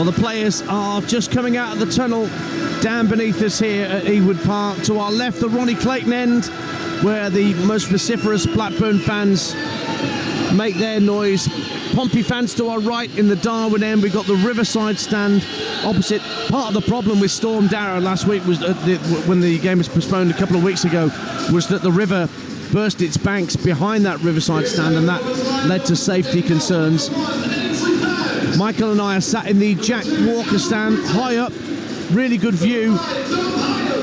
Well, the players are just coming out of the tunnel down beneath us here at Ewood Park. To our left, the Ronnie Clayton end, where the most vociferous Blackburn fans make their noise. Pompey fans to our right in the Darwen end. We've got the Riverside stand opposite. Part of the problem with Storm Darrow last week was when the game was postponed a couple of weeks ago, was that the river burst its banks behind that Riverside stand, and that led to safety concerns. Michael and I are sat in the Jack Walker stand, high up, really good view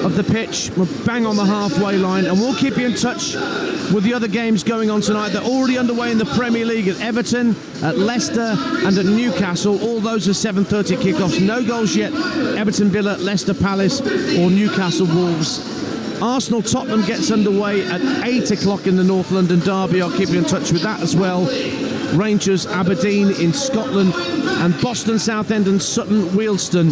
of the pitch. We're bang on the halfway line, and we'll keep you in touch with the other games going on tonight. They're already underway in the Premier League at Everton, at Leicester and at Newcastle. All those are 7:30 kickoffs. No goals yet. Everton Villa, Leicester Palace or Newcastle Wolves. Arsenal Tottenham gets underway at 8 o'clock in the North London derby. I'll keep you in touch with that as well. Rangers Aberdeen in Scotland, and Boston Southend and Sutton Wealdstone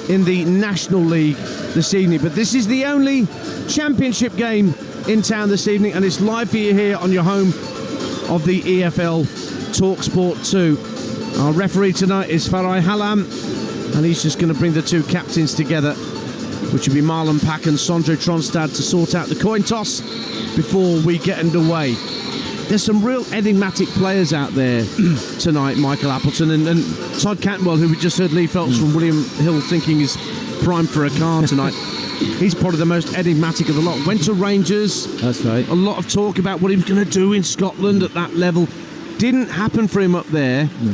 in the National League this evening. But this is the only championship game in town this evening, and it's live for you here on your home of the EFL Talksport 2. Our referee tonight is Farai Hallam, and he's just going to bring the two captains together, which will be Marlon Pack and Sondre Tronstad, to sort out the coin toss before we get underway. There's some real enigmatic players out there tonight, Michael Appleton, and Todd Cantwell, who we just heard Lee Phelps from William Hill thinking is primed for a car tonight. He's probably the most enigmatic of the lot. Went to Rangers. That's right. A lot of talk about what he was going to do in Scotland at that level. Didn't happen for him up there. No.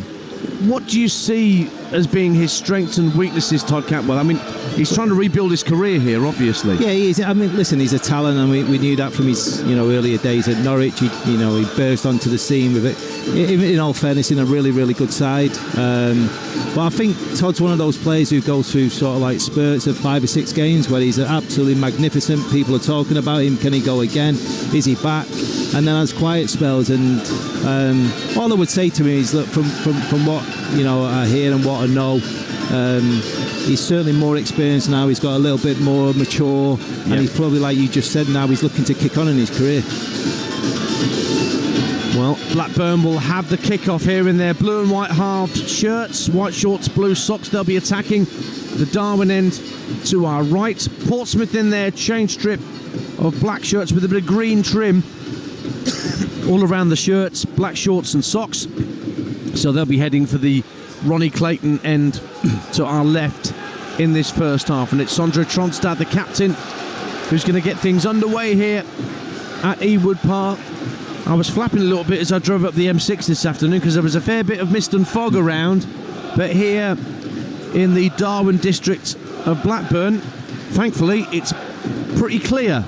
What do you see as being his strengths and weaknesses, Todd Cantwell? I mean, he's trying to rebuild his career here, obviously. Yeah, he is. I mean, listen, he's a talent, and we knew that from his earlier days at Norwich. He burst onto the scene with it. In all fairness, in a really, really good side. But I think Todd's one of those players who goes through sort of like spurts of 5 or 6 games where he's absolutely magnificent. People are talking about him. Can he go again? Is he back? And then has quiet spells. And all I would say to him is that from what I hear and what I know, he's certainly more experienced now. He's got a little bit more mature, and he's probably, like you just said, now he's looking to kick on in his career. Well, Blackburn will have the kick-off here in their blue and white halved shirts, white shorts, blue socks. They'll be attacking the Darwen end to our right. Portsmouth in their change strip of black shirts with a bit of green trim all around the shirts, black shorts and socks. So they'll be heading for the Ronnie Clayton end to our left in this first half. And it's Sondre Tronstad, the captain, who's going to get things underway here at Ewood Park. I was flapping a little bit as I drove up the M6 this afternoon because there was a fair bit of mist and fog around. But here in the Darwen district of Blackburn, thankfully, it's pretty clear.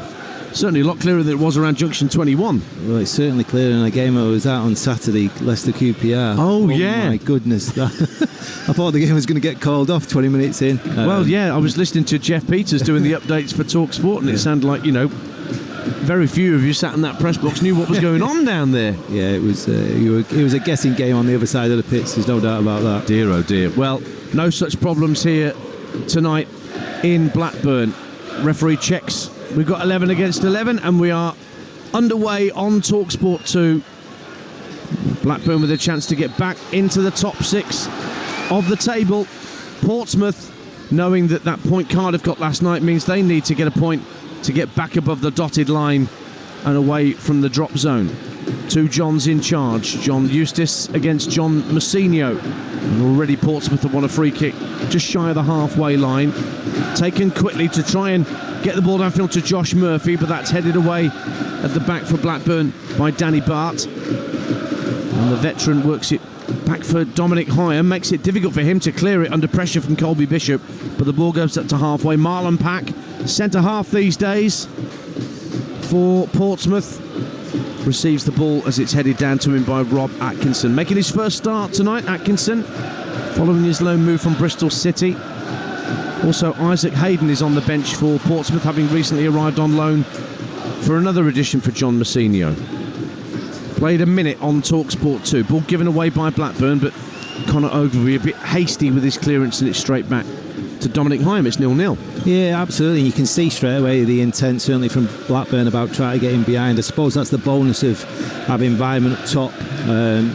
Certainly a lot clearer than it was around Junction 21. Well, it's certainly clearer than a game I was at on Saturday, Leicester QPR. Oh yeah. My goodness. I thought the game was going to get called off 20 minutes in. Well, yeah, I was listening to Jeff Peters doing the updates for Talksport, and it sounded like, very few of you sat in that press box knew what was going on down there. Yeah, it was a guessing game on the other side of the pitch, there's no doubt about that. Dear, oh dear. Well, no such problems here tonight in Blackburn. Referee checks. We've got 11 against 11, and we are underway on Talksport 2. Blackburn with a chance to get back into the top 6 of the table. Portsmouth, knowing that point Cardiff got last night, means they need to get a point to get back above the dotted line and away from the drop zone. 2 Johns in charge. John Eustace against John Mousinho. And already Portsmouth have won a free kick just shy of the halfway line. Taken quickly to try and get the ball downfield to Josh Murphy, but that's headed away at the back for Blackburn by Danny Bart. And the veteran works it back for Dominic Hyam, makes it difficult for him to clear it under pressure from Colby Bishop, but the ball goes up to halfway. Marlon Pack, centre half these days for Portsmouth, receives the ball as it's headed down to him by Rob Atkinson. Making his first start tonight, Atkinson, following his loan move from Bristol City. Also, Isaac Hayden is on the bench for Portsmouth, having recently arrived on loan for another edition for John Mousinho. Played a minute on Talksport 2. Ball given away by Blackburn, but Conor Ogilvie a bit hasty with his clearance, and it's straight back to Dominic Hyam. It's 0-0. Yeah, absolutely. You can see straight away the intent, certainly from Blackburn, about trying to get him behind. I suppose that's the bonus of having Vyman up top.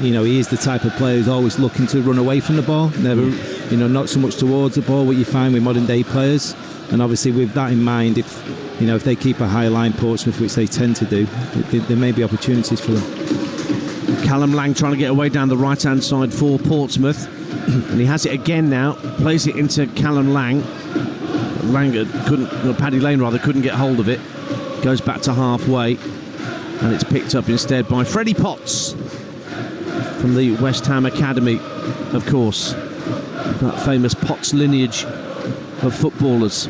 He is the type of player who's always looking to run away from the ball, never not so much towards the ball, what you find with modern day players. And obviously with that in mind, if they keep a high line, Portsmouth, which they tend to do, there may be opportunities for them. Callum Lang trying to get away down the right hand side for Portsmouth, and he has it again now, plays it into Callum Lang. Paddy Lane couldn't get hold of it, goes back to halfway, and it's picked up instead by Freddie Potts from the West Ham Academy, of course, that famous Potts lineage of footballers.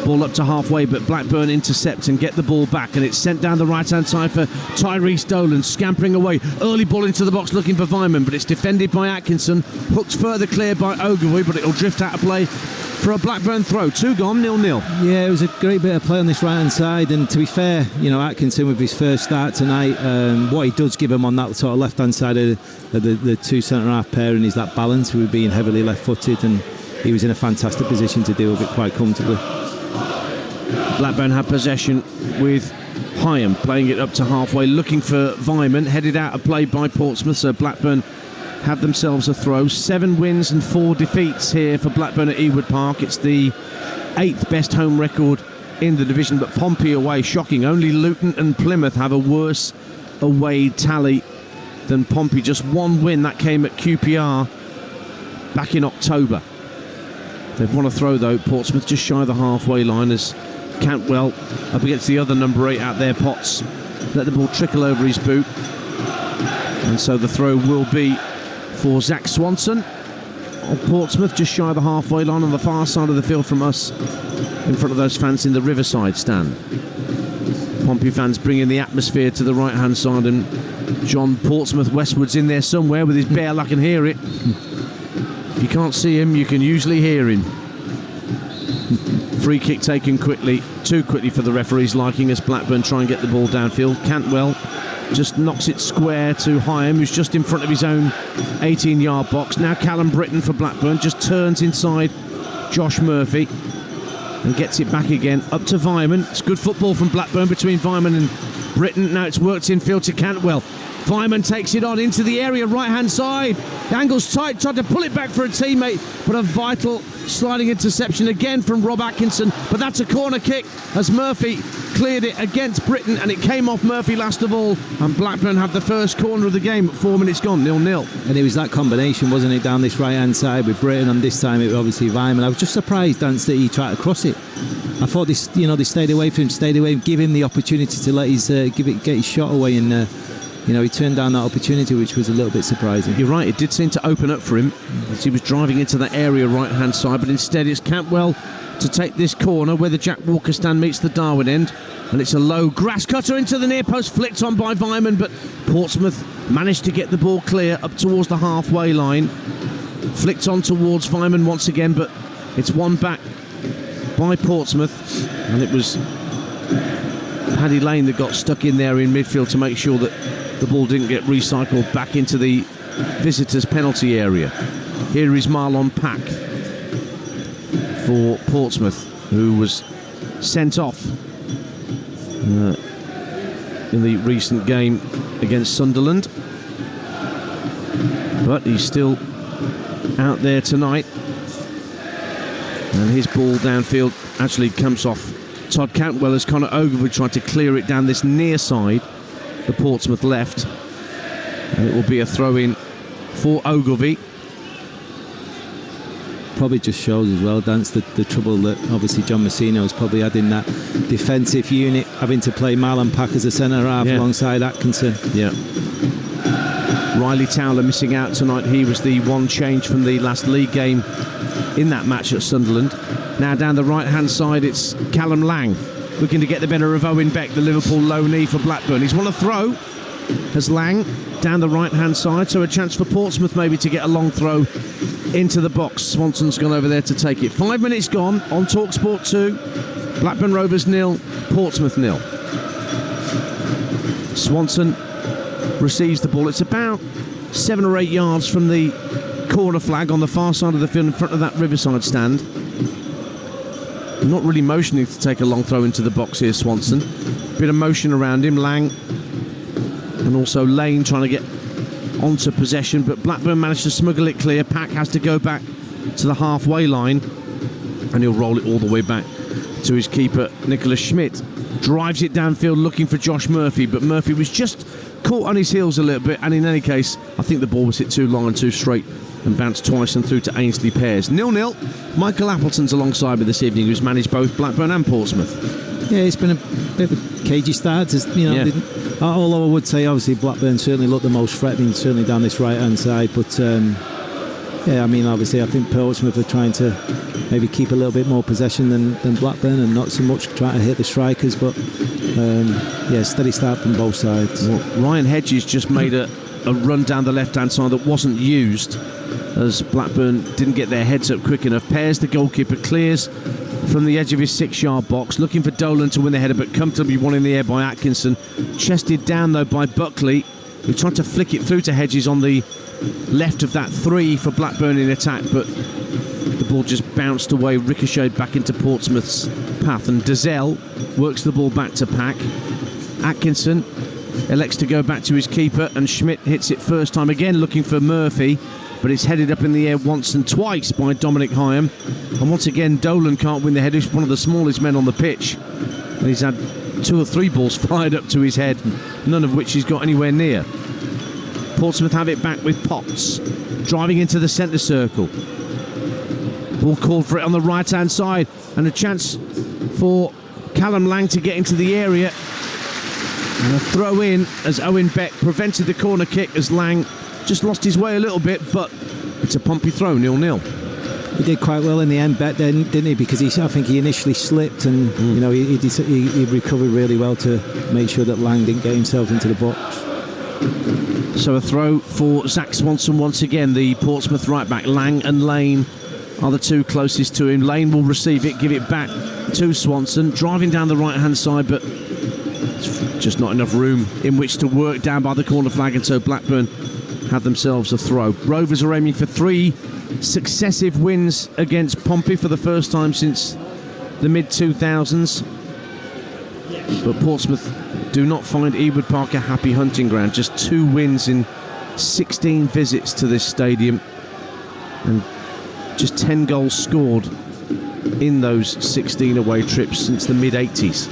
Ball up to halfway, but Blackburn intercept and get the ball back, and it's sent down the right hand side for Tyrese Dolan, scampering away, early ball into the box looking for Vyman, but it's defended by Atkinson, hooked further clear by Ogilvie, but it'll drift out of play for a Blackburn throw. 2 gone, 0-0. Yeah, it was a great bit of play on this right hand side, and to be fair, Atkinson with his first start tonight, what he does give him on that sort of left hand side of the two centre half pairing is that balance with being heavily left footed, and he was in a fantastic position to deal with it quite comfortably. Blackburn had possession with Hyam playing it up to halfway, looking for Vyman, headed out of play by Portsmouth, so Blackburn have themselves a throw. 7 wins and 4 defeats here for Blackburn at Ewood Park. It's the 8th best home record in the division, but Pompey away, shocking. Only Luton and Plymouth have a worse away tally than Pompey. Just 1 win, that came at QPR back in October. They've won a throw though, Portsmouth, just shy of the halfway line, as Cantwell up against the other number 8 out there, Potts, let the ball trickle over his boot, and so the throw will be for Zach Swanson of Portsmouth, just shy of the halfway line on the far side of the field from us, in front of those fans in the Riverside stand. Pompey fans bringing the atmosphere to the right hand side, and John Portsmouth Westwood's in there somewhere with his bell. I can hear it. If you can't see him, you can usually hear him. Free kick taken quickly, too quickly for the referee's liking, as Blackburn try and get the ball downfield. Cantwell just knocks it square to Hyam, who's just in front of his own 18-yard box. Now Callum Britton for Blackburn just turns inside Josh Murphy and gets it back again up to Vyman. It's good football from Blackburn between Vyman and Britton. Now it's worked infield to Cantwell. Vyman takes it on into the area, right-hand side. The angle's tight, tried to pull it back for a teammate, but a vital sliding interception again from Rob Atkinson. But that's a corner kick as Murphy cleared it against Britton, and it came off Murphy last of all. And Blackburn have the first corner of the game at 4 minutes gone, 0-0. And it was that combination, wasn't it, down this right-hand side with Britton, and this time it was obviously Vyman. I was just surprised, Dance, that he tried to cross it. I thought they stayed away from him, give him the opportunity to let get his shot away, and he turned down that opportunity, which was a little bit surprising. You're right, it did seem to open up for him as he was driving into that area right-hand side, but instead it's Cantwell to take this corner where the Jack Walker stand meets the Darwin end, and it's a low grass cutter into the near post, flicked on by Vyman, but Portsmouth managed to get the ball clear up towards the halfway line. Flicked on towards Vyman once again, but it's won back by Portsmouth, and it was Paddy Lane that got stuck in there in midfield to make sure that the ball didn't get recycled back into the visitors' penalty area. Here is Marlon Pack for Portsmouth, who was sent off in the recent game against Sunderland, but he's still out there tonight, and his ball downfield actually comes off Todd Cantwell as Conor Ogilvie tried to clear it down this near side, the Portsmouth left, and it will be a throw-in for Ogilvie. Probably just shows as well, Dance, the trouble that obviously John Messino's probably had in that defensive unit, having to play Marlon Pack as a centre half alongside Atkinson. Yeah. Riley Towler missing out tonight. He was the one change from the last league game in that match at Sunderland. Now down the right-hand side, it's Callum Lang looking to get the better of Owen Beck, the Liverpool low knee for Blackburn. He's won a throw as Lang down the right-hand side, so a chance for Portsmouth maybe to get a long throw into the box. Swanson's gone over there to take it. 5 minutes gone on Talksport 2. Blackburn Rovers 0, Portsmouth 0. Swanson receives the ball. It's about 7 or 8 yards from the corner flag on the far side of the field in front of that Riverside stand. Not really motioning to take a long throw into the box here, Swanson. Bit of motion around him, Lang, and also Lane trying to get onto possession, but Blackburn managed to smuggle it clear. Pack has to go back to the halfway line, and he'll roll it all the way back to his keeper, Nicholas Schmidt. Drives it downfield looking for Josh Murphy, but Murphy was just caught on his heels a little bit, and in any case, I think the ball was hit too long and too straight and bounced twice and through to Ainsley Pears. 0-0. Michael Appleton's alongside me this evening, who's managed both Blackburn and Portsmouth. Yeah, it's been a bit of a cagey start, although I would say obviously Blackburn certainly looked the most threatening, certainly down this right-hand side, but obviously I think Portsmouth are trying to maybe keep a little bit more possession than Blackburn, and not so much trying to hit the strikers, but steady start from both sides. Well, Ryan Hedges just made a run down the left-hand side that wasn't used, as Blackburn didn't get their heads up quick enough. Pears, the goalkeeper, clears from the edge of his 6-yard box, looking for Dolan to win the header, but comfortably won in the air by Atkinson. Chested down though by Buckley, who tried to flick it through to Hedges on the left of that 3 for Blackburn in attack, but the ball just bounced away, ricocheted back into Portsmouth's path, and Dazelle works the ball back to Pack. Atkinson elects to go back to his keeper, and Schmidt hits it first time again looking for Murphy, but it's headed up in the air once and twice by Dominic Hyam, and once again Dolan can't win the header. He's one of the smallest men on the pitch, and he's had 2 or 3 balls fired up to his head, none of which he's got anywhere near. Portsmouth have it back with Potts driving into the centre circle. Ball called for it on the right hand side, and a chance for Callum Lang to get into the area, and a throw in as Owen Beck prevented the corner kick, as Lang just lost his way a little bit, but it's a Pompey throw. 0-0. He did quite well in the end, Beck, didn't he? Because I think he initially slipped, and he recovered really well to make sure that Lang didn't get himself into the box. So a throw for Zach Swanson once again, the Portsmouth right back. Lang and Lane are the 2 closest to him. Lane will receive it, give it back to Swanson, driving down the right hand side, but just not enough room in which to work down by the corner flag, and so Blackburn have themselves a throw. Rovers are aiming for 3 successive wins against Pompey for the first time since the mid-2000s, but Portsmouth do not find Ewood Park a happy hunting ground. Just 2 wins in 16 visits to this stadium, and just 10 goals scored in those 16 away trips since the mid-80s.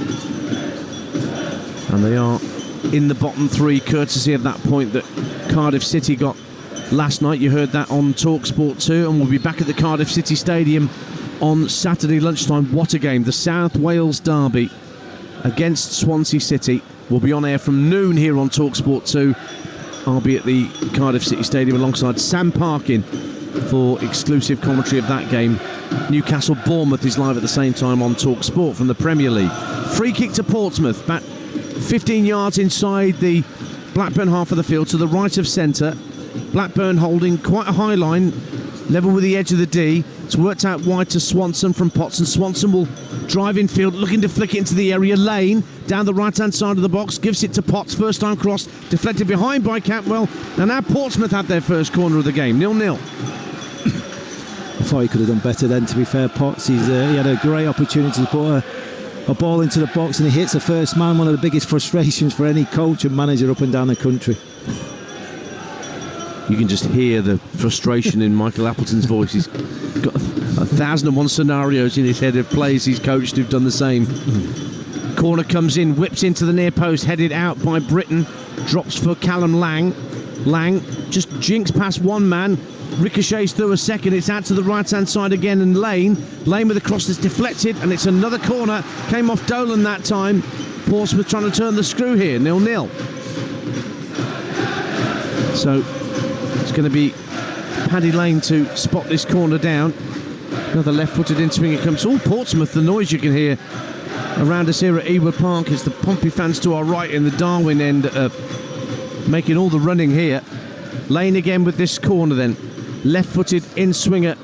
And they are in the bottom 3, courtesy of that point that Cardiff City got last night. You heard that on Talksport too, and we'll be back at the Cardiff City Stadium on Saturday lunchtime. What a game. The South Wales derby against Swansea City will be on air from noon here on Talksport 2. I'll be at the Cardiff City Stadium alongside Sam Parkin for exclusive commentary of that game. Newcastle Bournemouth is live at the same time on Talksport from the Premier League. Free kick to Portsmouth, back 15 yards inside the Blackburn half of the field to the right of centre. Blackburn holding quite a high line, level with the edge of the D. It's worked out wide to Swanson from Potts, and Swanson will drive in field, looking to flick it into the area. Lane down the right hand side of the box, gives it to Potts, first time cross, deflected behind by Cantwell, and now Portsmouth have their first corner of the game. 0-0. I thought he could have done better then, to be fair. Potts, he had a great opportunity to put a ball into the box, and he hits the first man. One of the biggest frustrations for any coach and manager up and down the country. You can just hear the frustration in Michael Appleton's voice. He's got 1,001 scenarios in his head of players he's coached who've done the same. Corner comes in, whips into the near post, headed out by Britton, drops for Callum Lang. Lang just jinks past one man, ricochets through a second, it's out to the right hand side again, and Lane with a cross that's deflected, and it's another corner. Came off Dolan that time. Portsmouth trying to turn the screw here. 0-0. So it's going to be Paddy Lane to spot this corner down. Another left-footed in-swinger comes. All Portsmouth, the noise you can hear around us here at Ewood Park is the Pompey fans to our right in the Darwin end making all the running here. Lane again with this corner then. Left-footed in-swinger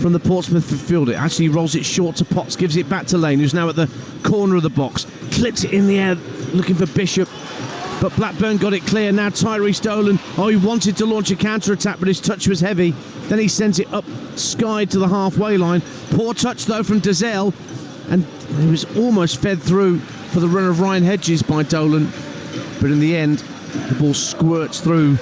from the Portsmouth fielder. Actually rolls it short to Potts, gives it back to Lane, who's now at the corner of the box. Clips it in the air, looking for Bishop. But Blackburn got it clear. Now Tyrese Dolan. He wanted to launch a counter-attack, but his touch was heavy. Then he sends it up skied to the halfway line. Poor touch, though, from Dazelle. And he was almost fed through for the run of Ryan Hedges by Dolan. But in the end, the ball squirts through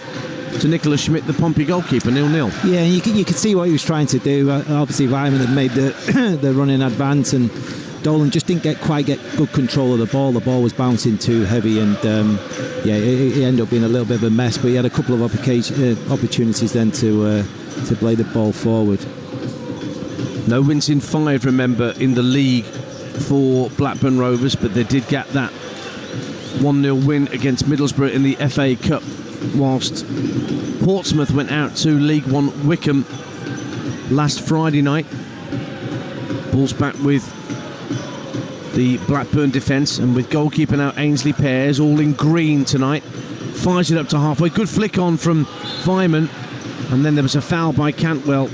to Nicholas Schmidt, the Pompey goalkeeper, 0-0. Yeah, and you could see what he was trying to do. Obviously, Vyman had made the run in advance, and Dolan just didn't quite get good control of the ball. The ball was bouncing too heavy, and it ended up being a little bit of a mess. But he had a couple of opportunities then to play the ball forward. No wins in 5, remember, in the league for Blackburn Rovers, but they did get that 1-0 win against Middlesbrough in the FA Cup, whilst Portsmouth went out to League One Wycombe last Friday night. Ball's back with the Blackburn defence, and with goalkeeper now Ainsley Pears, all in green tonight. Fires it up to halfway. Good flick on from Vyman, and then there was a foul by Cantwell,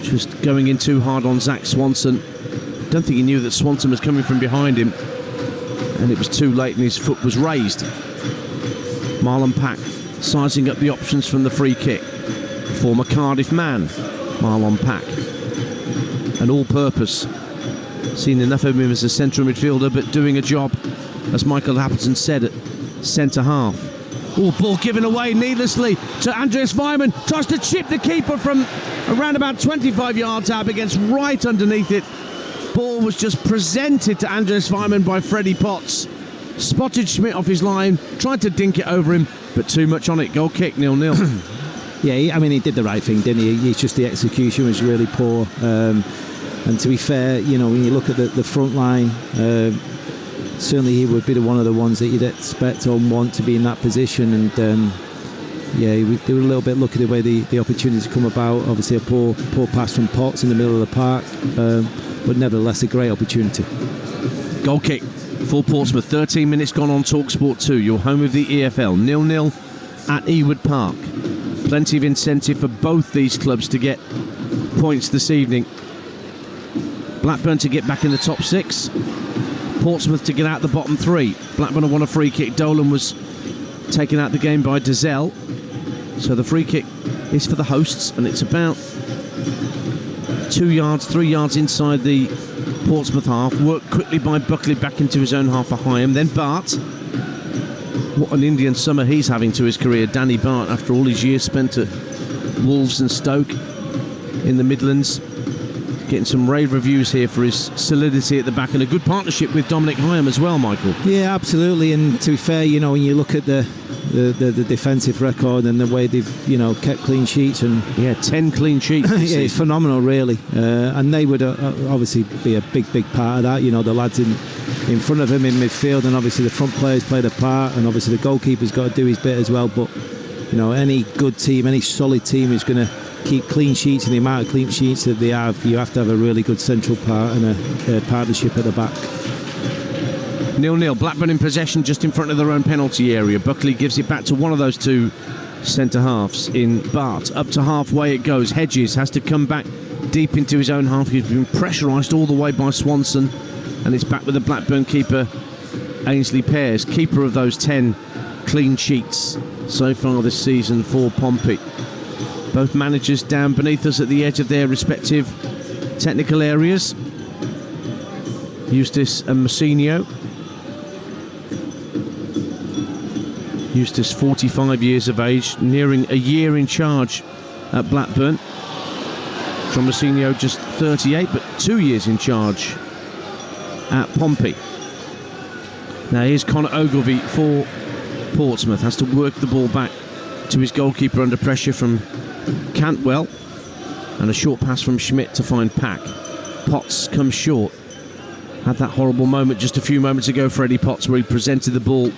just going in too hard on Zach Swanson. Don't think he knew that Swanson was coming from behind him, and it was too late and his foot was raised. Marlon Pack sizing up the options from the free kick. Former Cardiff man, Marlon Pack. An all-purpose. Seen enough of him as a central midfielder, but doing a job, as Michael Appleton said, at centre-half. Oh, ball given away needlessly to Andreas Vyman. Tries to chip the keeper from around about 25 yards out, against right underneath it. Ball was just presented to Andreas Vyman by Freddie Potts. Spotted Schmidt off his line, tried to dink it over him, but too much on it. Goal kick, 0-0. Yeah, he did the right thing, didn't he? It's just the execution was really poor. And to be fair, when you look at the front line, certainly he would be one of the ones that you'd expect or want to be in that position. And they were a little bit lucky the way the opportunities come about. Obviously a poor pass from Potts in the middle of the park, but nevertheless a great opportunity. Goal kick for Portsmouth. 13 minutes gone on Talksport 2, your home of the EFL. 0-0 at Ewood Park. Plenty of incentive for both these clubs to get points this evening. Blackburn to get back in the top 6. Portsmouth to get out the bottom 3. Blackburn have won a free kick. Dolan was taken out the game by Dazelle. So the free kick is for the hosts, and it's about 3 yards inside the Portsmouth half. Worked quickly by Buckley back into his own half for Hyam. Then Bart. What an Indian summer he's having to his career, Danny Bart, after all his years spent at Wolves and Stoke in the Midlands. Getting some rave reviews here for his solidity at the back, and a good partnership with Dominic Hyam as well, Michael. Yeah, absolutely. And to be fair, when you look at the defensive record and the way they've kept clean sheets, and 10 clean sheets. Yeah, it's phenomenal, really. And they would obviously be a big part of that. The lads in front of him in midfield, and obviously the front players played a part, and obviously the goalkeeper's got to do his bit as well. But any good team, any solid team is going to keep clean sheets, and the amount of clean sheets that they have, you have to have a really good central part and a partnership at the back. 0-0. Blackburn in possession just in front of their own penalty area. Buckley gives it back to one of those two centre halves in Bart. Up to halfway it goes. Hedges has to come back deep into his own half. He's been pressurised all the way by Swanson, and it's back with the Blackburn keeper Ainsley Pears, keeper of those 10 clean sheets so far this season for Pompey. Both managers down beneath us at the edge of their respective technical areas. Eustace and Massinho. Eustace 45 years of age, nearing a year in charge at Blackburn. John Massinho just 38, but 2 years in charge at Pompey. Now here's Conor Ogilvie for Portsmouth. Has to work the ball back to his goalkeeper under pressure from Cantwell, and a short pass from Schmidt to find Pack. Potts comes short. Had that horrible moment just a few moments ago, Freddie Potts, where he presented the ball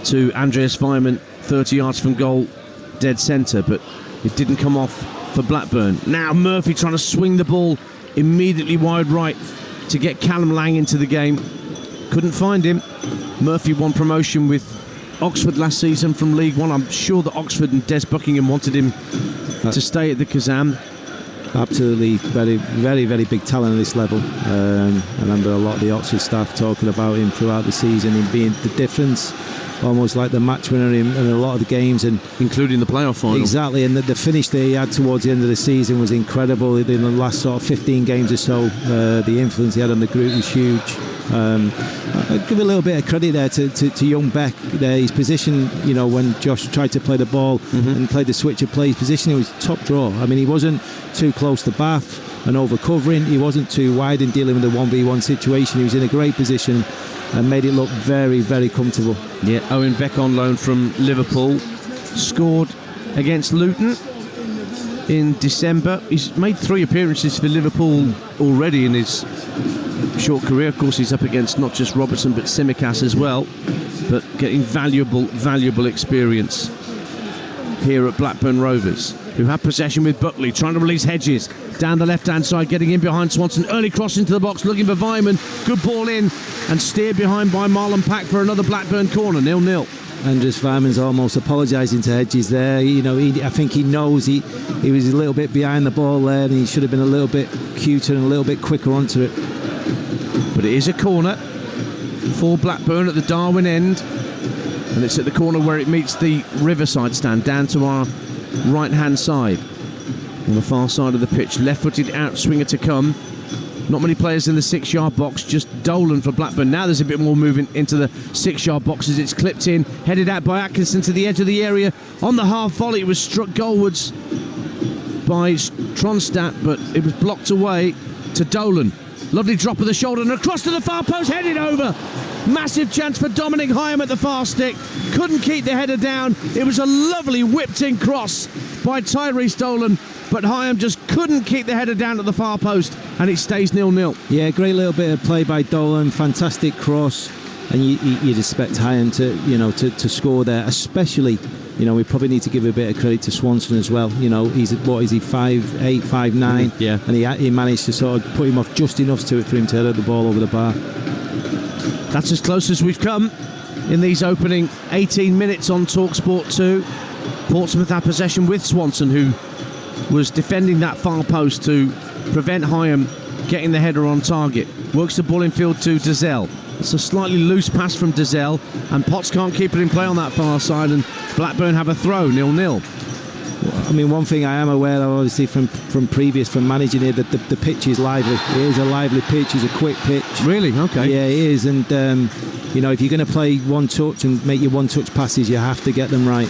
to Andreas Vyman 30 yards from goal, dead centre, but it didn't come off for Blackburn. Now Murphy trying to swing the ball immediately wide right to get Callum Lang into the game. Couldn't find him. Murphy won promotion with Oxford last season from League One. I'm sure that Oxford and Des Buckingham wanted him to stay at the Kazam. Absolutely, very big talent at this level. I remember a lot of the Oxford staff talking about him throughout the season, him being the difference almost like the match winner in a lot of the games, and including the playoff final. Exactly, and the finish that he had towards the end of the season was incredible. In the last sort of 15 games or so, the influence he had on the group was huge. I'd give a little bit of credit there to young Beck. His position, when Josh tried to play the ball and played the switch of play, his positioning was top draw. I mean, he wasn't too close to Bath and over covering. He wasn't too wide in dealing with the 1v1 situation. He was in a great position and made it look very, very comfortable. Yeah, Owen Beck on loan from Liverpool, scored against Luton in December. He's made 3 appearances for Liverpool already in his short career. Of course, he's up against not just Robertson but Tsimikas as well, but getting valuable experience here at Blackburn Rovers, who have possession with Buckley, trying to release Hedges down the left-hand side, getting in behind Swanson. Early cross into the box, looking for Vyman. Good ball in, and steered behind by Marlon Pack for another Blackburn corner, 0-0. Andres Vyman's almost apologising to Hedges there. I think he knows he was a little bit behind the ball there, and he should have been a little bit cuter and a little bit quicker onto it. But it is a corner for Blackburn at the Darwin end, and it's at the corner where it meets the Riverside stand, down to our right-hand side on the far side of the pitch. Left-footed outswinger to come. Not many players in the 6-yard box, just Dolan for Blackburn. Now there's a bit more movement into the 6-yard box as it's clipped in, headed out by Atkinson to the edge of the area. On the half volley, it was struck goalwards by Tronstadt, but it was blocked away to Dolan. Lovely drop of the shoulder and across to the far post, headed over. Massive chance for Dominic Hyam at the far stick. Couldn't keep the header down. It was a lovely whipped-in cross by Tyrese Dolan, but Hyam just couldn't keep the header down at the far post, and it stays 0-0. Yeah, great little bit of play by Dolan. Fantastic cross, and you'd expect Hyam to score there. Especially, we probably need to give a bit of credit to Swanson as well. He's 5'8", 5'9", yeah, and he managed to sort of put him off just enough to it for him to head the ball over the bar. That's as close as we've come in these opening 18 minutes on Talksport 2. Portsmouth had possession with Swanson, who was defending that far post to prevent Hyam getting the header on target. Works the ball in field to Dazelle. It's a slightly loose pass from Dazelle, and Potts can't keep it in play on that far side, and Blackburn have a throw, 0-0. I mean, one thing I am aware of, obviously, from managing here, that the pitch is lively. It is a lively pitch. It's a quick pitch. Really? Okay. Yeah, it is. And, if you're going to play one touch and make your one-touch passes, you have to get them right.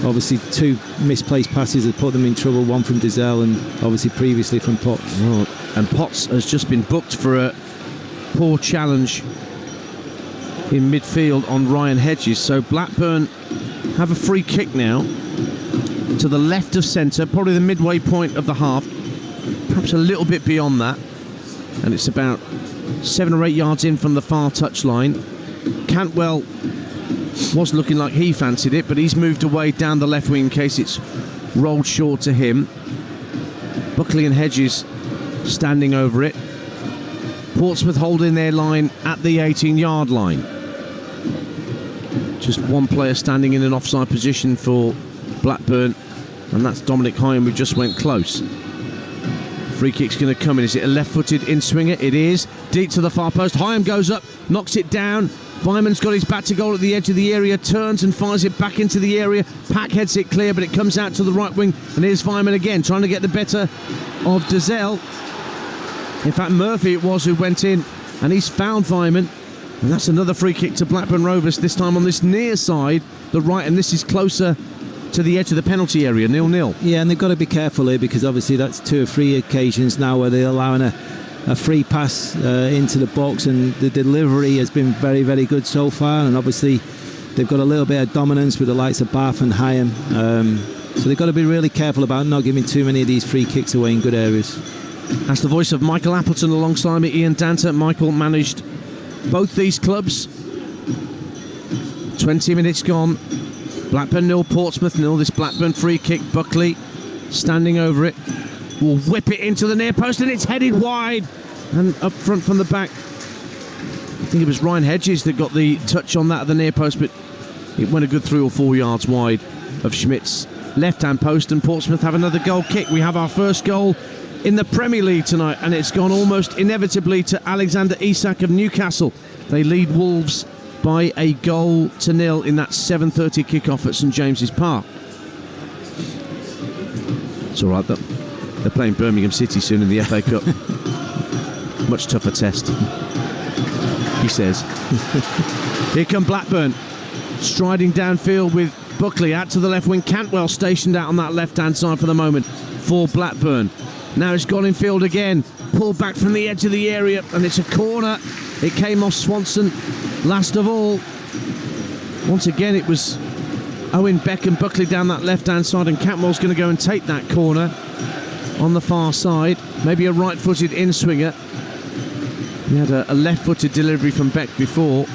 Obviously, 2 misplaced passes that put them in trouble, one from Dazelle and obviously previously from Potts. Oh, and Potts has just been booked for a poor challenge in midfield on Ryan Hedges. So Blackburn have a free kick now to the left of centre, probably the midway point of the half, perhaps a little bit beyond that, and it's about 7 or 8 yards in from the far touchline. Cantwell was looking like he fancied it, but he's moved away down the left wing in case it's rolled short to him. Buckley and Hedges standing over it. Portsmouth holding their line at the 18-yard line. Just one player standing in an offside position for Blackburn, and that's Dominic Hyam, who just went close. Free kick's going to come in. Is it a left-footed in-swinger? It is. Deep to the far post. Hyam goes up, knocks it down. Vyman's got his back to goal at the edge of the area, turns and fires it back into the area. Pack heads it clear, but it comes out to the right wing, and here's Vyman again, trying to get the better of Dazelle. In fact, Murphy it was who went in, and he's found Vyman. And that's another free kick to Blackburn Rovers, this time on this near side, the right, and this is closer to the edge of the penalty area, 0-0. Yeah, and they've got to be careful here, because obviously that's 2 or 3 occasions now where they're allowing a free pass into the box, and the delivery has been very, very good so far, and obviously they've got a little bit of dominance with the likes of Bath and Hyam, so they've got to be really careful about not giving too many of these free kicks away in good areas. That's the voice of Michael Appleton alongside me, Ian Danter. Michael managed both these clubs. 20 minutes gone. Blackburn 0, Portsmouth 0. This Blackburn free kick, Buckley standing over it, will whip it into the near post, and it's headed wide and up front from the back. I think it was Ryan Hedges that got the touch on that at the near post, but it went a good 3 or 4 yards wide of Schmidt's left-hand post, and Portsmouth have another goal kick. We have our first goal in the Premier League tonight, and it's gone almost inevitably to Alexander Isak of Newcastle. They lead Wolves by a 1-0 in that 7:30 kickoff at St James's Park. It's all right, they're playing Birmingham City soon in the FA Cup. Much tougher test, he says. Here come Blackburn, striding downfield with Buckley out to the left wing. Cantwell stationed out on that left-hand side for the moment for Blackburn. Now it's gone in field again, pulled back from the edge of the area, and it's a corner. It came off Swanson last of all. Once again, it was Owen Beck and Buckley down that left-hand side, and Cantwell's going to go and take that corner on the far side. Maybe a right-footed in-swinger. He had a left-footed delivery from Beck before.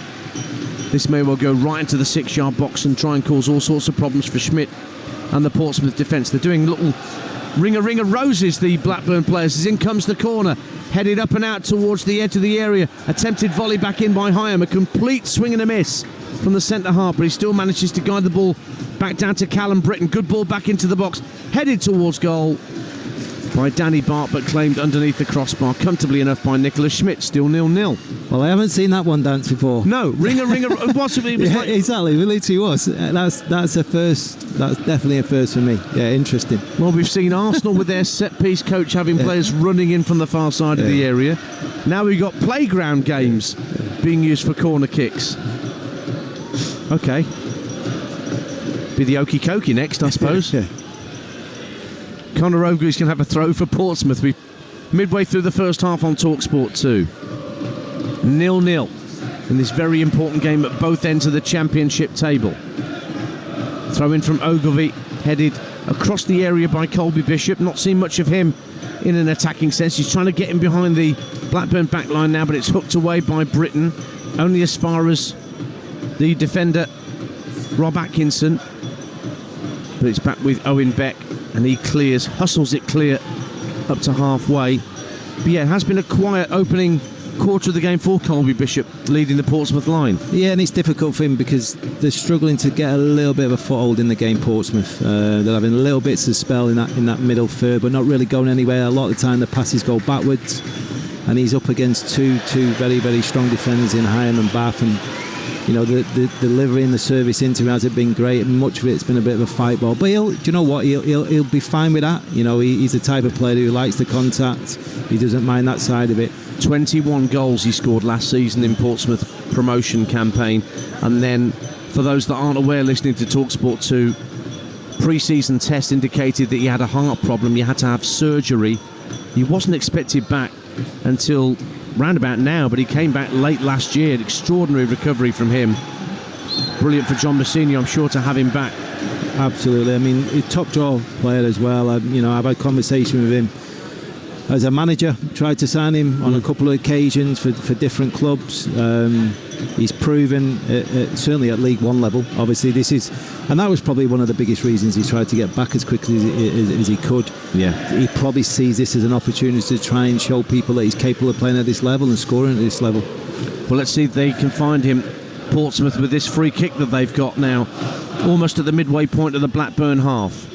This may well go right into the 6-yard box and try and cause all sorts of problems for Schmidt and the Portsmouth defence. They're doing little ring of roses, the Blackburn players, as in comes the corner, headed up and out towards the edge of the area. Attempted volley back in by Hyam, a complete swing and a miss from the centre half, but he still manages to guide the ball back down to Callum Britton. Good ball back into the box, headed towards goal by Danny Bart, but claimed underneath the crossbar comfortably enough by Nicholas Schmidt. Still 0-0. Well, I haven't seen that one dance before. No, ring of what's it was yeah, like, exactly, it literally was. That's a first. That's definitely a first for me. Yeah, interesting. Well, we've seen Arsenal with their set-piece coach having players running in from the far side of the area. Now we've got playground games being used for corner kicks. Okay. Be the Okie Kokie next, I suppose. Yeah. Conor Ogilvy's going to have a throw for Portsmouth. We're midway through the first half on Talksport 2. 0-0 in this very important game at both ends of the championship table. Throw in from Ogilvy, headed across the area by Colby Bishop. Not seen much of him in an attacking sense. He's trying to get him behind the Blackburn back line now, but it's hooked away by Britton. Only as far as the defender, Rob Atkinson. But it's back with Owen Beck, and he hustles it clear up to halfway. But yeah, it has been a quiet opening quarter of the game for Colby Bishop, leading the Portsmouth line. Yeah, and it's difficult for him because they're struggling to get a little bit of a foothold in the game, Portsmouth. They're having little bits of spell in that middle third, but not really going anywhere. A lot of the time the passes go backwards, and he's up against two very, very strong defenders in Hyam and Bath, and you know, the delivery and the service into him hasn't been great. Much of it's been a bit of a fight ball. But do you know what? He'll be fine with that. You know, he's the type of player who likes the contact. He doesn't mind that side of it. 21 goals he scored last season in Portsmouth promotion campaign. And then, for those that aren't aware, listening to Talksport 2, pre-season test indicated that he had a heart problem. He had to have surgery. He wasn't expected back until round about now, but he came back late last year. An extraordinary recovery from him. Brilliant for John Messini, I'm sure, to have him back. Absolutely. I mean, he's top draw player as well. I've had conversation with him as a manager. Tried to sign him on a couple of occasions for different clubs. He's proven, certainly at League One level. Obviously, and that was probably one of the biggest reasons he tried to get back as quickly as he could. Yeah, he probably sees this as an opportunity to try and show people that he's capable of playing at this level and scoring at this level. Well, let's see if they can find him, Portsmouth, with this free kick that they've got now, almost at the midway point of the Blackburn half.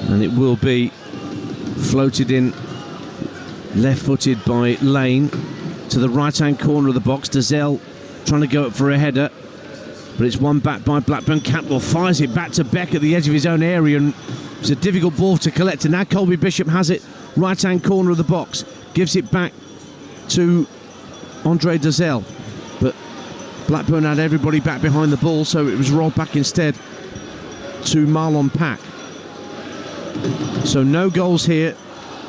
And it will be floated in, left-footed by Lane to the right-hand corner of the box. Dazelle trying to go up for a header, but it's won back by Blackburn. Cantwell fires it back to Beck at the edge of his own area, and it's a difficult ball to collect. And now Colby Bishop has it, right-hand corner of the box, gives it back to Andre Dazelle, but Blackburn had everybody back behind the ball, so it was rolled back instead to Marlon Pack. So no goals here.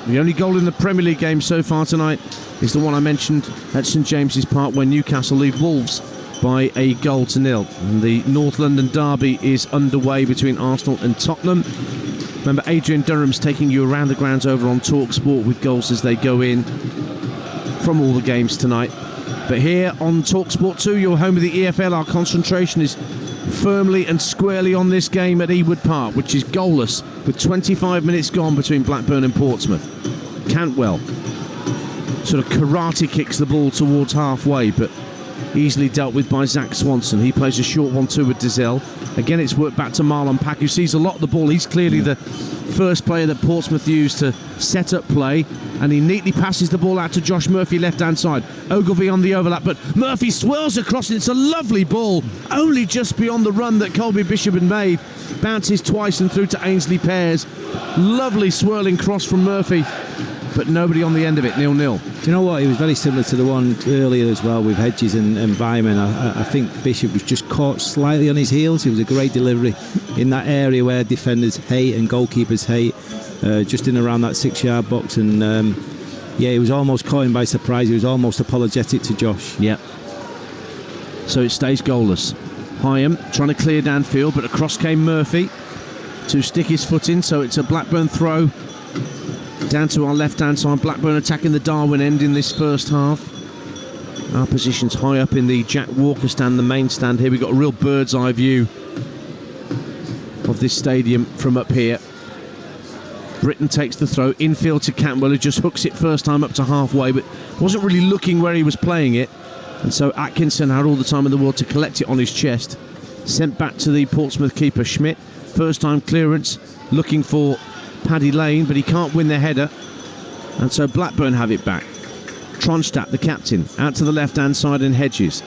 The only goal in the Premier League game so far tonight is the one I mentioned at St James's Park, when Newcastle lead Wolves by a 0-0. And the North London derby is underway between Arsenal and Tottenham. Remember, Adrian Durham's taking you around the grounds over on Talksport with goals as they go in from all the games tonight. But here on Talksport 2, your home of the EFL, our concentration is firmly and squarely on this game at Ewood Park, which is goalless with 25 minutes gone between Blackburn and Portsmouth. Cantwell sort of karate kicks the ball towards halfway, but easily dealt with by Zach Swanson. He plays a short 1-2 with Dizelle. Again, it's worked back to Marlon Pack, who sees a lot of the ball. He's clearly the first player that Portsmouth used to set up play, and he neatly passes the ball out to Josh Murphy, left-hand side. Ogilvie on the overlap, but Murphy swirls across, and it's a lovely ball, only just beyond the run that Colby Bishop had made. Bounces twice and through to Ainsley Pears. Lovely swirling cross from Murphy, but nobody on the end of it. 0-0. Do you know what? It was very similar to the one earlier as well with Hedges and Vyman. I think Bishop was just caught slightly on his heels. It was a great delivery in that area where defenders hate and goalkeepers hate, just in around that 6-yard box. And it was almost caught him by surprise. He was almost apologetic to Josh. Yeah. So it stays goalless. Hyam trying to clear downfield, but across came Murphy to stick his foot in. So it's a Blackburn throw down to our left-hand side. Blackburn attacking the Darwin end in this first half. Our position's high up in the Jack Walker stand, the main stand here. We've got a real bird's eye view of this stadium from up here. Britton takes the throw infield to Cantwell, who just hooks it first time up to halfway, but wasn't really looking where he was playing it, and so Atkinson had all the time in the world to collect it on his chest. Sent back to the Portsmouth keeper Schmidt. First time clearance, looking for Paddy Lane, but he can't win the header, and so Blackburn have it back. Tronstadt, the captain, out to the left-hand side, and Hedges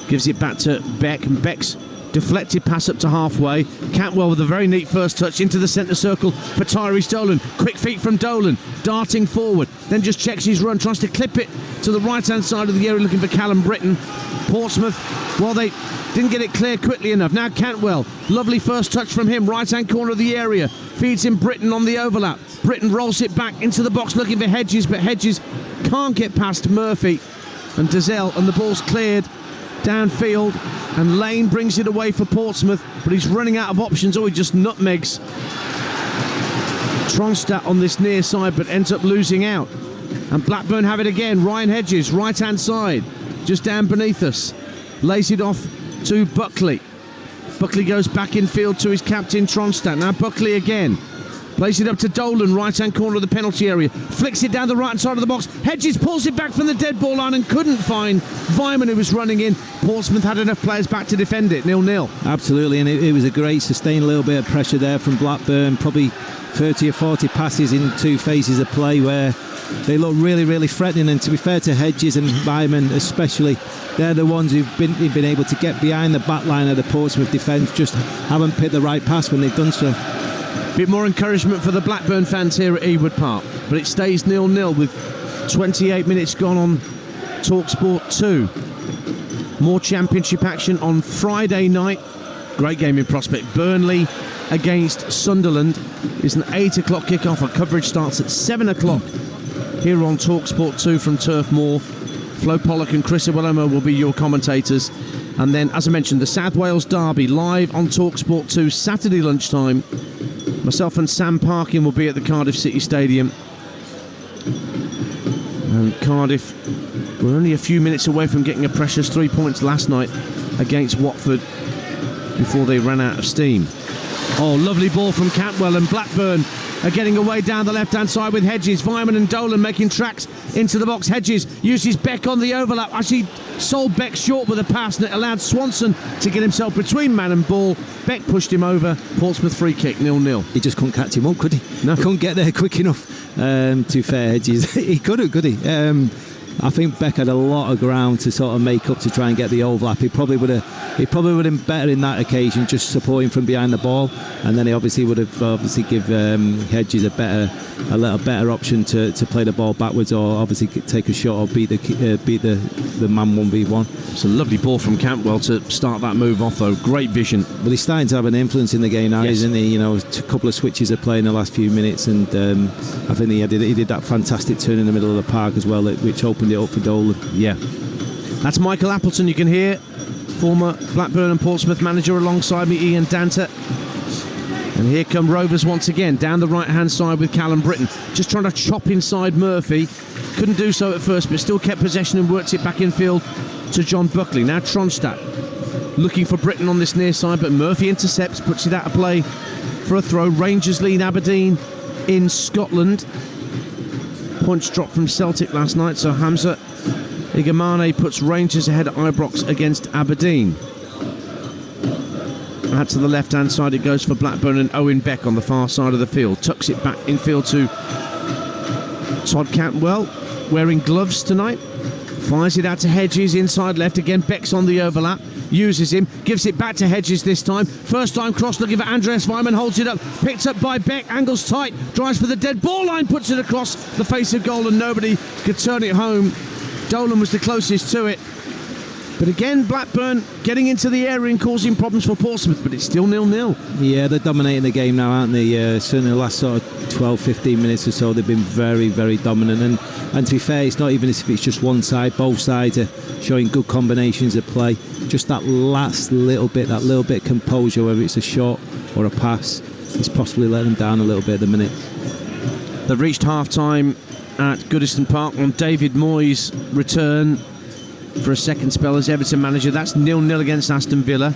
gives it back to Beck, and Beck's deflected pass up to halfway. Cantwell with a very neat first touch into the centre circle for Tyrese Dolan. Quick feet from Dolan, darting forward, then just checks his run, tries to clip it to the right-hand side of the area, looking for Callum Britton. Portsmouth, well, they didn't get it clear quickly enough. Now Cantwell, lovely first touch from him, right-hand corner of the area, feeds in Britton on the overlap. Britton rolls it back into the box looking for Hedges, but Hedges can't get past Murphy and Dizelle, and the ball's cleared downfield, and Lane brings it away for Portsmouth, but he's running out of options. He just nutmegs Tronstadt on this near side, but ends up losing out. And Blackburn have it again. Ryan Hedges, right-hand side, just down beneath us, lays it off to Buckley. Buckley goes back in field to his captain Tronstadt. Now Buckley again, plays it up to Dolan, right-hand corner of the penalty area, flicks it down the right-hand side of the box. Hedges pulls it back from the dead ball line and couldn't find Vyman, who was running in. Portsmouth had enough players back to defend it. 0-0. Absolutely, and it was a great sustained little bit of pressure there from Blackburn. Probably 30 or 40 passes in two phases of play where they look really, really threatening. And to be fair to Hedges and Vyman especially, they're the ones who've been able to get behind the back line of the Portsmouth defence, just haven't picked the right pass when they've done so. Bit more encouragement for the Blackburn fans here at Ewood Park, but it stays 0-0 with 28 minutes gone on Talksport 2. More championship action on Friday night. Great game in prospect. Burnley against Sunderland is an 8 o'clock kickoff. Our coverage starts at 7 o'clock here on Talksport 2 from Turf Moor. Flo Pollock and Chris Iwelumo will be your commentators. And then, as I mentioned, the South Wales Derby live on Talksport 2 Saturday lunchtime. Myself and Sam Parkin will be at the Cardiff City Stadium. And Cardiff were only a few minutes away from getting a precious 3 points last night against Watford before they ran out of steam. Oh, lovely ball from Cantwell, and Blackburn are getting away down the left-hand side with Hedges. Vyman and Dolan making tracks into the box. Hedges uses Beck on the overlap. Actually sold Beck short with a pass, and it allowed Swanson to get himself between man and ball. Beck pushed him over. Portsmouth free kick, 0-0. He just couldn't catch him up, could he? No. Couldn't get there quick enough. To fair Hedges. He couldn't, could he? I think Beck had a lot of ground to sort of make up to try and get the overlap. He probably would have been better in that occasion, just supporting from behind the ball, and then he obviously would have give Hedges a little better option to play the ball backwards, or obviously take a shot or beat the man 1v1. It's a lovely ball from Cantwell to start that move off, though. Great vision. Well, he's starting to have an influence in the game now, isn't he? You know, a couple of switches of play in the last few minutes, and I think he did that fantastic turn in the middle of the park as well, which opened it up for Dolan. Yeah. That's Michael Appleton, you can hear, former Blackburn and Portsmouth manager, alongside me, Ian Danta. And here come Rovers once again, down the right-hand side with Callum Britton, just trying to chop inside Murphy. Couldn't do so at first, but still kept possession and worked it back in field to John Buckley. Now Tronstadt looking for Britton on this near side, but Murphy intercepts, puts it out of play for a throw. Rangers lead Aberdeen in Scotland. Points dropped from Celtic last night, so Hamza Igamane puts Rangers ahead at Ibrox against Aberdeen. Out to the left-hand side it goes for Blackburn, and Owen Beck on the far side of the field. Tucks it back infield to Todd Cantwell, wearing gloves tonight. Fires it out to Hedges, inside left again. Beck's on the overlap, uses him, gives it back to Hedges this time. First time cross, looking for Andreas Weimann, holds it up, picked up by Beck, angles tight, drives for the dead ball line, puts it across the face of goal, and nobody could turn it home. Dolan was the closest to it. But again, Blackburn getting into the area and causing problems for Portsmouth, but it's still 0-0. Yeah, they're dominating the game now, aren't they? Certainly the last sort of 12-15 minutes or so, they've been very, very dominant. And to be fair, it's not even as if it's just one side. Both sides are showing good combinations of play. Just that last little bit, of composure, whether it's a shot or a pass, is possibly letting them down a little bit at the minute. They've reached half-time at Goodison Park on David Moyes' return for a second spell as Everton manager. That's 0-0 against Aston Villa.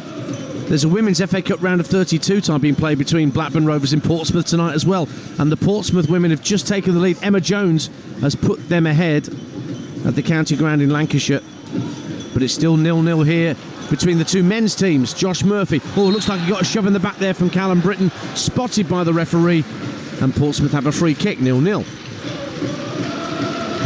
There's a Women's FA Cup round of 32 time being played between Blackburn Rovers and Portsmouth tonight as well, and the Portsmouth women have just taken the lead. Emma Jones has put them ahead at the county ground in Lancashire, but it's still 0-0 here between the two men's teams. Josh Murphy, looks like he got a shove in the back there from Callum Britton, spotted by the referee, and Portsmouth have a free kick, 0-0.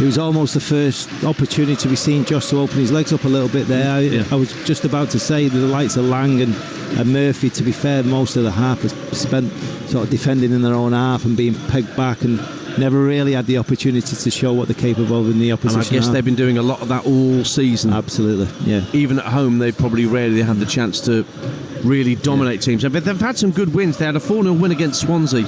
It was almost the first opportunity to be seen Josh to open his legs up a little bit there. I was just about to say that the likes of Lang and Murphy, to be fair, most of the half was spent sort of defending in their own half and being pegged back, and never really had the opportunity to show what they're capable of in the opposition. And I guess they've been doing a lot of that all season. Absolutely, yeah. Even at home, they've probably rarely had the chance to really dominate teams. But they've had some good wins. They had a 4-0 win against Swansea,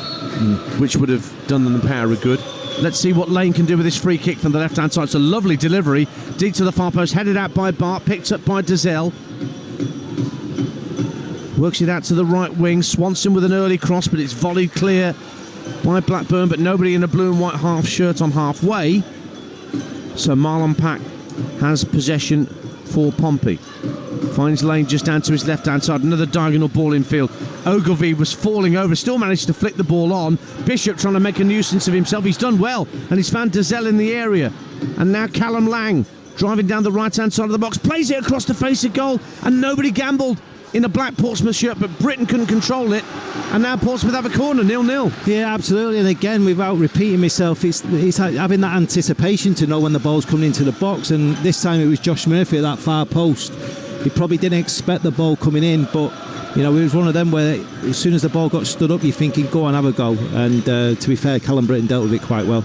which would have done them the power of good. Let's see what Lane can do with this free kick from the left-hand side. It's a lovely delivery, deep to the far post, headed out by Bart, picked up by Dazelle. Works it out to the right wing. Swanson with an early cross, but it's volleyed clear by Blackburn, but nobody in a blue and white half shirt on halfway. So Marlon Pack has possession for Pompey. Finds Lane just down to his left-hand side. Another diagonal ball in field. Ogilvie was falling over, still managed to flick the ball on. Bishop trying to make a nuisance of himself. He's done well, and he's found Dazelle in the area. And now Callum Lang driving down the right-hand side of the box, plays it across the face of goal, and nobody gambled in a black Portsmouth shirt, but Britain couldn't control it, and now Portsmouth have a corner, 0-0. Yeah, absolutely. And again, without repeating myself, it's having that anticipation to know when the ball's coming into the box, and this time it was Josh Murphy at that far post. He probably didn't expect the ball coming in, but you know, it was one of them where as soon as the ball got stood up, you're thinking, go on, have a go. And to be fair, Callum Britton dealt with it quite well.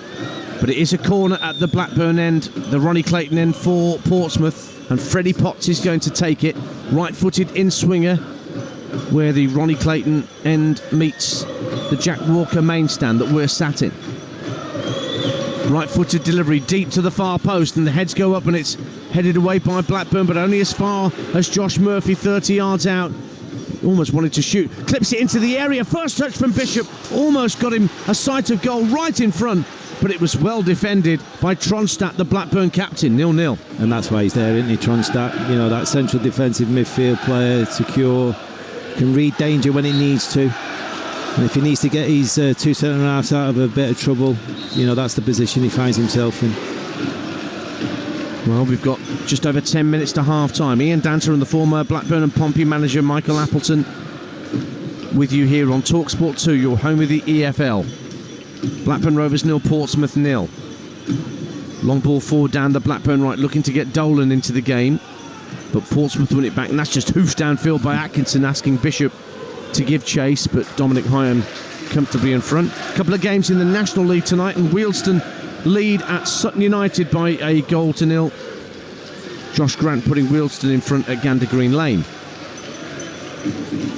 But it is a corner at the Blackburn end, the Ronnie Clayton end for Portsmouth, and Freddie Potts is going to take it, right-footed in swinger, where the Ronnie Clayton end meets the Jack Walker main stand that we're sat in. Right-footed delivery deep to the far post, and the heads go up, and it's headed away by Blackburn, but only as far as Josh Murphy, 30 yards out. Almost wanted to shoot, clips it into the area. First touch from Bishop, almost got him a sight of goal right in front, but it was well defended by Tronstadt, the Blackburn captain. 0-0. And that's why he's there, isn't he, Tronstadt? You know, that central defensive midfield player, secure, can read danger when it needs to. And if he needs to get his two centre-halves out of a bit of trouble, you know, that's the position he finds himself in. Well, we've got just over 10 minutes to half-time. Ian Danter and the former Blackburn and Pompey manager Michael Appleton with you here on Talksport 2, your home of the EFL. Blackburn Rovers 0, Portsmouth 0. Long ball forward down the Blackburn right, looking to get Dolan into the game, but Portsmouth win it back, and that's just hoofed downfield by Atkinson, asking Bishop to give chase, but Dominic Hyam comfortably in front. A couple of games in the National League tonight, and Wealdstone lead at Sutton United by a 0-0. Josh Grant putting Wealdstone in front at Gander Green Lane.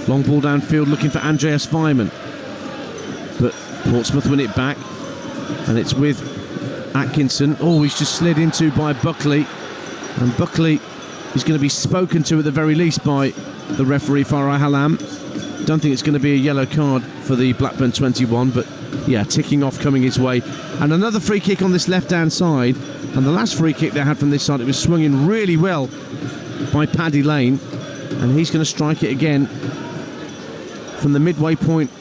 Long ball downfield looking for Andreas Weimann, but Portsmouth win it back, and it's with Atkinson. He's just slid into by Buckley, and Buckley is going to be spoken to at the very least by the referee Farah Halam. Don't think it's going to be a yellow card for the Blackburn 21, but yeah, ticking off coming his way. And another free kick on this left-hand side, and the last free kick they had from this side, it was swung in really well by Paddy Lane, and he's going to strike it again from the midway point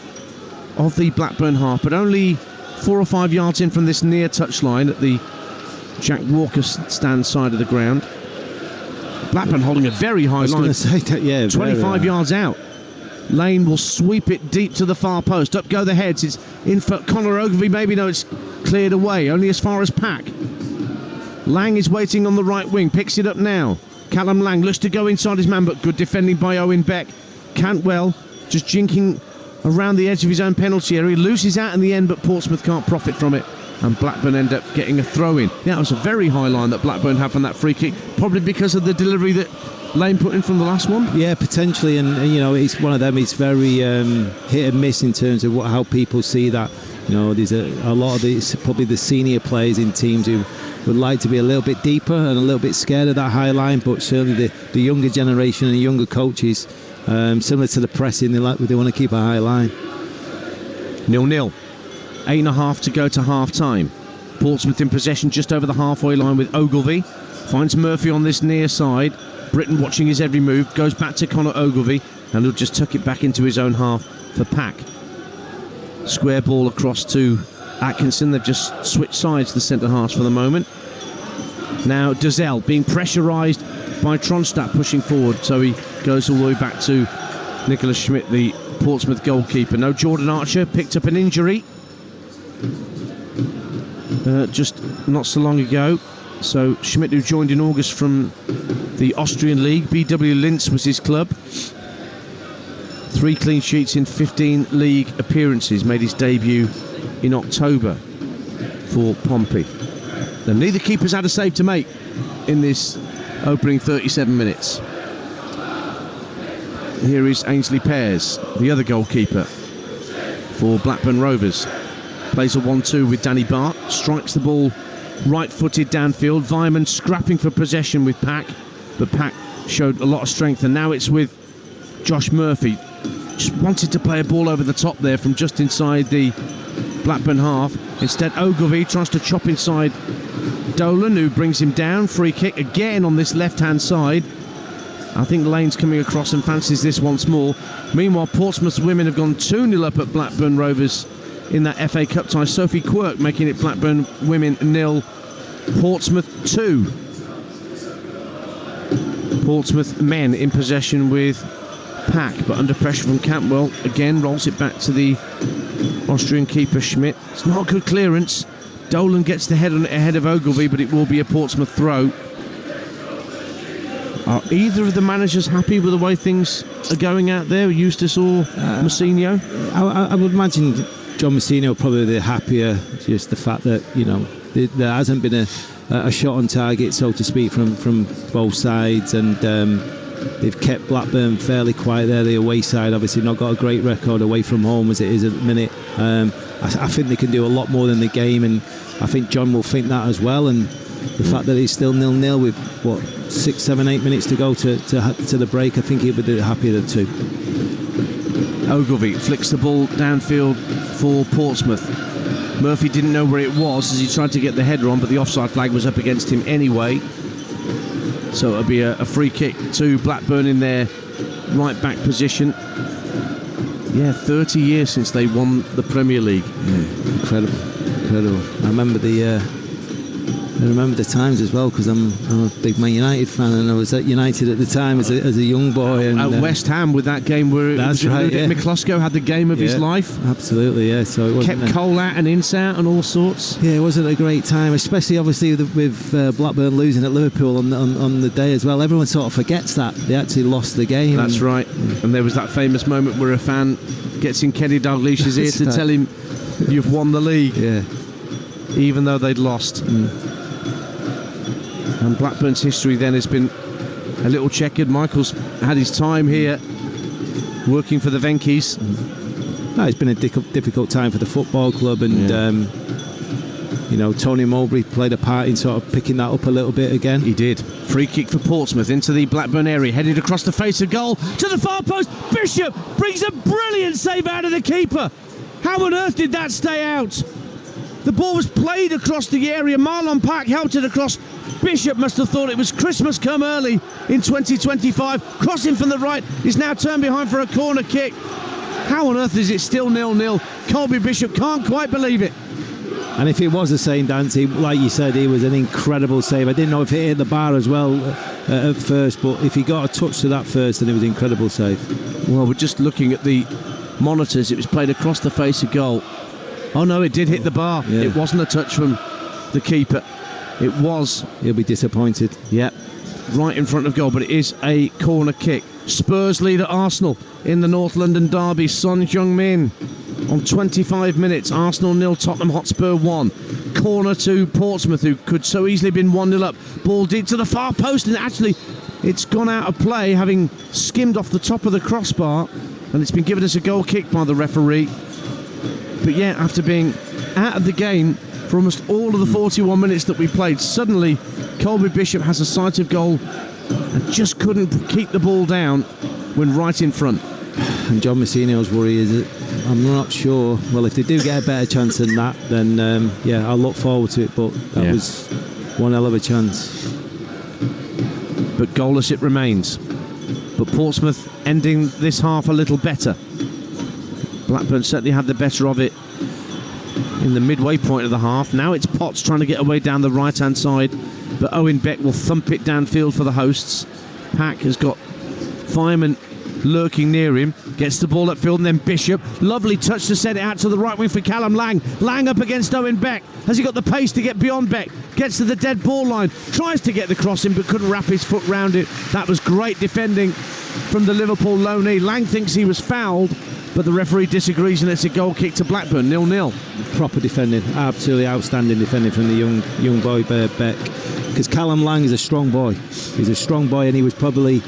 of the Blackburn half, but only 4 or 5 yards in from this near touchline at the Jack Walker stand side of the ground. Blackburn holding a very high line. I was going to say that, yeah. 25 yards out. Lane will sweep it deep to the far post. Up go the heads. It's in for Conor Ogilvie. Maybe no, it's cleared away. Only as far as Pack. Lang is waiting on the right wing. Picks it up now. Callum Lang looks to go inside his man, but good defending by Owen Beck. Cantwell just jinking around the edge of his own penalty area. He loses out in the end, but Portsmouth can't profit from it. And Blackburn end up getting a throw-in. Yeah, it was a very high line that Blackburn had from that free kick, probably because of the delivery that Lane put in from the last one. Yeah, potentially, and you know, it's one of them. It's very hit and miss in terms of how people see that. You know, there's a lot of these, probably the senior players in teams who would like to be a little bit deeper and a little bit scared of that high line, but certainly the younger generation and the younger coaches, similar to the pressing, they want to keep a high line. 0-0. 8.5 to go to half-time. Portsmouth in possession just over the halfway line with Ogilvie. Finds Murphy on this near side. Britton watching his every move. Goes back to Conor Ogilvie, and he'll just tuck it back into his own half for Pack. Square ball across to Atkinson. They've just switched sides, the centre halves, for the moment. Now Dazelle being pressurised by Tronstadt pushing forward, so he goes all the way back to Nicholas Schmidt, the Portsmouth goalkeeper. No Jordan Archer, picked up an injury just not so long ago. So Schmidt, who joined in August from the Austrian League, BW Linz was his club. 3 clean sheets in 15 league appearances. Made his debut in October for Pompey. And neither keepers had a save to make in this opening 37 minutes. Here is Ainsley Pears, the other goalkeeper for Blackburn Rovers. Plays a 1-2 with Danny Bart. Strikes the ball right-footed downfield. Vyman scrapping for possession with Pack, but Pack showed a lot of strength, and now it's with Josh Murphy. Just wanted to play a ball over the top there from just inside the Blackburn half. Instead, Ogilvie tries to chop inside Dolan, who brings him down. Free kick again on this left-hand side. I think Lane's coming across and fancies this once more. Meanwhile, Portsmouth's women have gone 2-0 up at Blackburn Rovers in that FA Cup tie. Sophie Quirk making it Blackburn women 0, Portsmouth 2. Portsmouth men in possession with Pack, but under pressure from Cantwell. Again, rolls it back to the Austrian keeper Schmidt. It's not a good clearance. Dolan gets the head on it ahead of Ogilvie, but it will be a Portsmouth throw. Are either of the managers happy with the way things are going out there, Eustace or Mousinho? I would imagine John Mousinho probably the happier, just the fact that, you know, there hasn't been a shot on target, so to speak, from both sides, and they've kept Blackburn fairly quiet there. The away side obviously not got a great record away from home as it is at the minute. I think they can do a lot more than the game, and I think John will think that as well. And the fact that it's still 0-0 with 6, 7, 8 minutes to go to the break, I think he'll be happier than two. Ogilvie flicks the ball downfield for Portsmouth. Murphy didn't know where it was as he tried to get the header on, but the offside flag was up against him anyway. So it'll be a free kick to Blackburn in their right back position. Yeah, 30 years since they won the Premier League. Yeah, incredible. I remember the times as well, because I'm a big Man United fan, and I was at United at the time as a young boy. And at West Ham with that game where McCluskey had the game of his life. Absolutely, yeah. So it wasn't kept Cole out and Ince out and all sorts. Yeah, it wasn't a great time, especially obviously with Blackburn losing at Liverpool on the day as well. Everyone sort of forgets that they actually lost the game. That's right. And there was that famous moment where a fan gets in Kenny Dalglish's ear to tell him, "You've won the league." Yeah. Even though they'd lost. And Blackburn's history then has been a little checkered. Michael's had his time here working for the Venkies. No, it's been a difficult time for the football club, and Tony Mowbray played a part in sort of picking that up a little bit again. He did. Free kick for Portsmouth into the Blackburn area, headed across the face of goal to the far post. Bishop brings a brilliant save out of the keeper. How on earth did that stay out? The ball was played across the area. Marlon Pack helped it across. Bishop must have thought it was Christmas come early in 2025. Crossing from the right, is now turned behind for a corner kick. How on earth is it still 0-0? Colby Bishop can't quite believe it. And if it was the same dance, like you said, it was an incredible save. I didn't know if it hit the bar as well at first, but if he got a touch to that first, then it was an incredible save. Well, we're just looking at the monitors. It was played across the face of goal. Oh no, it did hit the bar. Yeah. It wasn't a touch from the keeper. It was. He'll be disappointed. Yep, right in front of goal, but it is a corner kick. Spurs lead at Arsenal in the North London derby. Son Heung-min on 25 minutes. Arsenal 0, Tottenham Hotspur 1. Corner to Portsmouth, who could so easily have been 1-0 up. Ball deep to the far post, and actually it's gone out of play, having skimmed off the top of the crossbar, and it's been given as a goal kick by the referee. But yeah, after being out of the game for almost all of the 41 minutes that we played, suddenly Colby Bishop has a sight of goal and just couldn't keep the ball down when right in front. And John Messino's worry is that I'm not sure. Well, if they do get a better chance than that, then I'll look forward to it. But that was one hell of a chance. But goalless it remains. But Portsmouth ending this half a little better. Blackburn certainly had the better of it in the midway point of the half. Now it's Potts trying to get away down the right-hand side, but Owen Beck will thump it downfield for the hosts. Pack has got Fireman lurking near him, gets the ball upfield, and then Bishop, lovely touch to set it out to the right wing for Callum Lang. Lang up against Owen Beck. Has he got the pace to get beyond Beck? Gets to the dead ball line, tries to get the crossing but couldn't wrap his foot round it. That was great defending from the Liverpool loanee. Lang thinks he was fouled, but the referee disagrees and it's a goal kick to Blackburn, 0-0. Proper defending, absolutely outstanding defending from the young boy Beck. Because Callum Lang is a strong boy. He's a strong boy, and he was probably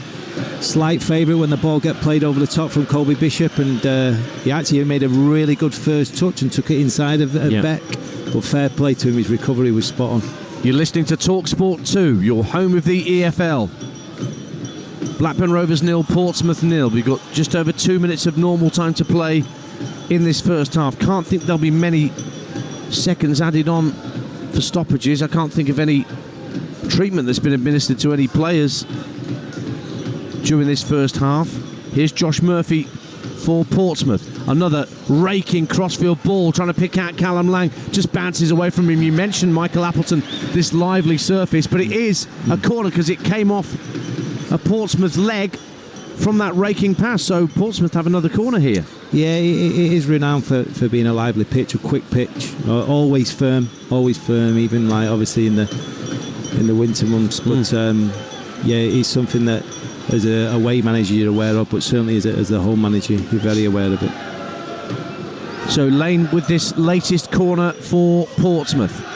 slight favourite when the ball got played over the top from Colby Bishop, and he actually made a really good first touch and took it inside of Beck. But fair play to him, his recovery was spot on. You're listening to Talksport 2, your home of the EFL. Blackburn Rovers 0, Portsmouth 0. We've got just over 2 minutes of normal time to play in this first half. Can't think there'll be many seconds added on for stoppages. I can't think of any treatment that's been administered to any players during this first half. Here's Josh Murphy for Portsmouth. Another raking crossfield ball, trying to pick out Callum Lang. Just bounces away from him. You mentioned Michael Appleton, this lively surface, but it is a corner because it came off a Portsmouth leg from that raking pass. So Portsmouth have another corner here. Yeah, it is renowned for being a lively pitch, a quick pitch, always firm, even like obviously in the winter months. But it's something that as a away manager you're aware of, but certainly as a home manager you're very aware of it. So Lane with this latest corner for Portsmouth,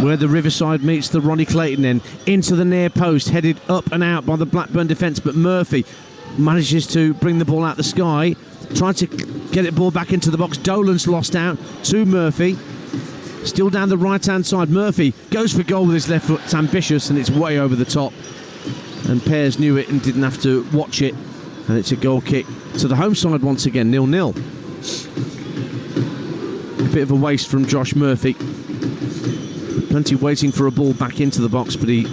where the Riverside meets the Ronnie Clayton end, into the near post, headed up and out by the Blackburn defence, but Murphy manages to bring the ball out the sky, trying to get it ball back into the box. Dolan's lost out to Murphy, still down the right hand side. Murphy goes for goal with his left foot. It's ambitious and it's way over the top, and Pears knew it and didn't have to watch it, and it's a goal kick to the home side once again, 0-0. A bit of a waste from Josh Murphy, plenty waiting for a ball back into the box, but he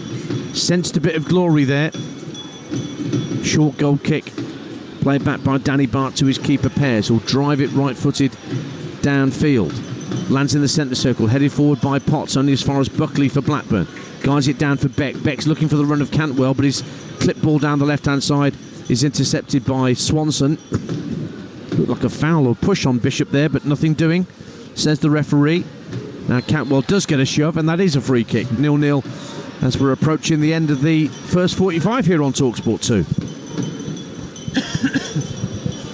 sensed a bit of glory there. Short goal kick, played back by Danny Bart to his keeper Pears, who'll drive it right-footed downfield. Lands in the centre circle, headed forward by Potts, only as far as Buckley for Blackburn. Guides it down for Beck. Beck's looking for the run of Cantwell, but his clip ball down the left-hand side is intercepted by Swanson. Looked like a foul or push on Bishop there, but nothing doing, says the referee. Now Cantwell does get a shove, and that is a free kick. 0-0 as we're approaching the end of the first 45 here on Talksport 2.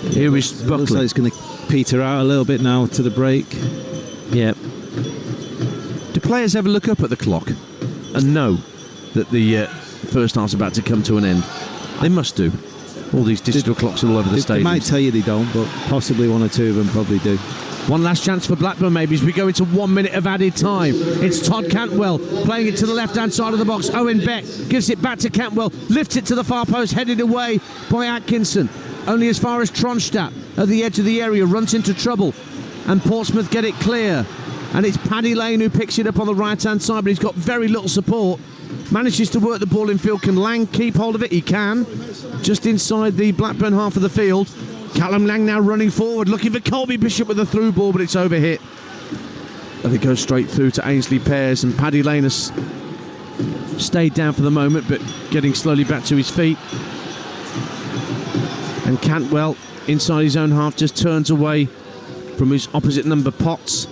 Here is Buckley. Looks like it's going to peter out a little bit now to the break. Yeah. Do players ever look up at the clock and know that the first half's about to come to an end? They must do. All these digital clocks all over the stadium. They might tell you they don't, but possibly one or two of them probably do. One last chance for Blackburn maybe as we go into 1 minute of added time. It's Todd Cantwell playing it to the left-hand side of the box. Owen Beck gives it back to Cantwell, lifts it to the far post, headed away by Atkinson. Only as far as Tronstadt at the edge of the area, runs into trouble, and Portsmouth get it clear. And it's Paddy Lane who picks it up on the right-hand side, but he's got very little support. Manages to work the ball in field. Can Lang keep hold of it? He can. Just inside the Blackburn half of the field. Callum Lang now running forward, looking for Colby Bishop with a through ball, but it's overhit. And it goes straight through to Ainsley Pears, and Paddy Lane has stayed down for the moment, but getting slowly back to his feet. And Cantwell, inside his own half, just turns away from his opposite number, Potts.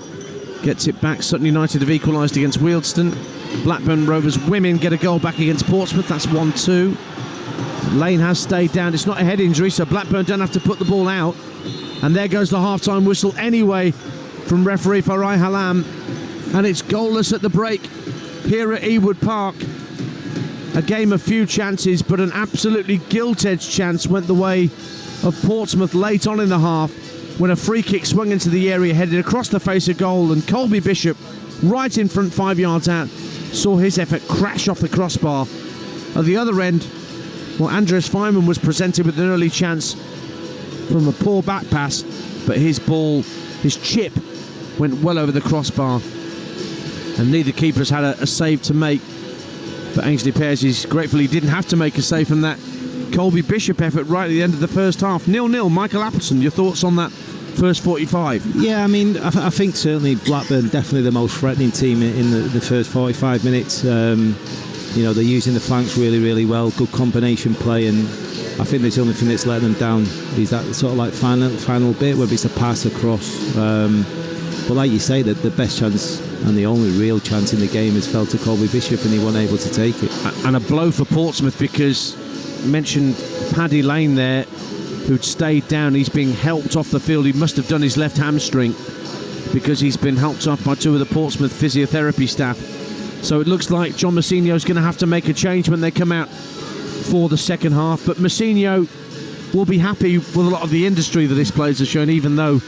Gets it back. Sutton United have equalised against Wealdstone. Blackburn Rovers women get a goal back against Portsmouth. That's 1-2. Lane has stayed down. It's not a head injury, so Blackburn don't have to put the ball out. And there goes the half-time whistle anyway from referee Farai Halam. And it's goalless at the break here at Ewood Park. A game of few chances, but an absolutely gilt-edged chance went the way of Portsmouth late on in the half, when a free kick swung into the area, headed across the face of goal, and Colby Bishop, right in front 5 yards out, saw his effort crash off the crossbar. At the other end, well, Andreas Feynman was presented with an early chance from a poor back pass, but his ball, his chip, went well over the crossbar, and neither keepers had a save to make. But Ainsley Pears is grateful he didn't have to make a save from that Colby Bishop effort right at the end of the first half. 0-0. Michael Appleton, your thoughts on that first 45? Yeah, I mean, I think certainly Blackburn definitely the most threatening team in the first 45 minutes. You know, they're using the flanks really, really well. Good combination play, and I think the only thing that's letting them down is that sort of like final bit, whether it's a pass across. But like you say, that the best chance and the only real chance in the game has fell to Colby Bishop, and he wasn't able to take it. And a blow for Portsmouth, because mentioned Paddy Lane there, who'd stayed down. He's being helped off the field. He must have done his left hamstring, because he's been helped off by two of the Portsmouth physiotherapy staff. So it looks like John Massinio's going to have to make a change when they come out for the second half. But Massinio will be happy with a lot of the industry that his players have shown, even though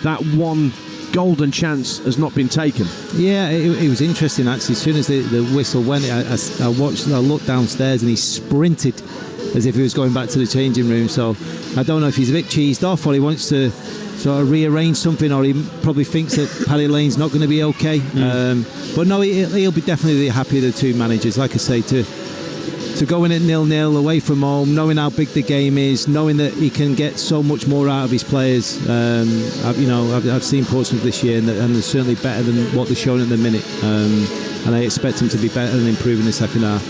that one golden chance has not been taken. Yeah, it was interesting actually. As soon as the whistle went, I looked downstairs and he sprinted as if he was going back to the changing room. So I don't know if he's a bit cheesed off, or he wants to sort of rearrange something, or he probably thinks that Paddy Lane's not going to be okay. But no, he'll be definitely happy, the two managers. Like I say, to go in at 0-0 away from home, knowing how big the game is, knowing that he can get so much more out of his players. I've seen Portsmouth this year, and they're certainly better than what they're showing at the minute. And I expect them to be better and improve in the second half.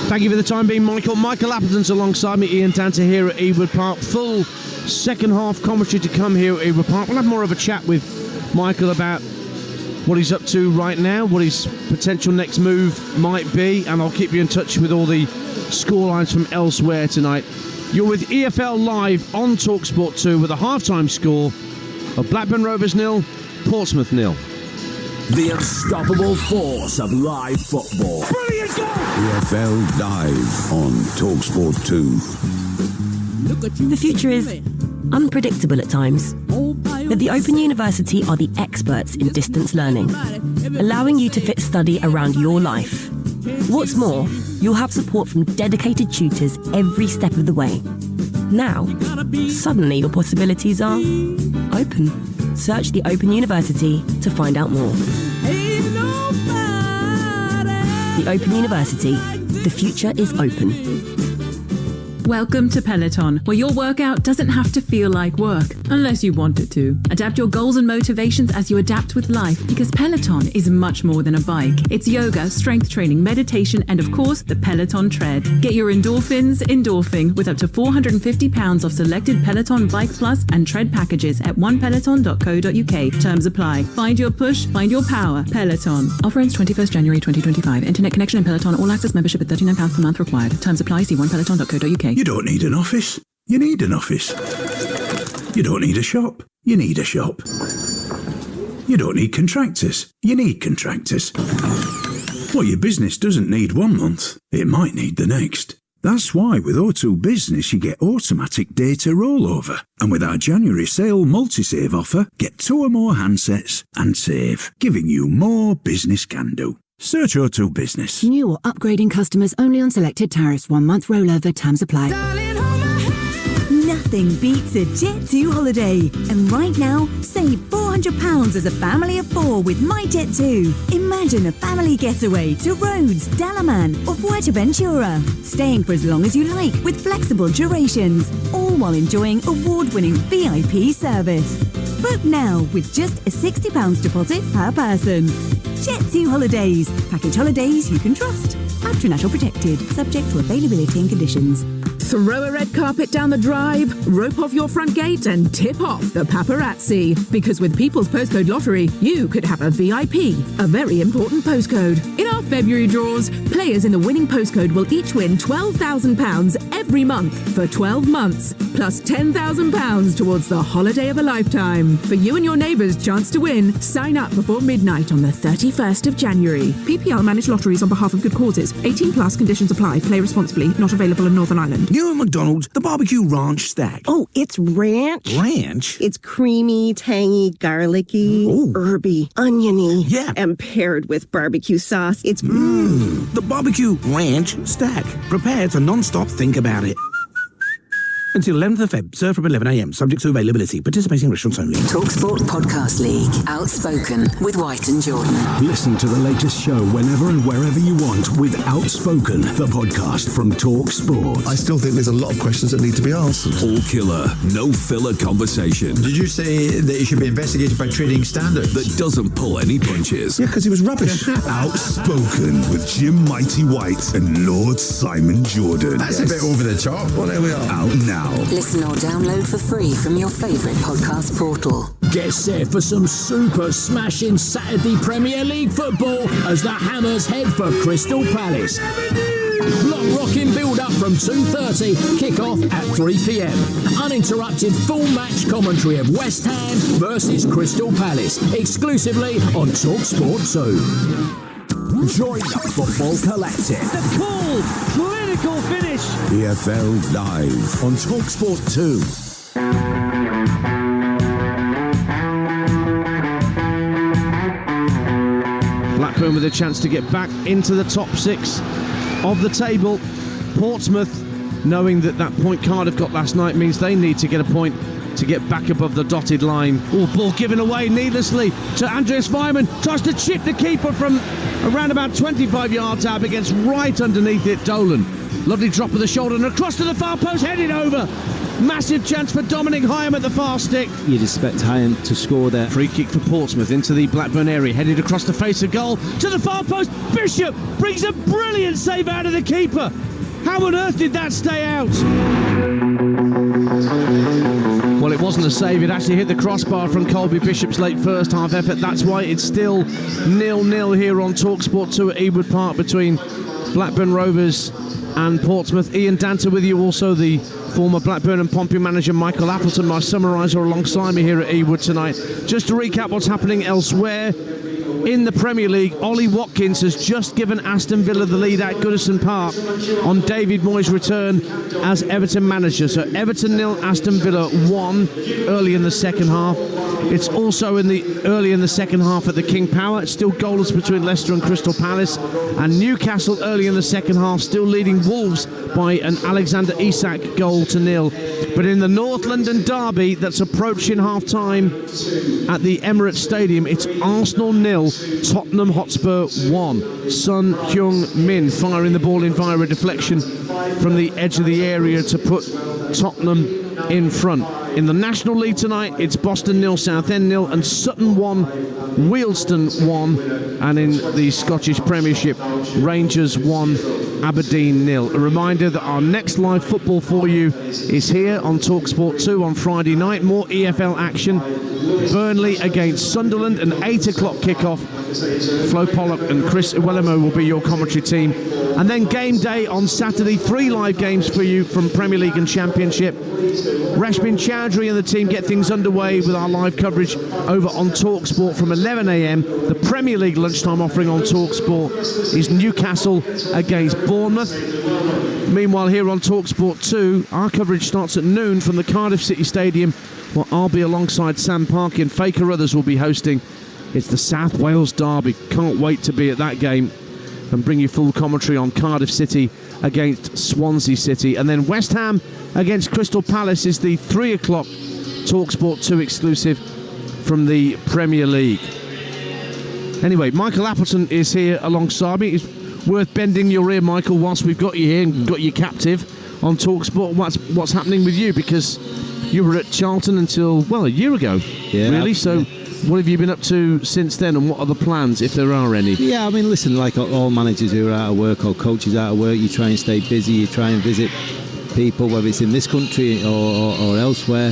Thank you for the time being, Michael. Michael Appleton's alongside me, Ian Tanter here at Ewood Park. Full second half commentary to come here at Ewood Park. We'll have more of a chat with Michael about what he's up to right now, what his potential next move might be, and I'll keep you in touch with all the scorelines from elsewhere tonight. You're with EFL Live on Talksport 2 with a half-time score of Blackburn Rovers 0, Portsmouth 0. The unstoppable force of live football. Brilliant goal! EFL Live on Talksport 2. The future is unpredictable at times, but the Open University are the experts in distance learning, allowing you to fit study around your life. What's more, you'll have support from dedicated tutors every step of the way. Now, suddenly your possibilities are open. Search the Open University to find out more. The Open University. The future is open. Welcome to Peloton, where your workout doesn't have to feel like work, unless you want it to. Adapt your goals and motivations as you adapt with life, because Peloton is much more than a bike. It's yoga, strength training, meditation, and of course, the Peloton tread. Get your endorphins endorphing with up to £450 off selected Peloton Bike Plus and Tread packages at onepeloton.co.uk. Terms apply. Find your push, find your power. Peloton. Offer ends 21st January 2025. Internet connection and Peloton all access membership at £39 per month required. Terms apply. See onepeloton.co.uk. You don't need an office. You need an office. You don't need a shop. You need a shop. You don't need contractors. You need contractors. What your business doesn't need 1 month, it might need the next. That's why with O2 Business you get automatic data rollover. And with our January sale multi-save offer, get 2 or more handsets and save, giving you more business can do. Search O2 Business. New or upgrading customers only on selected tariffs. 1 month rollover. Terms apply. Nothing beats a Jet2 holiday. And right now, save £400 as a family of 4 with My Jet2. Imagine a family getaway to Rhodes, Dalaman or Fuerteventura. Staying for as long as you like with flexible durations. All while enjoying award-winning VIP service. Book now with just a £60 deposit per person. Jet2 Holidays. Package holidays you can trust. Patronational protected. Subject to availability and conditions. Throw a red carpet down the drive, rope off your front gate and tip off the paparazzi. Because with People's Postcode Lottery, you could have a VIP, a very important postcode. In our February draws, players in the winning postcode will each win £12,000 every month for 12 months, plus £10,000 towards the holiday of a lifetime. For you and your neighbours' chance to win, sign up before midnight on the 31st of January. PPL manage lotteries on behalf of good causes. 18 plus conditions apply. Play responsibly. Not available in Northern Ireland. New at McDonald's, the barbecue ranch stack. Oh, it's ranch. Ranch? It's creamy, tangy, garlicky, herby, oniony. Yeah. And paired with barbecue sauce. It's The barbecue ranch stack. Prepare to non-stop think about it. Until 11th of Feb, served from 11 a.m, subject to availability. Participating restaurants only. Talksport Podcast League. Outspoken with White and Jordan. Listen to the latest show whenever and wherever you want with Outspoken, the podcast from Talksport. I still think there's a lot of questions that need to be answered. All killer, no filler conversation. Did you say that he should be investigated by trading standards? That doesn't pull any punches. Yeah, because he was rubbish. Outspoken with Jim Mighty White and Lord Simon Jordan. That's a bit over the top. Well, there we are. Out now. Listen or download for free from your favourite podcast portal. Get set for some super smashing Saturday Premier League football as the Hammers head for Crystal Palace. Block rocking build-up from 2:30, kick-off at 3 p.m. Uninterrupted full match commentary of West Ham versus Crystal Palace, exclusively on Talksport 2. Join the Football Collective. The cool, clinical finish. EFL Live on Talksport 2. Blackburn with a chance to get back into the top 6 of the table. Portsmouth, knowing that point Cardiff got last night means they need to get a point to get back above the dotted line. Ball given away needlessly to Andreas Weimann. Tries to chip the keeper from around about 25 yards out, against right underneath it. Dolan. Lovely drop of the shoulder and across to the far post, headed over. Massive chance for Dominic Hyam at the far stick. You'd expect Hyam to score there. Free kick for Portsmouth into the Blackburn area, headed across the face of goal to the far post. Bishop brings a brilliant save out of the keeper. How on earth did that stay out? Well, it wasn't a save, it actually hit the crossbar from Colby Bishop's late first half effort. That's why it's still 0-0 here on Talksport 2 at Ewood Park between Blackburn Rovers and Portsmouth. Ian Danter with you, also the former Blackburn and Pompey manager Michael Appleton, my summariser, alongside me here at Ewood tonight. Just to recap what's happening elsewhere in the Premier League, Ollie Watkins has just given Aston Villa the lead at Goodison Park on David Moyes' return as Everton manager. So Everton 0, Aston Villa 1 early in the second half. It's also early in the second half at the King Power. It's still goalless between Leicester and Crystal Palace. And Newcastle early in the second half still leading Wolves by an Alexander Isak goal to 0. But in the North London derby that's approaching half-time at the Emirates Stadium, it's Arsenal 0, Tottenham Hotspur 1. Son Heung-min firing the ball in via a deflection from the edge of the area to put Tottenham in front. In the National League tonight, it's Boston 0, Southend 0, and Sutton 1, Wealdstone 1. And in the Scottish Premiership, Rangers 1, Aberdeen 0. A reminder that our next live football for you is here on Talksport 2 on Friday night. More EFL action. Burnley against Sunderland, an 8 o'clock kickoff. Flo Pollock and Chris Iwelumo will be your commentary team. And then game day on Saturday, 3 live games for you from Premier League and Championship. Rashbin Chowdhury and the team get things underway with our live coverage over on Talksport from 11 a.m. The Premier League lunchtime offering on Talksport is Newcastle against Bournemouth. Meanwhile, here on Talksport 2, our coverage starts at noon from the Cardiff City Stadium, where I'll be alongside Sam Parky and Faker Others will be hosting. It's the South Wales derby. Can't wait to be at that game and bring you full commentary on Cardiff City against Swansea City. And then West Ham against Crystal Palace is the 3 o'clock Talksport 2 exclusive from the Premier League. Anyway, Michael Appleton is here alongside me. It's worth bending your ear, Michael, whilst we've got you here and got you captive. on Talksport what's happening with you, because you were at Charlton until, well, a year ago, really. So what have you been up to since then, and what are the plans, if there are any? Yeah, I mean, listen, like all managers who are out of work or coaches out of work, you try and stay busy, you try and visit people, whether it's in this country or elsewhere.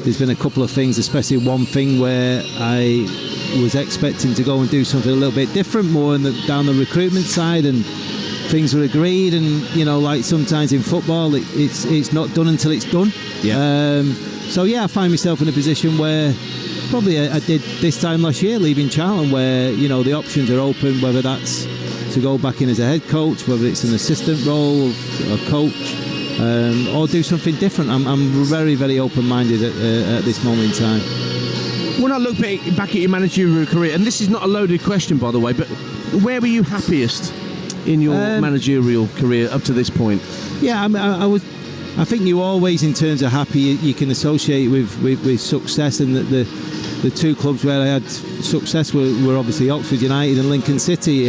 There's been a couple of things, especially one thing where I was expecting to go and do something a little bit different, more down the recruitment side, and things were agreed, and you know, like sometimes in football it's not done until it's done. So I find myself in a position where probably I did this time last year, leaving Charlton, where you know the options are open, whether that's to go back in as a head coach, whether it's an assistant role, a coach, or do something different. I'm very, very open-minded at this moment in time. When I look back at your managerial career, and this is not a loaded question, by the way, but where were you happiest in your managerial career up to this point? Yeah, I think you always, in terms of happy, you can associate with success, and the two clubs where I had success were obviously Oxford United and Lincoln City.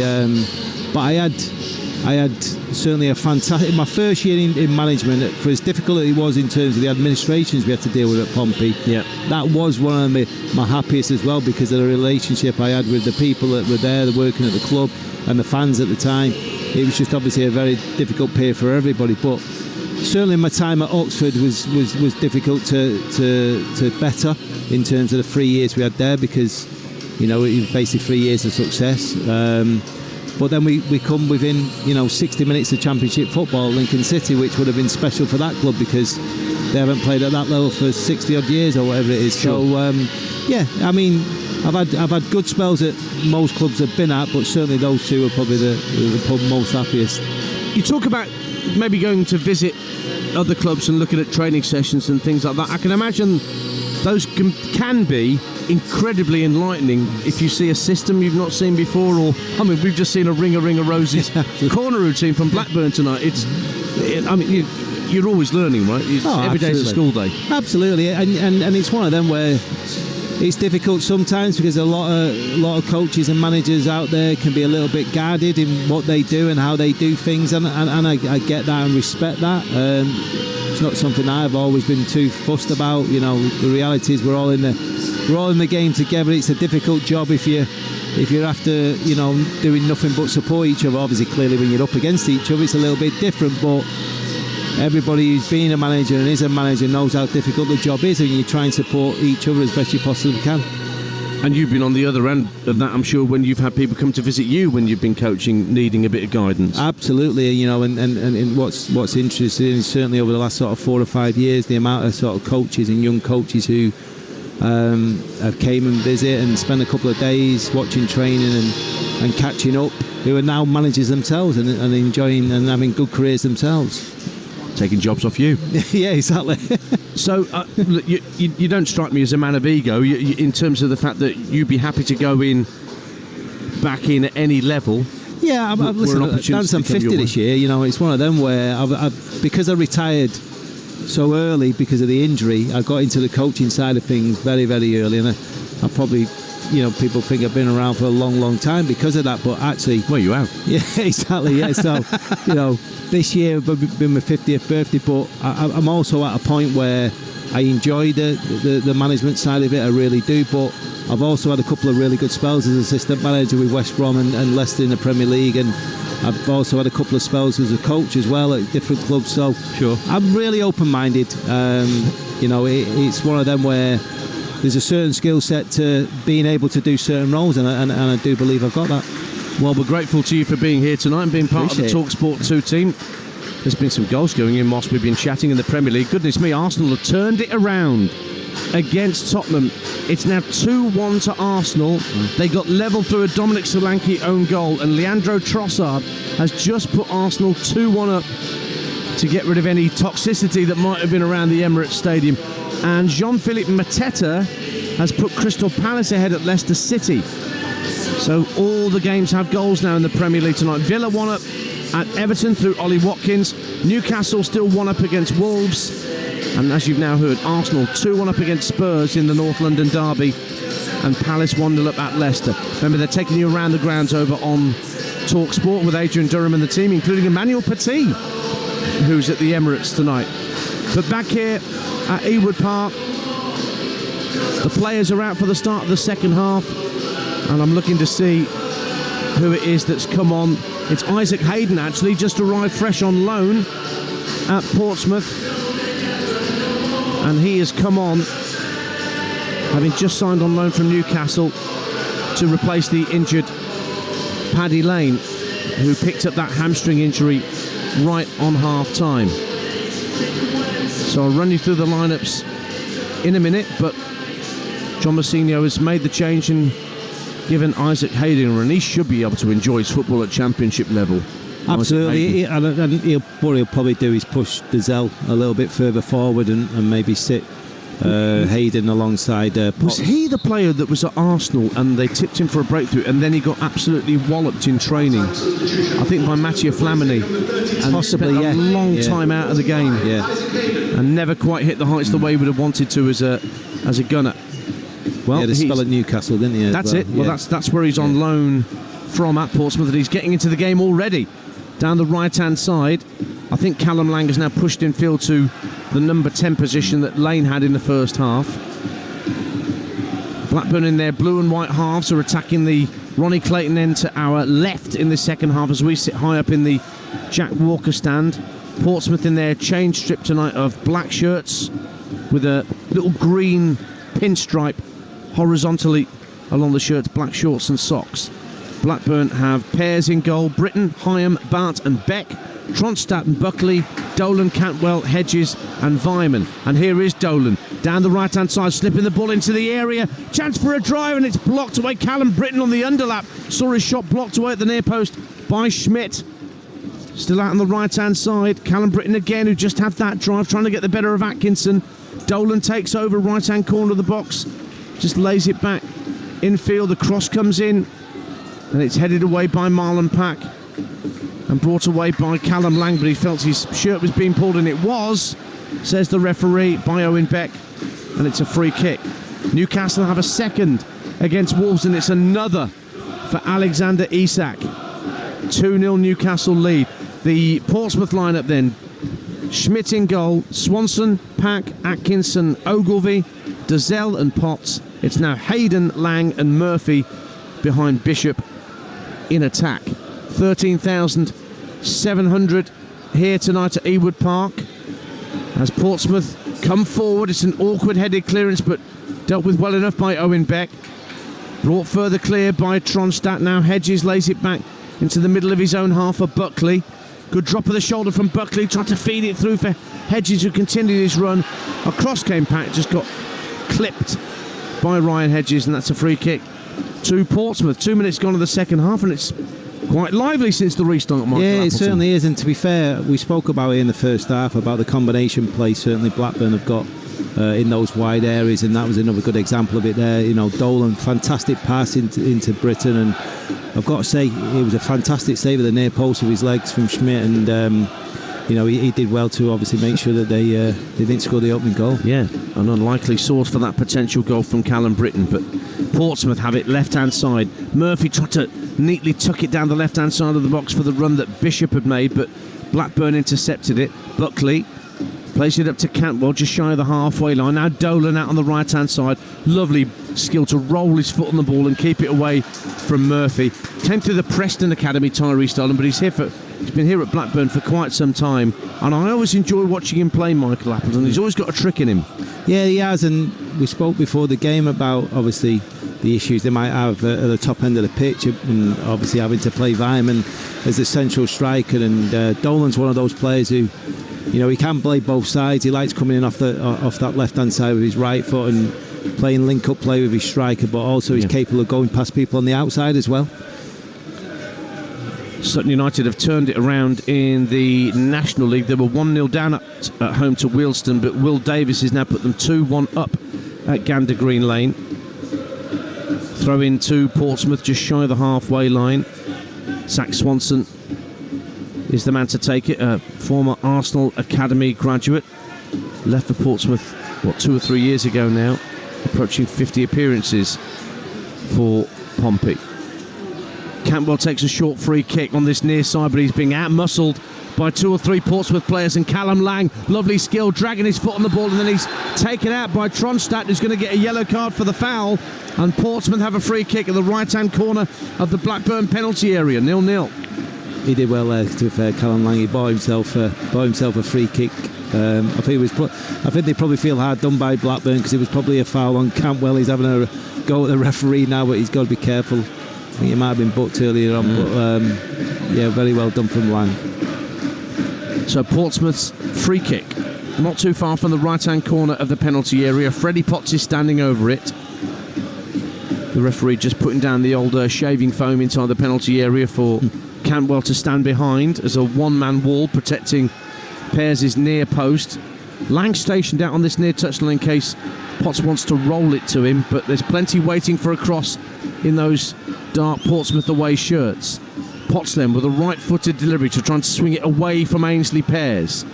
But I had certainly a fantastic, my first year in management, for as difficult as it was in terms of the administrations we had to deal with at Pompey. Yeah, that was one of my happiest as well, because of the relationship I had with the people that were there, working at the club, and the fans at the time. It was just obviously a very difficult period for everybody, but certainly my time at Oxford was difficult to better in terms of the 3 years we had there, because you know it was basically 3 years of success. But then we come within 60 minutes of Championship football at Lincoln City, which would have been special for that club because they haven't played at that level for 60 odd years or whatever it is. Sure. So I mean, I've had good spells at most clubs I've been at, but certainly those two are probably the most happiest. You talk about maybe going to visit other clubs and looking at training sessions and things like that. I can imagine those can be incredibly enlightening if you see a system you've not seen before, or I mean, we've just seen a Ring of Roses corner routine from Blackburn tonight. You're always learning, right? Every day's a school day. Absolutely, and it's one of them where it's difficult sometimes, because a lot of coaches and managers out there can be a little bit guarded in what they do and how they do things, and I get that and respect that. It's not something I've always been too fussed about. You know, the reality is we're all in the game together. It's a difficult job if you're after doing nothing but support each other. Obviously, clearly when you're up against each other, it's a little bit different, but everybody who's been a manager and is a manager knows how difficult the job is, and you try and support each other as best you possibly can. And you've been on the other end of that, I'm sure, when you've had people come to visit you when you've been coaching, needing a bit of guidance. Absolutely, and what's interesting is certainly over the last sort of 4 or 5 years, the amount of sort of coaches and young coaches who have came and visit and spent a couple of days watching training and catching up, who are now managers themselves and enjoying and having good careers themselves. Taking jobs off you. Yeah, exactly. So you don't strike me as a man of ego, in terms of the fact that you'd be happy to go back in at any level. Yeah, I'm 50 this year. It's one of them where because I retired so early because of the injury, I got into the coaching side of things very, very early, and I probably, people think I've been around for a long, long time because of that, but actually... Well, you have. Yeah, exactly, yeah. So, this year has been my 50th birthday, but I'm also at a point where I enjoy the management side of it, I really do, but I've also had a couple of really good spells as assistant manager with West Brom and Leicester in the Premier League, and I've also had a couple of spells as a coach as well at different clubs, so sure. I'm really open-minded. It's one of them where there's a certain skill set to being able to do certain roles, and I do believe I've got that. Well, we're grateful to you for being here tonight and being part of the Talksport 2 team. There's been some goals going in whilst we've been chatting in the Premier League. Goodness me, Arsenal have turned it around against Tottenham. It's now 2-1 to Arsenal. They got level through a Dominic Solanke own goal, and Leandro Trossard has just put Arsenal 2-1 up to get rid of any toxicity that might have been around the Emirates Stadium. And Jean-Philippe Mateta has put Crystal Palace ahead at Leicester City. So all the games have goals now in the Premier League tonight. Villa 1 up at Everton through Ollie Watkins. Newcastle still 1 up against Wolves. And as you've now heard, Arsenal 2-1 up against Spurs in the North London derby. And Palace 1-0 up at Leicester. Remember, they're taking you around the grounds over on Talksport with Adrian Durham and the team, including Emmanuel Petit. who's at the Emirates tonight. But back here at Ewood Park, the players are out for the start of the second half, and I'm looking to see who it is that's come on. It's Isaac Hayden, actually, just arrived fresh on loan at Portsmouth, and he has come on, having just signed on loan from Newcastle, to replace the injured Paddy Lane, who picked up that hamstring injury right on half-time. So I'll run you through the lineups in a minute, but John Mousinho has made the change and given Isaac Hayden, and he should be able to enjoy his football at championship level. Absolutely, and what he'll probably do is push Dazelle a little bit further forward and maybe sit Hayden alongside Potts. Was he the player that was at Arsenal and they tipped him for a breakthrough and then he got absolutely walloped in training? I think by Mathieu Flamini. And possibly, spent a long time out of the game. Yeah. And never quite hit the heights the way he would have wanted to as a gunner. Well, he had a spell at Newcastle, didn't he? That's it. Well, that's where he's on loan from at Portsmouth, and he's getting into the game already. Down the right-hand side, I think Callum Lang has now pushed in field to the number 10 position that Lane had in the first half. Blackburn in their blue and white halves are attacking the Ronnie Clayton end to our left in the second half as we sit high up in the Jack Walker stand. Portsmouth in their change strip tonight of black shirts with a little green pinstripe horizontally along the shirts, black shorts and socks. Blackburn have pairs in goal: Britton, Hyam, Bart and Beck, Tronstadt and Buckley, Dolan, Cantwell, Hedges and Vyman. And here is Dolan down the right hand side, slipping the ball into the area, chance for a drive, and it's blocked away. Callum Britton on the underlap saw his shot blocked away at the near post by Schmidt. Still out on the right hand side, Callum Britton again, who just had that drive, trying to get the better of Atkinson. Dolan takes over right hand corner of the box, just lays it back infield. The cross comes in and it's headed away by Marlon Pack and brought away by Callum Lang, but he felt his shirt was being pulled, and it was, says the referee, by Owen Beck, and it's a free kick. Newcastle have a second against Wolves, and it's another for Alexander Isak. 2-0 Newcastle lead. The Portsmouth lineup then: Schmidt in goal, Swanson, Pack, Atkinson, Ogilvie, Dazelle and Potts. It's now Hayden, Lang and Murphy behind Bishop in attack. 13,700 here tonight at Ewood Park as Portsmouth come forward. It's an awkward headed clearance, but dealt with well enough by Owen Beck. Brought further clear by Tronstadt. Now Hedges lays it back into the middle of his own half for Buckley. Good drop of the shoulder from Buckley, trying to feed it through for Hedges, who continued his run. Across came Pack, just got clipped by Ryan Hedges, and that's a free kick to Portsmouth. 2 minutes gone of the second half, and it's quite lively since the restart, Michael Yeah, it Appleton. certainly is, and to be fair, we spoke about it in the first half about the combination play certainly Blackburn have got in those wide areas, and that was another good example of it there. You know, Dolan, fantastic pass into Britton, and I've got to say it was a fantastic save of the near post with his legs from Schmidt, and you know, he did well to obviously make sure that they didn't score the opening goal. Yeah, an unlikely source for that potential goal from Callum Britton, but Portsmouth have it left hand side. Murphy tried to neatly tuck it down the left hand side of the box for the run that Bishop had made, but Blackburn intercepted it. Buckley plays it up to Cantwell, just shy of the halfway line. Now Dolan out on the right hand side. Lovely skill to roll his foot on the ball and keep it away from Murphy. Came through the Preston Academy, Tyrese Dolan, but he's been here at Blackburn for quite some time, and I always enjoy watching him play, Michael Appleton. He's always got a trick in him. Yeah, he has, and we spoke before the game about obviously the issues they might have at the top end of the pitch, and obviously having to play Vyman as a central striker, and Dolan's one of those players who, you know, he can play both sides. He likes coming in off that left hand side with his right foot and playing link up play with his striker, but also he's capable of going past people on the outside as well. Sutton United have turned it around in the National League. They were 1-0 down at home to Wealdstone, but Will Davis has now put them 2-1 up at Gander Green Lane. Throw in to Portsmouth, just shy of the halfway line. Zach Swanson is the man to take it, a former Arsenal Academy graduate. Left for Portsmouth, 2 or 3 years ago now, approaching 50 appearances for Pompey. Cantwell takes a short free kick on this near side, but he's being out-muscled by 2 or 3 Portsmouth players, and Callum Lang, lovely skill, dragging his foot on the ball, and then he's taken out by Tronstadt, who's going to get a yellow card for the foul, and Portsmouth have a free kick at the right-hand corner of the Blackburn penalty area, 0-0. He did well there, to be fair. Callum Lang, he bought himself a free kick. I think they probably feel hard done by Blackburn, because it was probably a foul on Cantwell. He's having a go at the referee now, but he's got to be careful. I think he might have been booked earlier on, but yeah, very well done from Lang. So Portsmouth's free kick, not too far from the right-hand corner of the penalty area. Freddie Potts is standing over it. The referee just putting down the old shaving foam inside the penalty area for Cantwell to stand behind as a one-man wall protecting Pears' near post. Lang stationed out on this near touchline in case Potts wants to roll it to him, but there's plenty waiting for a cross in those dark Portsmouth away shirts. Potts then with a right-footed delivery to try and swing it away from Ainsley Pears.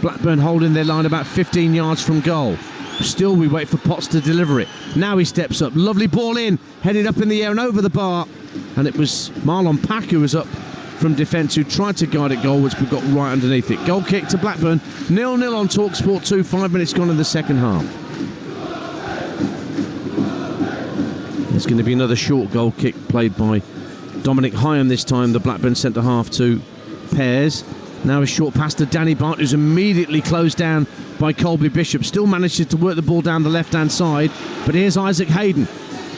Blackburn holding their line about 15 yards from goal. Still we wait for Potts to deliver it. Now he steps up, lovely ball in, headed up in the air and over the bar, and it was Marlon Pack who was up from defence, who tried to guide it goalwards but got right underneath it. Goal kick to Blackburn, 0-0 on Talksport 2, 5 minutes gone in the second half. There's going to be another short goal kick played by Dominic Hyam this time, the Blackburn centre-half to Pears. Now a short pass to Danny Bart, who's immediately closed down by Colby Bishop. Still manages to work the ball down the left-hand side, but here's Isaac Hayden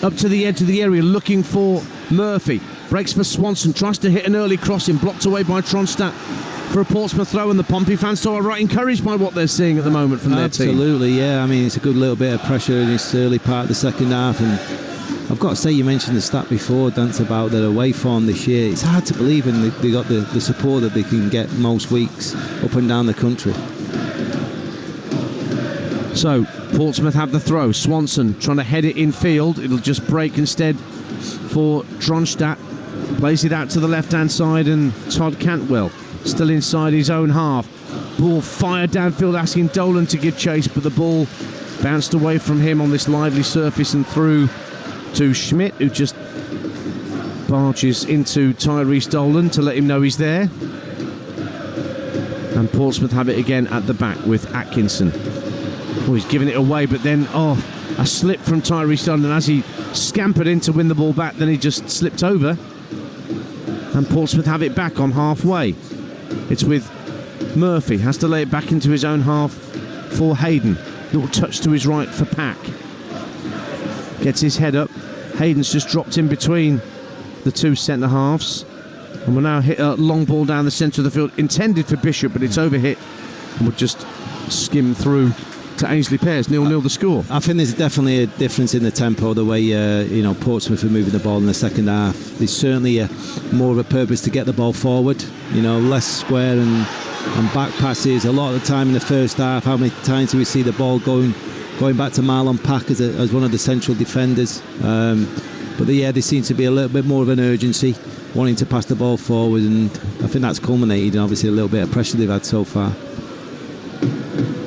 up to the edge of the area looking for Murphy. Breaks for Swanson, tries to hit an early crossing, blocked away by Tronstadt for a Portsmouth throw, and the Pompey fans are right encouraged by what they're seeing at the moment from their team. Absolutely, yeah. I mean, it's a good little bit of pressure in this early part of the second half, and I've got to say, you mentioned the stat before, Dance, about their away form this year. It's hard to believe, and they got the support that they can get most weeks up and down the country. So Portsmouth have the throw. Swanson trying to head it in field. It'll just break instead for Tronstadt. Plays it out to the left-hand side, and Todd Cantwell still inside his own half. Ball fired downfield, asking Dolan to give chase, but the ball bounced away from him on this lively surface and through to Schmidt, who just barges into Tyrese Dolan to let him know he's there. And Portsmouth have it again at the back with Atkinson. Oh, he's giving it away, but then a slip from Tyrese Dolan, and as he scampered in to win the ball back, then he just slipped over, and Portsmouth have it back on halfway. It's with Murphy, has to lay it back into his own half for Hayden. Little touch to his right for Pack. Gets his head up. Hayden's just dropped in between the two centre halves, and will now hit a long ball down the centre of the field, intended for Bishop, but it's overhit and would just skim through to Ainsley Pears. 0-0 the score. I think there's definitely a difference in the tempo, the way Portsmouth are moving the ball in the second half. There's certainly more of a purpose to get the ball forward, less square and back passes. A lot of the time in the first half, how many times do we see the ball going back to Marlon Pack as one of the central defenders? But there seems to be a little bit more of an urgency, wanting to pass the ball forward, and I think that's culminated in obviously a little bit of pressure they've had so far.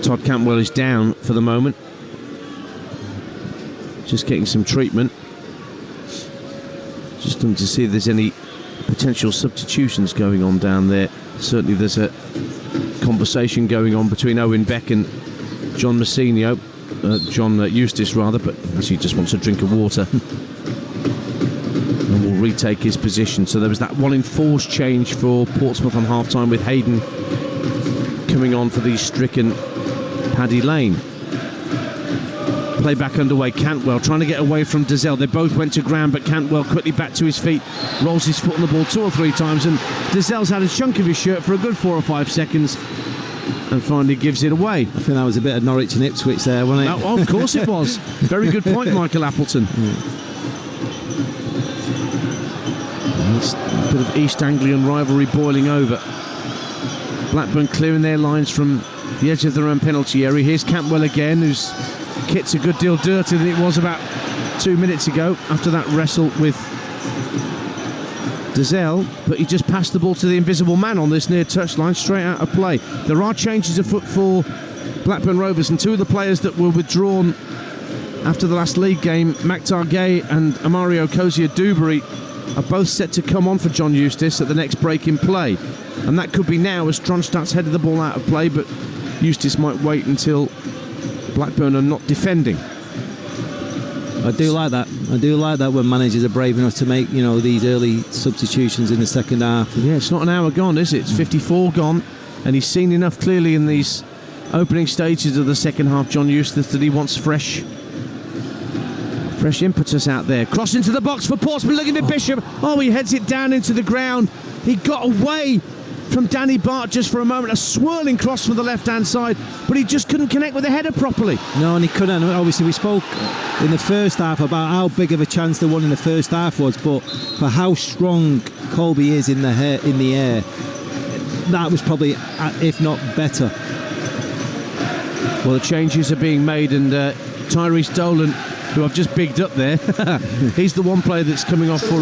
Todd Cantwell is down for the moment, just getting some treatment. Just looking to see if there's any potential substitutions going on down there. Certainly there's a conversation going on between Owen Beck and John Massinio, John Eustace rather, but actually just wants a drink of water and will retake his position. So there was that one enforced change for Portsmouth on half-time, with Hayden coming on for the stricken Paddy Lane. Play back underway. Cantwell trying to get away from Dazelle. They both went to ground, but Cantwell quickly back to his feet, rolls his foot on the ball 2 or 3 times, and Dazelle's had a chunk of his shirt for a good 4 or 5 seconds and finally gives it away. I think that was a bit of Norwich and Ipswich there, wasn't it? Oh, of course it was. Very good point, Michael Appleton. It's a bit of East Anglian rivalry boiling over. Blackburn clearing their lines from the edge of their own penalty area. Here's Cantwell again, whose kit's a good deal dirtier than it was about 2 minutes ago after that wrestle with Dazelle, but he just passed the ball to the invisible man on this near touchline, straight out of play. There are changes afoot for Blackburn Rovers, and 2 of the players that were withdrawn after the last league game, Maktar Gay and Amario Kozia Dewberry, are both set to come on for John Eustace at the next break in play. And that could be now as Tronstadt's headed the ball out of play, but Eustace might wait until Blackburn are not defending. I do like that. I do like that when managers are brave enough to make, these early substitutions in the second half. Yeah, it's not an hour gone, is it? It's 54 gone, and he's seen enough clearly in these opening stages of the second half, John Eustace, that he wants fresh impetus out there. Cross into the box for Portsmouth, looking at Bishop. Oh, he heads it down into the ground. He got away from Danny Bart just for a moment, a swirling cross from the left-hand side, but he just couldn't connect with the header properly. No, and he couldn't. Obviously, we spoke in the first half about how big of a chance the one in the first half was, but for how strong Colby is in the air, that was probably, if not better. Well, the changes are being made, and Tyrese Dolan, who I've just bigged up there, he's the one player that's coming off for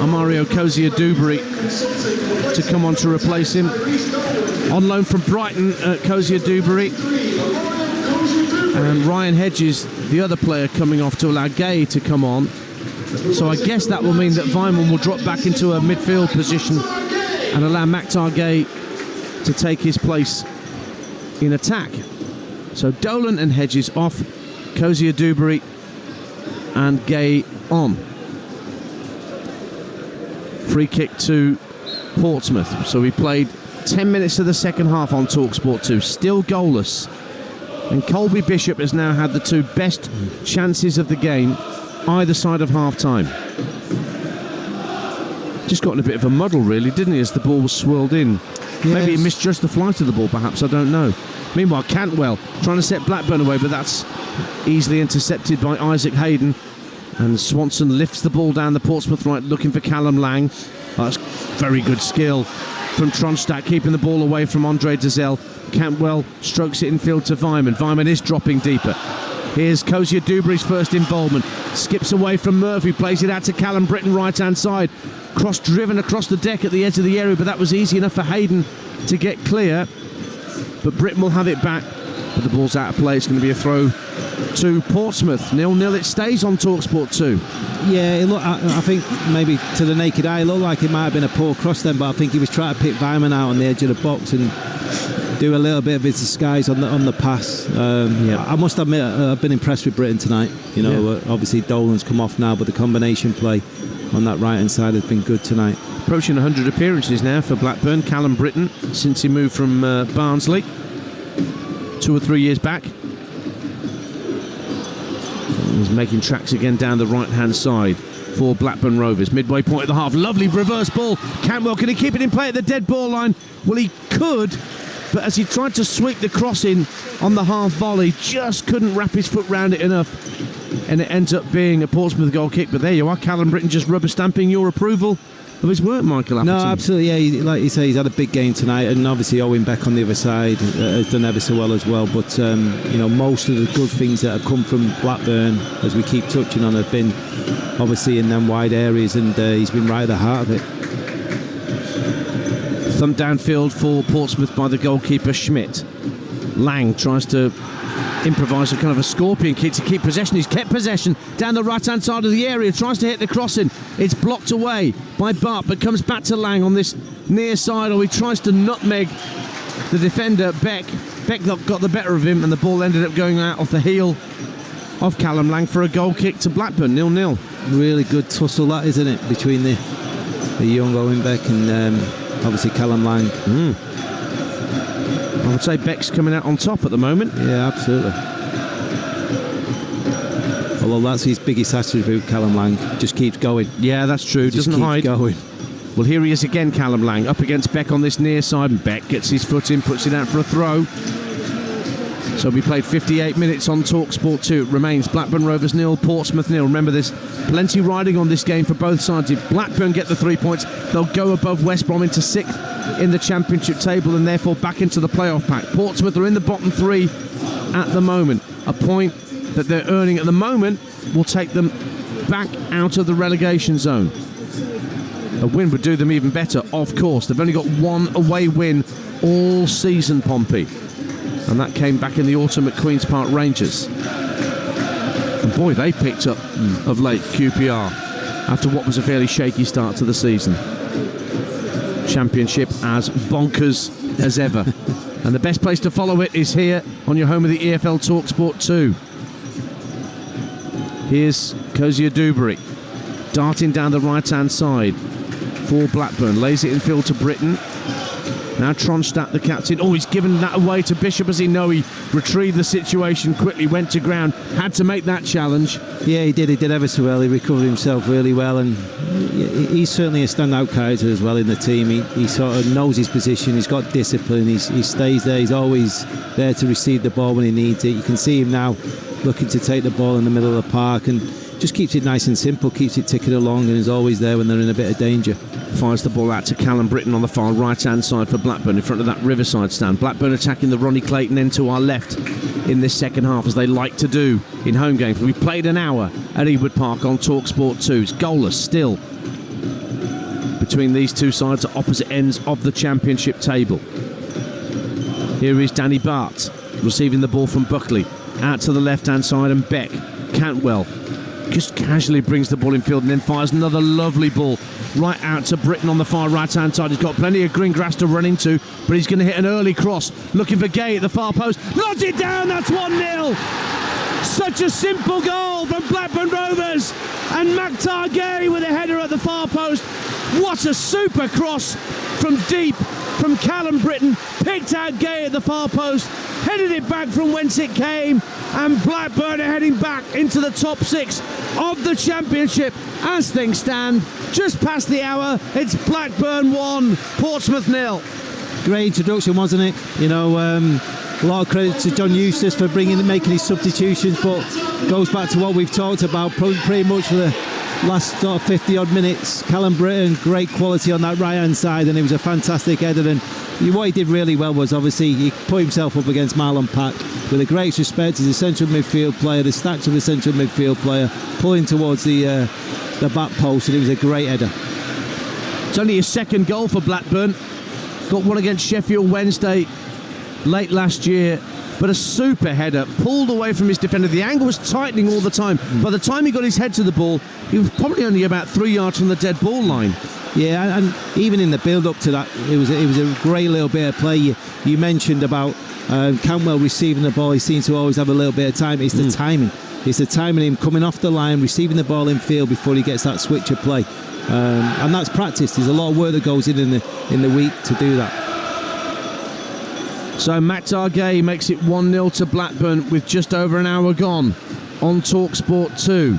Amario Cozier-Dubry to come on to replace him. On loan from Brighton, Cozier-Dubry. And Ryan Hedges, the other player, coming off to allow Gay to come on. So I guess that will mean that Weimann will drop back into a midfield position and allow Maktar Gay to take his place in attack. So Dolan and Hedges off, Cozier-Dubry and Gay on. Free kick to Portsmouth. So we played 10 minutes of the second half on Talksport 2, still goalless. And Colby Bishop has now had the two best chances of the game either side of half-time. Just got in a bit of a muddle, really, didn't he, as the ball was swirled in. Yes. Maybe he misjudged the flight of the ball, perhaps, I don't know. Meanwhile, Cantwell trying to set Blackburn away, but that's easily intercepted by Isaac Hayden. And Swanson lifts the ball down the Portsmouth right, looking for Callum Lang. That's very good skill from Tronstadt, keeping the ball away from Andre Dazelle. Cantwell strokes it infield to Weimann. Weimann is dropping deeper. Here's Cozier-Dubry's first involvement. Skips away from Murphy, plays it out to Callum Britton, right-hand side. Cross driven across the deck at the edge of the area, but that was easy enough for Hayden to get clear. But Britton will have it back. But the ball's out of play. It's going to be a throw to Portsmouth. 0-0 it stays on Talksport 2. Yeah, I think maybe to the naked eye it looked like it might have been a poor cross then, but I think he was trying to pick Weimann out on the edge of the box and do a little bit of his disguise on the pass. I must admit I've been impressed with Britain tonight. Obviously Dolan's come off now, but the combination play on that right hand side has been good tonight. Approaching 100 appearances now for Blackburn. Callum Britton, since he moved from Barnsley 2 or 3 years back. He's making tracks again down the right hand side for Blackburn Rovers. Midway point of the half, lovely reverse ball. Cantwell, can he keep it in play at the dead ball line? Well, he could, but as he tried to sweep the cross in on the half volley, just couldn't wrap his foot round it enough, and it ends up being a Portsmouth goal kick. But there you are, Callum Britton just rubber stamping your approval of his work, Michael Appleton. No, absolutely, yeah. Like you say, he's had a big game tonight, and obviously Owen Beck on the other side has done ever so well as well. But most of the good things that have come from Blackburn, as we keep touching on, have been obviously in them wide areas, and he's been right at the heart of it. Thumb downfield for Portsmouth by the goalkeeper Schmidt. Lang tries to improvise a kind of a scorpion kick to keep possession. He's kept possession down the right-hand side of the area, tries to hit the crossing. It's blocked away by Bart, but comes back to Lang on this near side, or he tries to nutmeg the defender, Beck. Beck got the better of him, and the ball ended up going out off the heel of Callum Lang for a goal kick to Blackburn, 0-0. Really good tussle that, isn't it, between the young Owen Beck and obviously Callum Lang. I would say Beck's coming out on top at the moment. Yeah, absolutely. Although that's his biggest attribute, Callum Lang. Just keeps going. Yeah, that's true. Doesn't hide. Going. Well, here he is again, Callum Lang, up against Beck on this near side, and Beck gets his foot in, puts it out for a throw. So we played 58 minutes on Talksport 2. It remains Blackburn Rovers 0, Portsmouth 0. Remember, there's plenty riding on this game for both sides. If Blackburn get the 3 points, they'll go above West Brom into 6th in the Championship table and therefore back into the playoff pack. Portsmouth are in the bottom 3 at the moment. A point that they're earning at the moment will take them back out of the relegation zone. A win would do them even better, of course. They've only got one away win all season, Pompey. And that came back in the autumn at Queen's Park Rangers. And boy, they picked up of late, QPR. after what was a fairly shaky start to the season. Championship as bonkers as ever. And the best place to follow it is here on your home of the EFL Talksport 2. Here's Kozia Dewberry darting down the right-hand side for Blackburn. Lays it in field to Britton. Now Tronstadt, the captain. Oh, he's given that away to Bishop, as he retrieved the situation quickly, went to ground, had to make that challenge. Yeah, he did ever so well. He recovered himself really well, and he's certainly a standout character as well in the team. He sort of knows his position, he's got discipline, he stays there, he's always there to receive the ball when he needs it. You can see him now looking to take the ball in the middle of the park, and just keeps it nice and simple, keeps it ticking along, and is always there when they're in a bit of danger. Fires the ball out to Callum Britton on the far right-hand side for Blackburn in front of that Riverside stand. Blackburn attacking the Ronnie Clayton end to our left in this second half, as they like to do in home games. We played an hour at Ewood Park on Talksport 2. It's goalless still between these two sides at opposite ends of the Championship table. Here is Danny Bart receiving the ball from Buckley. Out to the left-hand side, and Beck. Cantwell just casually brings the ball in field and then fires another lovely ball right out to Britton on the far right-hand side. He's got plenty of green grass to run into, but he's going to hit an early cross. Looking for Gay at the far post. Knocks it down, that's 1-0. Such a simple goal from Blackburn Rovers. And Maktar Gay with a header at the far post. What a super cross from deep from Callum Britton. Picked out Gay at the far post. Headed it back from whence it came, and Blackburn are heading back into the top 6 of the Championship as things stand. Just past the hour, it's Blackburn 1, Portsmouth 0. Great introduction, wasn't it? You know, a lot of credit to John Eustace for making his substitutions, but goes back to what we've talked about pretty much for the last sort of 50 odd minutes. Callum Britton, great quality on that right hand side, and it was a fantastic header. And what he did really well was obviously he put himself up against Marlon Pack with the greatest respect as a central midfield player, the stature of a central midfield player, pulling towards the back post, and it was a great header. It's only his second goal for Blackburn. Got one against Sheffield Wednesday late last year, but a super header, pulled away from his defender. The angle was tightening all the time. By the time he got his head to the ball, he was probably only about 3 yards from the dead ball line. Yeah, and even in the build-up to that, it was a great little bit of play. You mentioned about Cantwell receiving the ball. He seems to always have a little bit of time. It's the timing. It's the timing, him coming off the line, receiving the ball in field before he gets that switch of play. And that's practice. There's a lot of work that goes in the week to do that. So Maktar Gay makes it 1-0 to Blackburn with just over an hour gone on Talksport 2.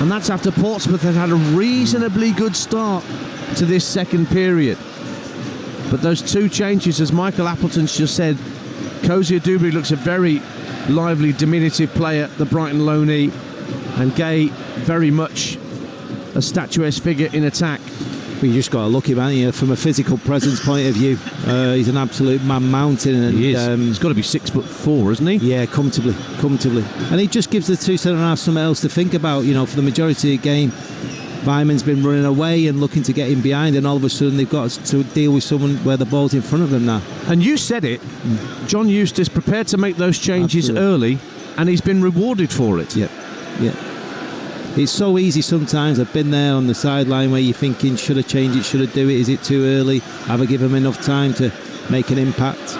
And that's after Portsmouth had a reasonably good start to this second period. But those two changes, as Michael Appleton's just said, Kozia Dewberry looks a very lively, diminutive player, the Brighton loanee, and Gay very much a statuesque figure in attack. But you just got to look him, haven't you? From a physical presence point of view, he's an absolute man mountain. And he is. He's got to be 6'4", isn't he? Yeah, comfortably. And he just gives the two centre-halves something else to think about. You know, for the majority of the game, Vyman's been running away and looking to get in behind, and all of a sudden they've got to deal with someone where the ball's in front of them now. And you said it, John Eustace prepared to make those changes early, and he's been rewarded for it. Yeah. It's so easy sometimes. I've been there on the sideline where you're thinking, should I change it, should I do it, is it too early, have I given him enough time to make an impact?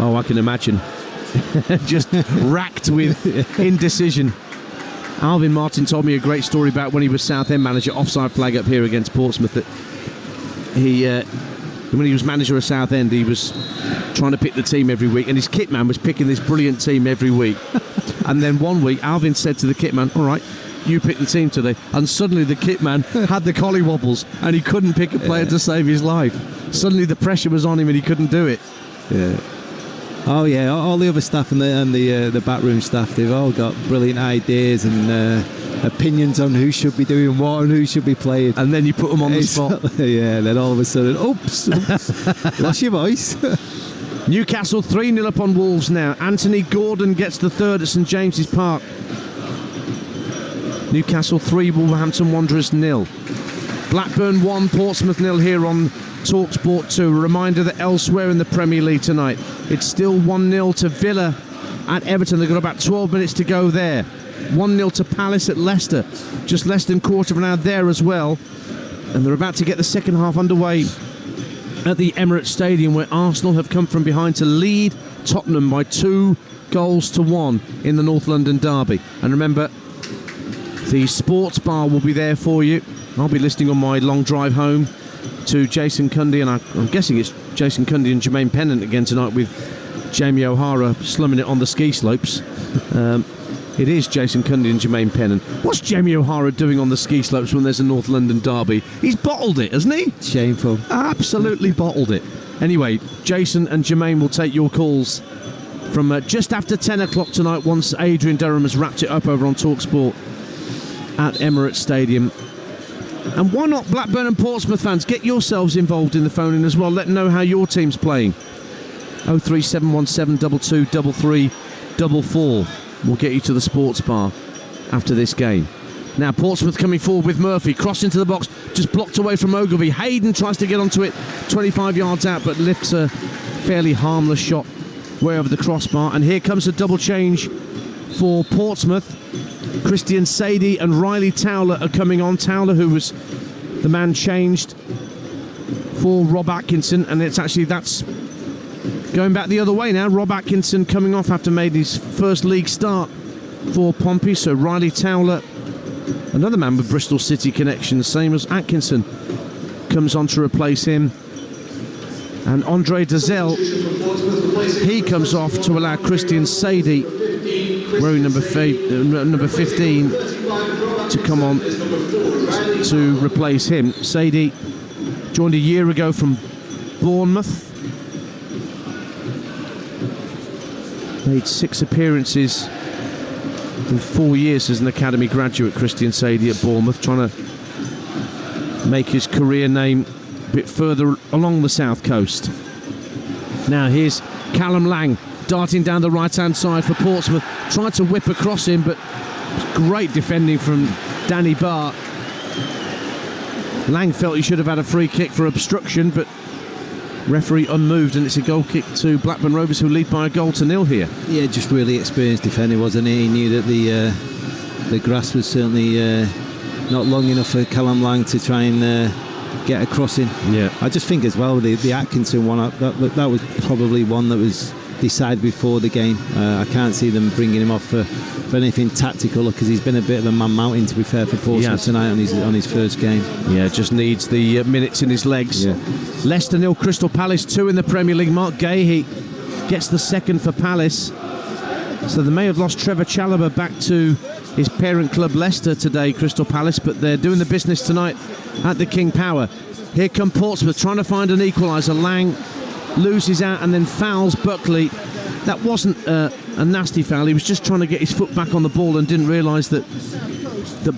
Oh, I can imagine. Just racked with indecision. Alvin Martin told me a great story about when he was Southend manager, offside flag up here against Portsmouth, that when he was manager of Southend, he was trying to pick the team every week, and his kit man was picking this brilliant team every week. And then one week, Alvin said to the kit man, all right, you pick the team today. And suddenly the kit man had the collywobbles, and he couldn't pick a player to save his life. Suddenly the pressure was on him, and he couldn't do it. Yeah. Oh yeah, all the other staff and the backroom staff, they've all got brilliant ideas and opinions on who should be doing what and who should be playing. And then you put them on the spot. Yeah, then all of a sudden, oops, lost your voice. Newcastle 3-0 up on Wolves now. Anthony Gordon gets the third at St James's Park. Newcastle 3, Wolverhampton Wanderers 0. Blackburn 1, Portsmouth 0 here on Talksport 2. A reminder that elsewhere in the Premier League tonight, it's still 1-0 to Villa at Everton. They've got about 12 minutes to go there. 1-0 to Palace at Leicester. Just less than quarter of an hour there as well. And they're about to get the second half underway at the Emirates Stadium, where Arsenal have come from behind to lead Tottenham by 2-1 in the North London derby. And remember, the sports bar will be there for you. I'll be listening on my long drive home to Jason Cundy, and I'm guessing it's Jason Cundy and Jermaine Pennant again tonight, with Jamie O'Hara slumming it on the ski slopes. It is Jason Cundy and Jermaine Pennant. What's Jamie O'Hara doing on the ski slopes when there's a North London derby? He's bottled it, hasn't he? Shameful. Absolutely bottled it. Anyway, Jason and Jermaine will take your calls from just after 10 o'clock tonight, once Adrian Durham has wrapped it up over on Talksport at Emirates Stadium. And why not, Blackburn and Portsmouth fans, get yourselves involved in the phone-in as well. Let them know how your team's playing. 03717 22 33 44. We'll get you to the sports bar after this game. Now Portsmouth coming forward with Murphy, cross into the box, just blocked away from Ogilvie. Hayden tries to get onto it 25 yards out, but lifts a fairly harmless shot way over the crossbar. And here comes a double change for Portsmouth. Christian Sadie and Riley Towler are coming on. Towler, who was the man changed for Rob Atkinson, and that's going back the other way now. Rob Atkinson coming off after made his first league start for Pompey. So Riley Towler, another man with Bristol City connections, same as Atkinson, comes on to replace him. And Andre Dazelle, he comes off to allow Christian Sadie, wearing number 15, to come on to replace him. Sadie joined a year ago from Bournemouth. Made 6 appearances in 4 years as an academy graduate, Christian Sadie at Bournemouth, trying to make his career name a bit further along the south coast. Now here's Callum Lang darting down the right-hand side for Portsmouth, tried to whip across him, but great defending from Danny Barr. Lang felt he should have had a free kick for obstruction, but referee unmoved, and it's a goal kick to Blackburn Rovers, who lead by 1-0 here. Yeah, just really experienced defending, wasn't he? He knew that the grass was certainly not long enough for Callum Lang to try and get a crossing. Yeah, I just think as well the Atkinson one, that was probably one that was decided before the game. I can't see them bringing him off for anything tactical, because he's been a bit of a man mountain, to be fair, for Portsmouth tonight on his first game. Yeah, just needs the minutes in his legs. Yeah. Leicester 0, Crystal Palace 2 in the Premier League. Mark Gahey gets the second for Palace. So they may have lost Trevor Chalobah back to his parent club Leicester today, Crystal Palace, but they're doing the business tonight at the King Power. Here come Portsmouth trying to find an equaliser. Lang loses out and then fouls Buckley. That wasn't a nasty foul. He was just trying to get his foot back on the ball and didn't realise that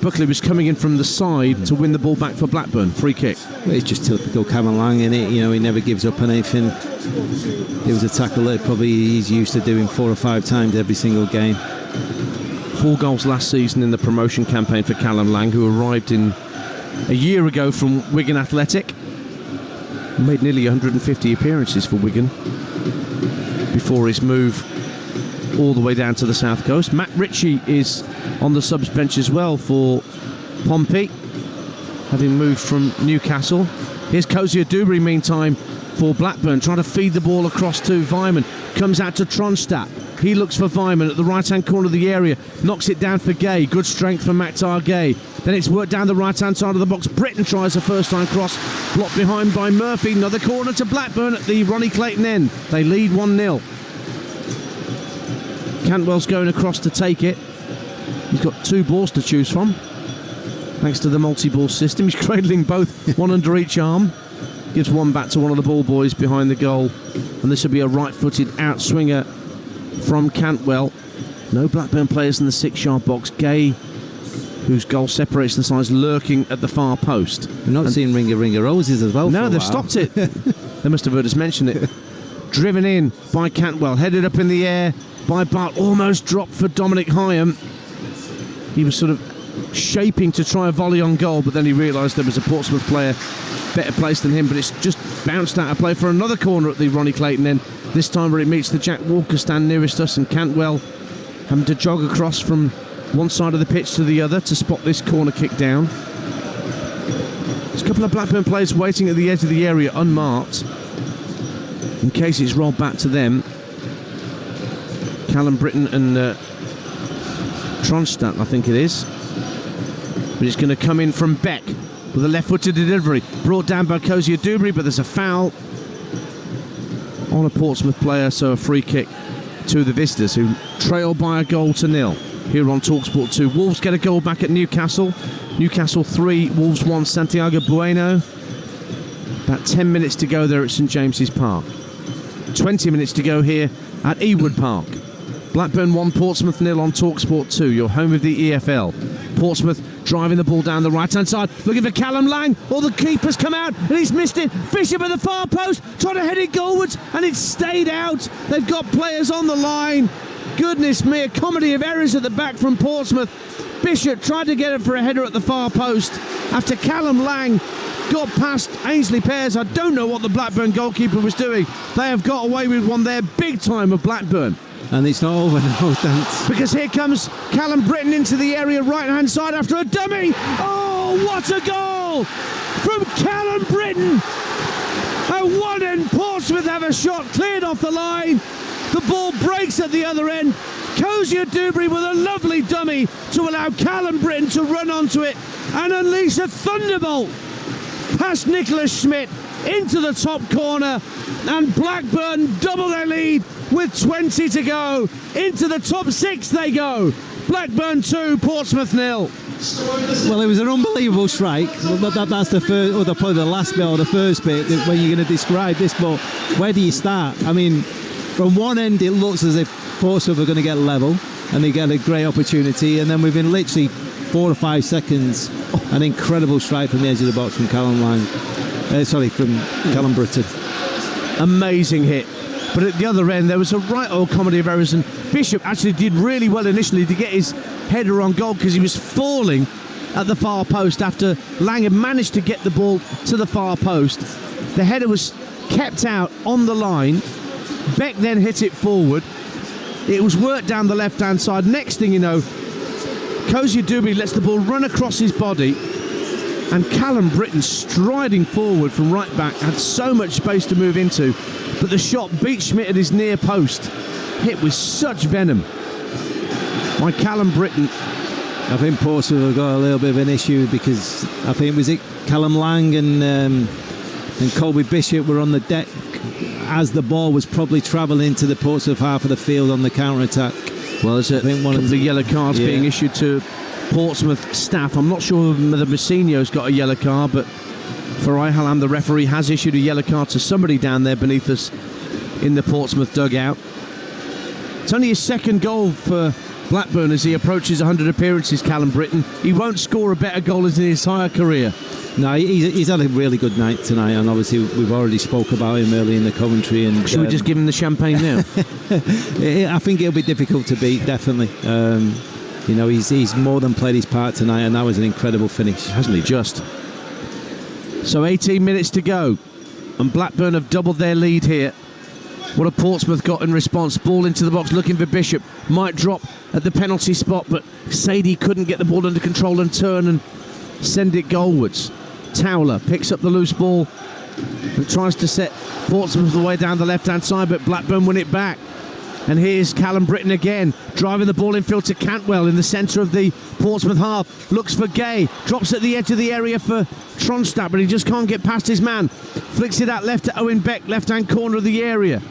Buckley was coming in from the side to win the ball back for Blackburn. Free kick. Well, it's just typical Callum Lang, isn't it? You know, he never gives up on anything. It was a tackle that probably he's used to doing 4 or 5 times every single game. 4 goals last season in the promotion campaign for Callum Lang, who arrived in a year ago from Wigan Athletic. Made nearly 150 appearances for Wigan before his move all the way down to the south coast. Matt Ritchie is on the subs bench as well for Pompey, having moved from Newcastle. Here's Cozier Dubry meantime for Blackburn, trying to feed the ball across to Vyman. Comes out to Tronstadt. He looks for Vyman at the right-hand corner of the area. Knocks it down for Gay. Good strength from Maktar Gay. Then it's worked down the right-hand side of the box. Britton tries a first-time cross. Blocked behind by Murphy. Another corner to Blackburn at the Ronnie Clayton end. They lead 1-0. Cantwell's going across to take it. He's got 2 balls to choose from, thanks to the multi-ball system. He's cradling both, one under each arm. Gives one back to one of the ball boys behind the goal. And this will be a right-footed outswinger from Cantwell. No Blackburn players in the 6-yard box. Gay, whose goal separates the sides, lurking at the far post. We're not seeing Ringa Roses as well. No, they've stopped it. They must have heard us mention it. Driven in by Cantwell, headed up in the air by Bart, almost dropped for Dominic Hyam. He was sort of shaping to try a volley on goal, but then he realised there was a Portsmouth player better placed than him, but it's just bounced out of play for another corner at the Ronnie Clayton end, this time where it meets the Jack Walker stand nearest us, and Cantwell having to jog across from one side of the pitch to the other to spot this corner kick down. There's a couple of Blackburn players waiting at the edge of the area unmarked in case it's rolled back to them. Callum Britton and Tronstadt, I think it is. But it's going to come in from Beck with a left-footed delivery. Brought down by Kozia Dubry, but there's a foul on a Portsmouth player, so a free kick to the Visitors, who trail by a goal to nil. Here on Talksport 2. Wolves get a goal back at Newcastle. Newcastle 3, Wolves 1, Santiago Bueno. About 10 minutes to go there at St James's Park. 20 minutes to go here at Ewood Park. Blackburn 1, Portsmouth 0 on Talksport 2, your home of the EFL. Portsmouth driving the ball down the right-hand side, looking for Callum Lang. All the keepers come out, and he's missed it. Bishop at the far post, trying to head it goalwards, and it's stayed out. They've got players on the line. Goodness me, a comedy of errors at the back from Portsmouth. Bishop tried to get it for a header at the far post after Callum Lang got past Ainsley Pears. I don't know what the Blackburn goalkeeper was doing. They have got away with one there, big time of Blackburn. And it's not over now, thanks. Because here comes Callum Britton into the area, right-hand side after a dummy. Oh, what a goal from Callum Britton. At one end, Portsmouth have a shot cleared off the line. The ball breaks at the other end. Kozia Dubry with a lovely dummy to allow Callum Britton to run onto it and unleash a thunderbolt past Nicholas Schmidt into the top corner, and Blackburn double their lead with 20 to go. Into the top 6 they go. Blackburn 2, Portsmouth 0. Well, it was an unbelievable strike. That's the first, or probably the last bit or the first bit when you're going to describe this, but where do you start? I mean, from one end it looks as if Portsmouth are going to get level and they get a great opportunity, and then within literally 4 or 5 seconds an incredible strike from the edge of the box from Callum Britton. Amazing hit. But at the other end there was a right old comedy of errors, and Bishop actually did really well initially to get his header on goal because he was falling at the far post after Lang had managed to get the ball to the far post. The header was kept out on the line. Beck then hit it forward. It was worked down the left-hand side. Next thing you know, Kozia Dubry lets the ball run across his body, and Callum Britton, striding forward from right back, had so much space to move into, but the shot beat Schmidt at his near post, hit with such venom by Callum Britton. I think Portsmouth have got a little bit of an issue because I think was it Callum Lang and Colby Bishop were on the deck as the ball was probably travelling into the Portsmouth half of the field on the counter-attack. Well, there's one of the yellow cards being issued to Portsmouth staff. I'm not sure whether Messinho's got a yellow card, but Farai Halam, the referee, has issued a yellow card to somebody down there beneath us in the Portsmouth dugout. It's only his second goal for Blackburn as he approaches 100 appearances, Callum Britton. He won't score a better goal in his entire career. No, he's had a really good night tonight, and obviously we've already spoke about him early in the commentary. And should we just give him the champagne now? I think it'll be difficult to beat, definitely. He's more than played his part tonight, and that was an incredible finish, hasn't he? Just so 18 minutes to go, and Blackburn have doubled their lead here. What have Portsmouth got in response? Ball into the box, looking for Bishop. Might drop at the penalty spot, but Sadie couldn't get the ball under control and turn and send it goalwards. Towler picks up the loose ball and tries to set Portsmouth the way down the left-hand side, but Blackburn win it back. And here's Callum Britton again, driving the ball infield to Cantwell in the centre of the Portsmouth half. Looks for Gay, drops at the edge of the area for Tronstadt, but he just can't get past his man. Flicks it out left to Owen Beck, left-hand corner of the area.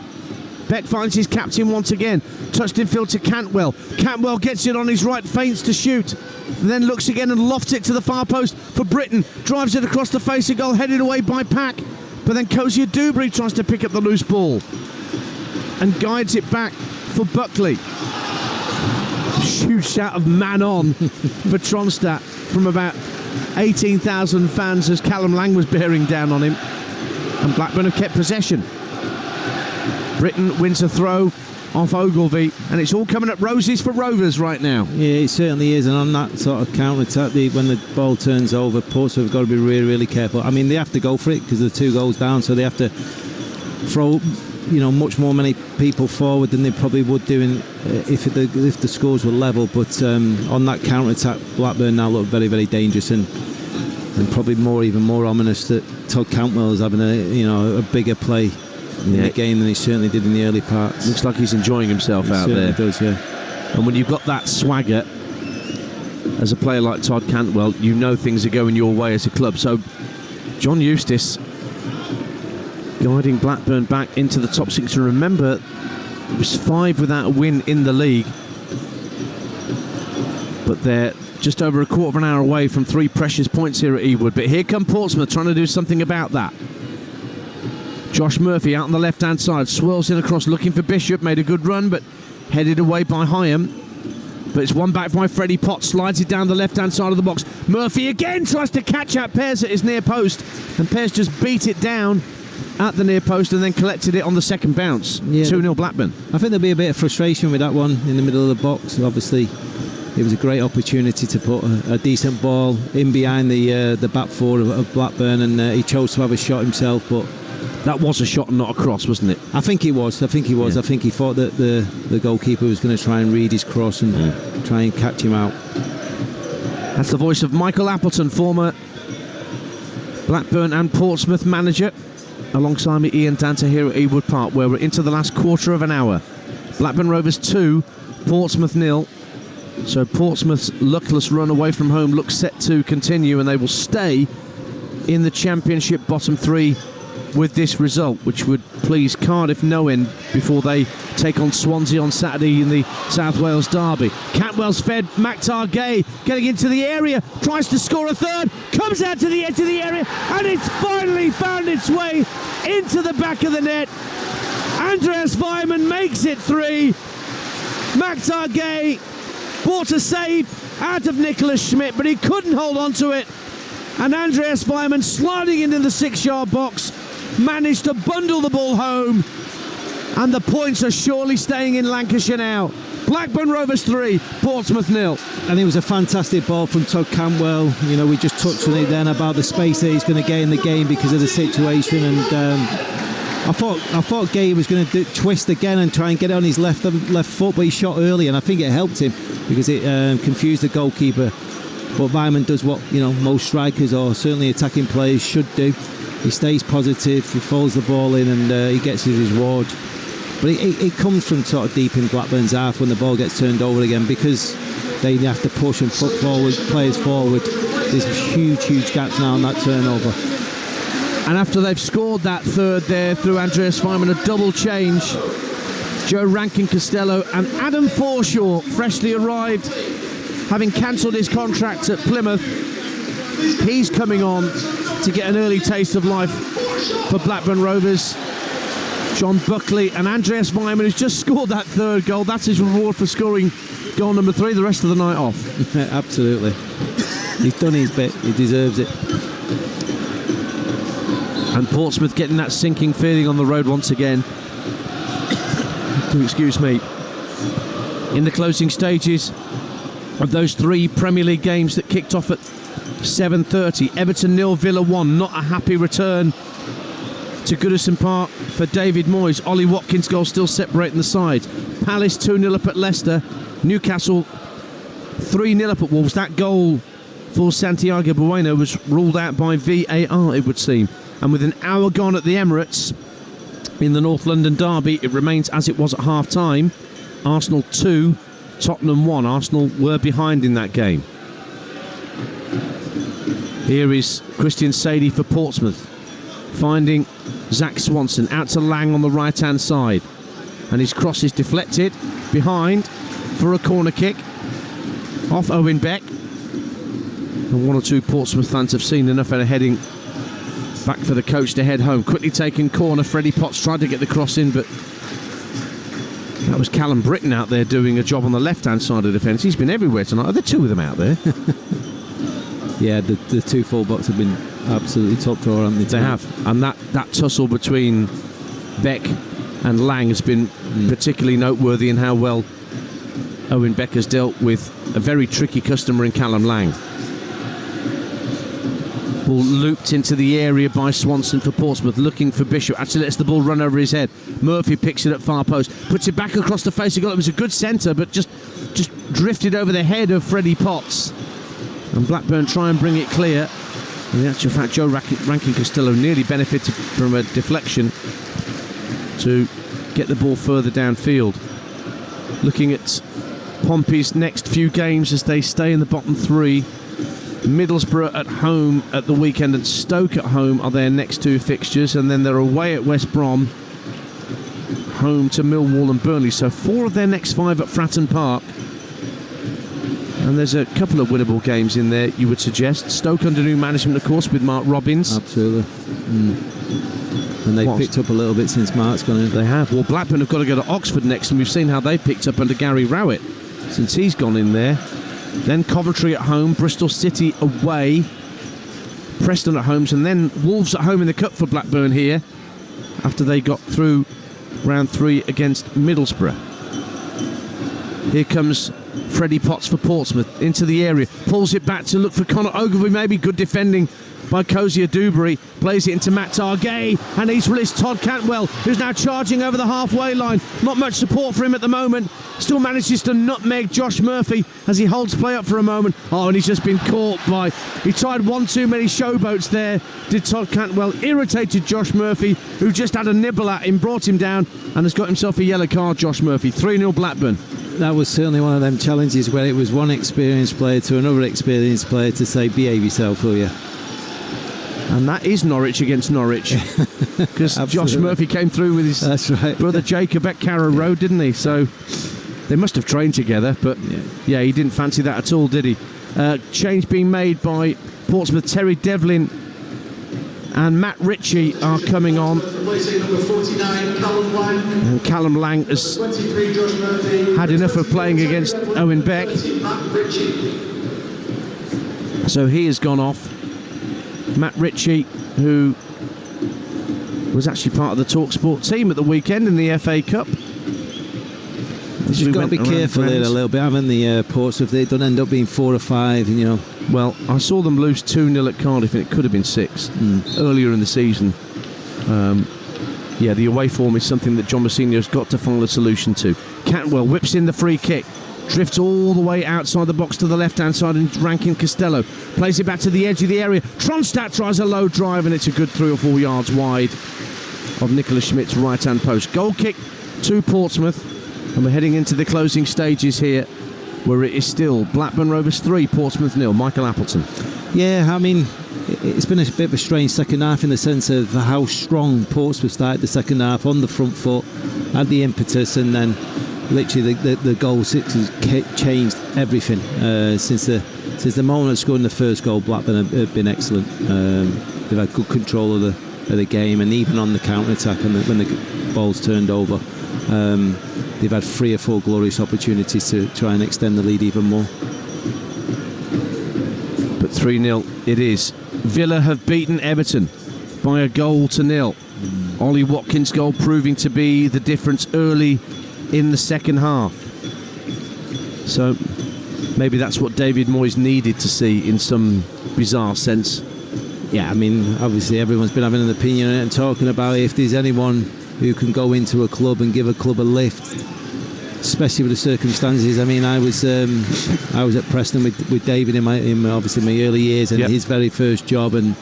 Beck finds his captain once again. Touched infield to Cantwell. Cantwell gets it on his right, feints to shoot. Then looks again and lofts it to the far post for Britton. Drives it across the face of goal, headed away by Pack. But then Kozia Dubry tries to pick up the loose ball and guides it back for Buckley. Huge shout of man on for Tronstadt from about 18,000 fans as Callum Lang was bearing down on him. And Blackburn have kept possession. Britton wins a throw off Ogilvie, and it's all coming up roses for Rovers right now. Yeah, it certainly is, and on that sort of counter-attack, when the ball turns over, Portsmouth have got to be really, really careful. I mean, they have to go for it because they're 2 goals down, so they have to throw much more many people forward than they probably would do if the scores were level. But on that counter attack, Blackburn now look very, very dangerous and probably even more ominous that Todd Cantwell is having a bigger play in the game than he certainly did in the early parts. Looks like he's enjoying himself out there. Does, yeah. And when you've got that swagger as a player like Todd Cantwell, you know things are going your way as a club. So John Eustace guiding Blackburn back into the top six. And remember, it was 5 without a win in the league, but they're just over a quarter of an hour away from 3 precious points here at Ewood. But here come Portsmouth trying to do something about that. Josh Murphy out on the left-hand side, swirls in across looking for Bishop, made a good run but headed away by Hyam. But it's one back by Freddie Potts, slides it down the left-hand side of the box. Murphy again tries to catch out Pears at his near post, and Pears just beat it down at the near post and then collected it on the second bounce. 2-0 Blackburn. I think there'll be a bit of frustration with that one in the middle of the box. Obviously, it was a great opportunity to put a decent ball in behind the back four of Blackburn, and he chose to have a shot himself, but that was a shot and not a cross, wasn't it? I think it was. Yeah. I think he thought that the goalkeeper was going to try and read his cross and try and catch him out. That's the voice of Michael Appleton, former Blackburn and Portsmouth manager, alongside me Ian Danter here at Ewood Park, where we're into the last quarter of an hour. Blackburn Rovers 2, Portsmouth 0. So Portsmouth's luckless run away from home looks set to continue, and they will stay in the Championship bottom 3 with this result, which would please Cardiff no end before they take on Swansea on Saturday in the South Wales derby. Cantwell's fed, Maktar Gay getting into the area, tries to score a third, comes out to the edge of the area, and it's finally found its way into the back of the net. Andreas Weimann makes it 3. Maktar Gay bought a save out of Nicholas Schmidt, but he couldn't hold on to it, and Andreas Weimann, sliding into the 6-yard box, managed to bundle the ball home, and the points are surely staying in Lancashire now. Blackburn Rovers 3, Portsmouth 0. And it was a fantastic ball from Todd Cantwell. We just touched on it then about the space that he's going to get in the game because of the situation, and I thought Gay was going to twist again and try and get it on his left foot, but he shot early, and I think it helped him because it confused the goalkeeper. But Weimann does what most strikers or certainly attacking players should do. He stays positive, he follows the ball in, and he gets his reward. But it comes from sort of deep in Blackburn's half when the ball gets turned over again, because they have to push and put players forward. There's huge gaps now on that turnover. And after they've scored that third there through Andreas Weimann, a double change. Joe Rankin-Costello and Adam Forshaw, freshly arrived, having cancelled his contract at Plymouth. He's coming on to get an early taste of life for Blackburn Rovers. John Buckley and Andreas Weimann, who's just scored that third goal. That's his reward for scoring goal number 3 the rest of the night off. Absolutely. He's done his bit. He deserves it. And Portsmouth getting that sinking feeling on the road once again. Excuse me. In the closing stages of those 3 Premier League games that kicked off at 7:30. Everton 0, Villa 1. Not a happy return to Goodison Park for David Moyes. Ollie Watkins' goal still separating the sides. Palace 2-0 up at Leicester. Newcastle 3-0 up at Wolves. That goal for Santiago Bueno was ruled out by VAR, it would seem. And with an hour gone at the Emirates in the North London derby, it remains as it was at half-time. Arsenal 2, Tottenham 1. Arsenal were behind in that game. Here is Christian Sadie for Portsmouth, finding Zach Swanson out to Lang on the right-hand side, and his cross is deflected behind for a corner kick off Owen Beck. And 1 or 2 Portsmouth fans have seen enough and are heading back for the coach to head home. Quickly taken corner. Freddie Potts tried to get the cross in, but that was Callum Britton out there doing a job on the left-hand side of the defence. He's been everywhere tonight. Are there 2 of them out there? Yeah, the 2 full-backs have been absolutely top drawer, haven't they? They have. And that tussle between Beck and Lang has been particularly noteworthy in how well Owen Beck has dealt with a very tricky customer in Callum Lang. Ball looped into the area by Swanson for Portsmouth, looking for Bishop. Actually lets the ball run over his head. Murphy picks it at far post, puts it back across the face of goal. It was a good centre, but just drifted over the head of Freddie Potts. And Blackburn try and bring it clear. In actual fact, Joe Rankin Costello nearly benefited from a deflection to get the ball further downfield. Looking at Pompey's next few games as they stay in the bottom three. Middlesbrough at home at the weekend and Stoke at home are their next two fixtures, and then they're away at West Brom, home to Millwall and Burnley. So 4 of their next 5 at Fratton Park. And there's a couple of winnable games in there, you would suggest. Stoke under new management, of course, with Mark Robbins. Absolutely. And they've picked up a little bit since Mark's gone in. They have. Well, Blackburn have got to go to Oxford next, and we've seen how they've picked up under Gary Rowett since he's gone in there. Then Coventry at home, Bristol City away, Preston at home, and then Wolves at home in the Cup for Blackburn here, after they got through round 3 against Middlesbrough. Here comes Freddie Potts for Portsmouth, into the area, pulls it back to look for Conor Ogilvie, maybe good defending by Cozier Dewberry, plays it into Matt Targay, and he's released Todd Cantwell, who's now charging over the halfway line. Not much support for him at the moment, still manages to nutmeg Josh Murphy as he holds play up for a moment. Oh, and he's just been caught by, he tried one too many showboats there, did Todd Cantwell, irritated Josh Murphy, who just had a nibble at him, brought him down, and has got himself a yellow card. Josh Murphy, 3-0 Blackburn. That was certainly one of them challenges where it was one experienced player to another experienced player to say, behave yourself, will you? And that is Norwich against Norwich, because Josh Murphy came through with his brother Jacob at Carrow Road, didn't he? So they must have trained together, but yeah, he didn't fancy that at all, did he? Change being made by Portsmouth. Terry Devlin and Matt Ritchie are coming on. And Callum Lang has had enough of playing against Owen Beck, so he has gone off. Matt Ritchie, who was actually part of the Talksport team at the weekend in the FA Cup. You've got to be careful there a little bit, haven't they, Portsmouth? They don't end up being 4 or 5, and, you know. Well, I saw them lose 2-0 at Cardiff, and it could have been 6 earlier in the season. The away form is something that John Mousinho's got to find a solution to. Cantwell whips in the free kick, drifts all the way outside the box to the left-hand side, and Rankin Costello plays it back to the edge of the area. Tronstadt tries a low drive, and it's a good 3 or 4 yards wide of Nicholas Schmidt's right-hand post. Goal kick to Portsmouth, and we're heading into the closing stages here, where it is still Blackburn Rovers 3, Portsmouth 0. Michael Appleton. Yeah, I mean, it's been a bit of a strange second half in the sense of how strong Portsmouth started the second half on the front foot, had the impetus, and then literally the goal sixes changed everything. Since the moment of scoring the first goal, Blackburn have been excellent. They've had good control of the game, and even on the counter-attack and when the ball's turned over, they've had 3 or 4 glorious opportunities to try and extend the lead even more. But 3-0 it is. Villa have beaten Everton by a goal to 0. Ollie Watkins' goal proving to be the difference early in the second half. So maybe that's what David Moyes needed to see in some bizarre sense. Yeah, I mean, obviously everyone's been having an opinion and talking about if there's anyone who can go into a club and give a club a lift, especially with the circumstances. I mean, I was at Preston with David in my early years, and his very first job, and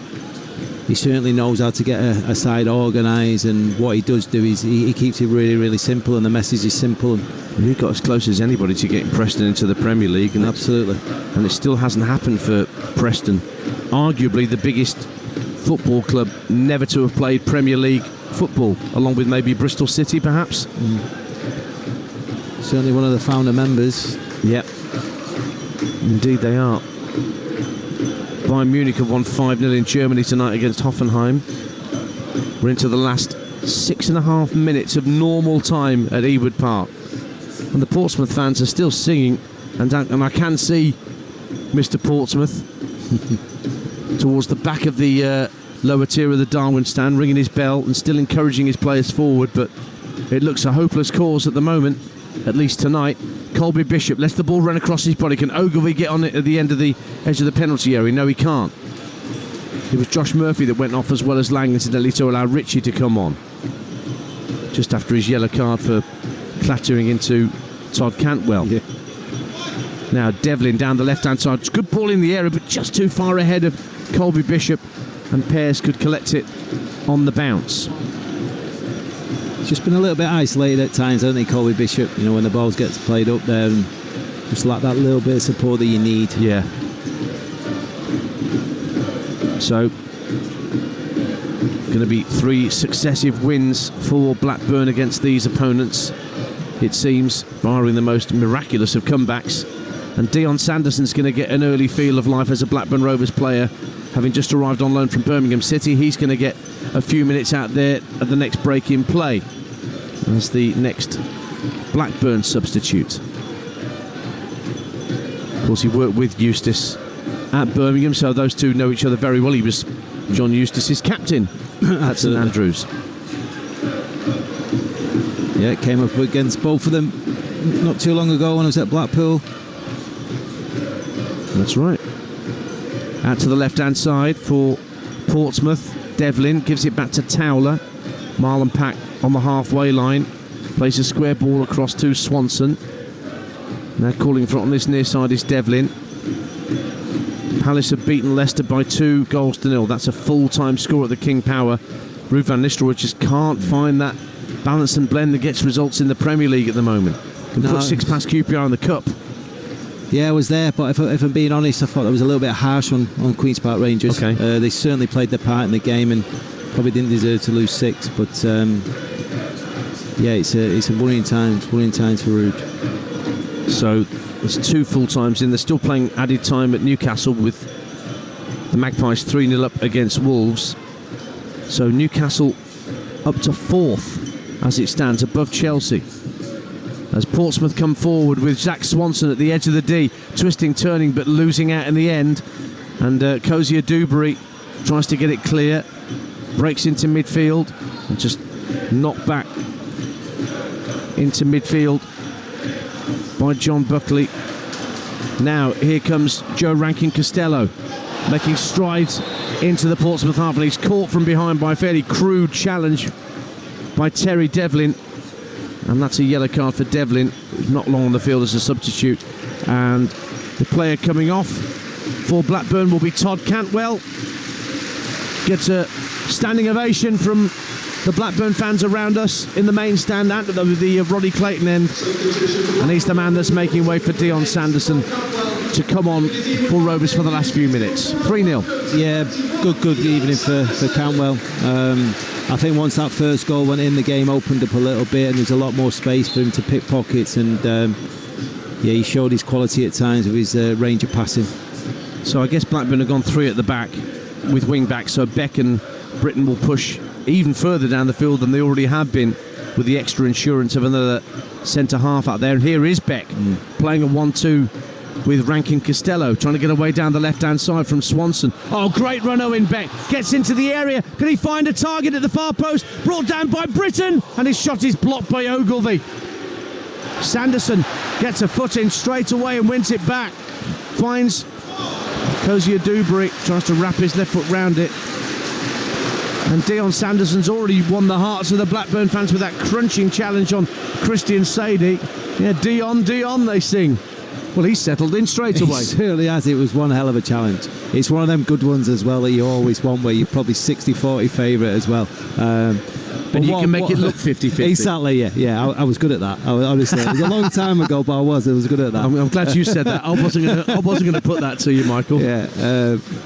he certainly knows how to get a side organised, and what he does do is he keeps it really, really simple, and the message is simple. And he got as close as anybody to getting Preston into the Premier League, and absolutely, and it still hasn't happened for Preston, arguably the biggest football club never to have played Premier League football, along with maybe Bristol City perhaps. Certainly one of the founder members. Yep, indeed they are. Bayern Munich have won 5-0 in Germany tonight against Hoffenheim. We're into the last 6.5 minutes of normal time at Ewood Park, and the Portsmouth fans are still singing, and I can see Mr. Portsmouth towards the back of the lower tier of the Darwin stand, ringing his bell and still encouraging his players forward, but it looks a hopeless cause at the moment, at least tonight. Colby Bishop lets the ball run across his body. Can Ogilvie get on it at the end of the edge of the penalty area? No, he can't. It was Josh Murphy that went off as well as Lang, incidentally, to allow Ritchie to come on just after his yellow card for clattering into Todd Cantwell. Yeah. Now Devlin down the left-hand side. It's good ball in the area, but just too far ahead of Colby Bishop, and Pearce could collect it on the bounce. He's just been a little bit isolated at times, hasn't he, Colby Bishop? You know, when the balls gets played up there, and just like that little bit of support that you need. Yeah. So, going to be 3 successive wins for Blackburn against these opponents, it seems, barring the most miraculous of comebacks. And Dion Sanderson's going to get an early feel of life as a Blackburn Rovers player, having just arrived on loan from Birmingham City. He's going to get a few minutes out there at the next break in play as the next Blackburn substitute. Of course, he worked with Eustace at Birmingham, so those two know each other very well. He was John Eustace's captain at St Andrews. Yeah, came up against both of them not too long ago when I was at Blackpool. That's right. Out to the left-hand side for Portsmouth. Devlin gives it back to Towler. Marlon Pack on the halfway line. Plays a square ball across to Swanson. Now calling for it on this near side is Devlin. Palace have beaten Leicester by 2-0. That's a full-time score at the King Power. Ruud van Nistelrooy just can't find that balance and blend that gets results in the Premier League at the moment. Can put 6 past QPR in the Cup. Yeah, I was there, but if I'm being honest, I thought that was a little bit harsh on Queen's Park Rangers. Okay. They certainly played their part in the game and probably didn't deserve to lose 6. But yeah, it's a worrying times for Ruud. So there's 2 full times in. They're still playing added time at Newcastle with the Magpies 3-0 up against Wolves. So Newcastle up to 4th as it stands, above Chelsea. As Portsmouth come forward with Zach Swanson at the edge of the D, twisting, turning, but losing out in the end. And Kozia Dewberry tries to get it clear, breaks into midfield, and just knocked back into midfield by John Buckley. Now here comes Joe Rankin-Costello, making strides into the Portsmouth half, and he's caught from behind by a fairly crude challenge by Terry Devlin. And that's a yellow card for Devlin, who's not long on the field as a substitute. And the player coming off for Blackburn will be Todd Cantwell. Gets a standing ovation from the Blackburn fans around us in the main stand at the Roddy Clayton end. And he's the man that's making way for Dion Sanderson to come on for Rovers for the last few minutes. 3-0. Yeah, good evening for Cantwell. I think once that first goal went in, the game opened up a little bit and there's a lot more space for him to pick pockets, and yeah, he showed his quality at times with his range of passing. So I guess Blackburn have gone 3 at the back with wing backs, so Beck and Britton will push even further down the field than they already have been, with the extra insurance of another centre half out there. And here is Beck playing a 1-2 with Rankin-Costello, trying to get away down the left-hand side from Swanson. Oh, great run, Owen Beck. Gets into the area. Can he find a target at the far post? Brought down by Britton. And his shot is blocked by Ogilvie. Sanderson gets a foot in straight away and wins it back. Finds Kozia Dewberry. Tries to wrap his left foot round it. And Dion Sanderson's already won the hearts of the Blackburn fans with that crunching challenge on Christian Sadie. Yeah, Dion, they sing. Well, he's settled in straight away. He certainly has. It was one hell of a challenge. It's one of them good ones as well that you always want, where you're probably 60-40 favourite as well. But you can make it look 50-50. Exactly, yeah. I was good at that. Honestly, it was a long time ago, but I was good at that. I'm glad you said that. I wasn't going to put that to you, Michael. Yeah,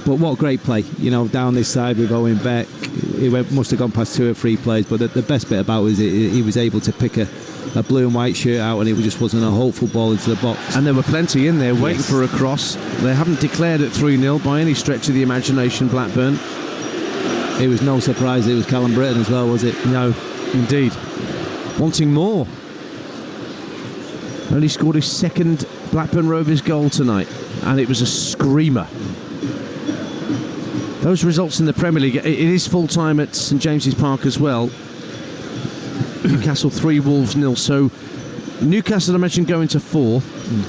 but what great play. You know, down this side with Owen Beck. He must have gone past 2 or 3 plays, but the best bit about it is he was able to pick a blue and white shirt out, and it just wasn't a hopeful ball into the box. And there were plenty in there waiting for a cross. They haven't declared it 3-0 by any stretch of the imagination, Blackburn. It was no surprise it was Callum Britton as well, was it? No, indeed. Wanting more. Only scored his 2nd Blackburn Rovers goal tonight, and it was a screamer. Those results in the Premier League, it is full-time at St James's Park as well. Newcastle 3, Wolves 0. So Newcastle, I mentioned, going to 4th.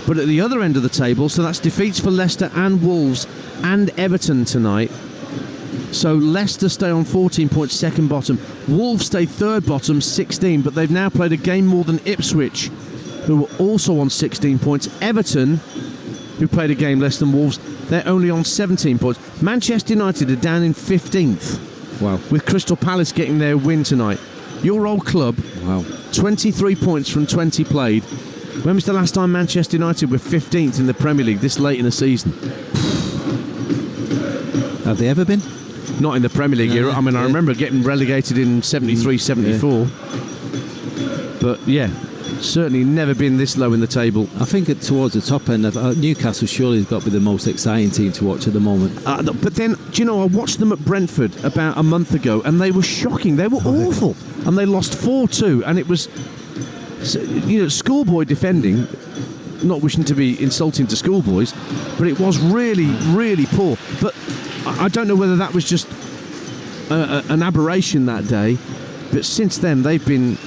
But at the other end of the table, so that's defeats for Leicester and Wolves and Everton tonight. So Leicester stay on 14 points, second bottom. Wolves stay third bottom, 16, but they've now played a game more than Ipswich, who are also on 16 points. Everton, who played a game less than Wolves, they're only on 17 points. Manchester United are down in 15th. Wow. With Crystal Palace getting their win tonight. Your old club, wow, 23 points from 20 played. When was the last time Manchester United were 15th in the Premier League this late in the season? Have they ever been? Not in the Premier League era. I mean, I remember getting relegated in 73, 74. Yeah. But yeah, certainly never been this low in the table. I think towards the top end, Newcastle surely has got to be the most exciting team to watch at the moment. But then, do you know, I watched them at Brentford about a month ago, and they were shocking. They were awful. And they lost 4-2, and it was, you know, schoolboy defending. Not wishing to be insulting to schoolboys, but it was really, really poor. But I don't know whether that was just an aberration that day, but since then they've been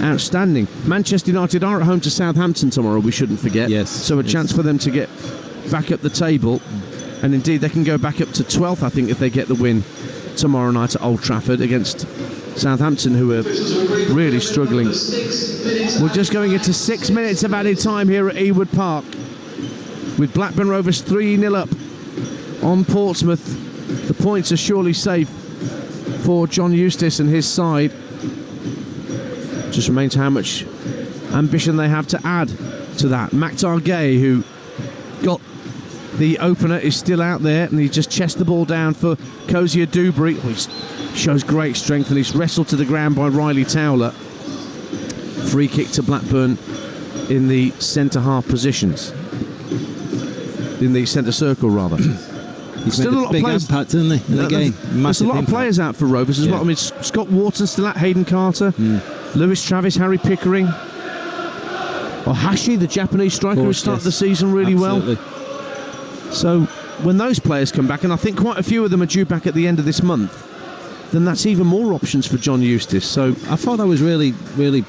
outstanding. Manchester United are at home to Southampton tomorrow, we shouldn't forget. Yes. So a chance for them to get back up the table, and indeed they can go back up to 12th, I think, if they get the win tomorrow night at Old Trafford against Southampton, who are really struggling. We're just going into 6 minutes of added time here at Ewood Park, with Blackburn Rovers 3-0 up on Portsmouth. The points are surely safe for John Eustace and his side. Just remains how much ambition they have to add to that. Maktar Gay, who got the opener, is still out there, and he just chests the ball down for Kozia Dubry. He shows great strength, and he's wrestled to the ground by Riley Towler. Free kick to Blackburn in the centre half positions. In the centre circle, rather. He's still a lot of players, impact, isn't he, in the game? There's a lot of players out for Rovers as well. I mean, Scott Wharton's still out, Hayden Carter, Lewis Travis, Harry Pickering, Hashi, the Japanese striker, who started the season really well. So when those players come back, and I think quite a few of them are due back at the end of this month, then that's even more options for John Eustace. So I thought that was really, really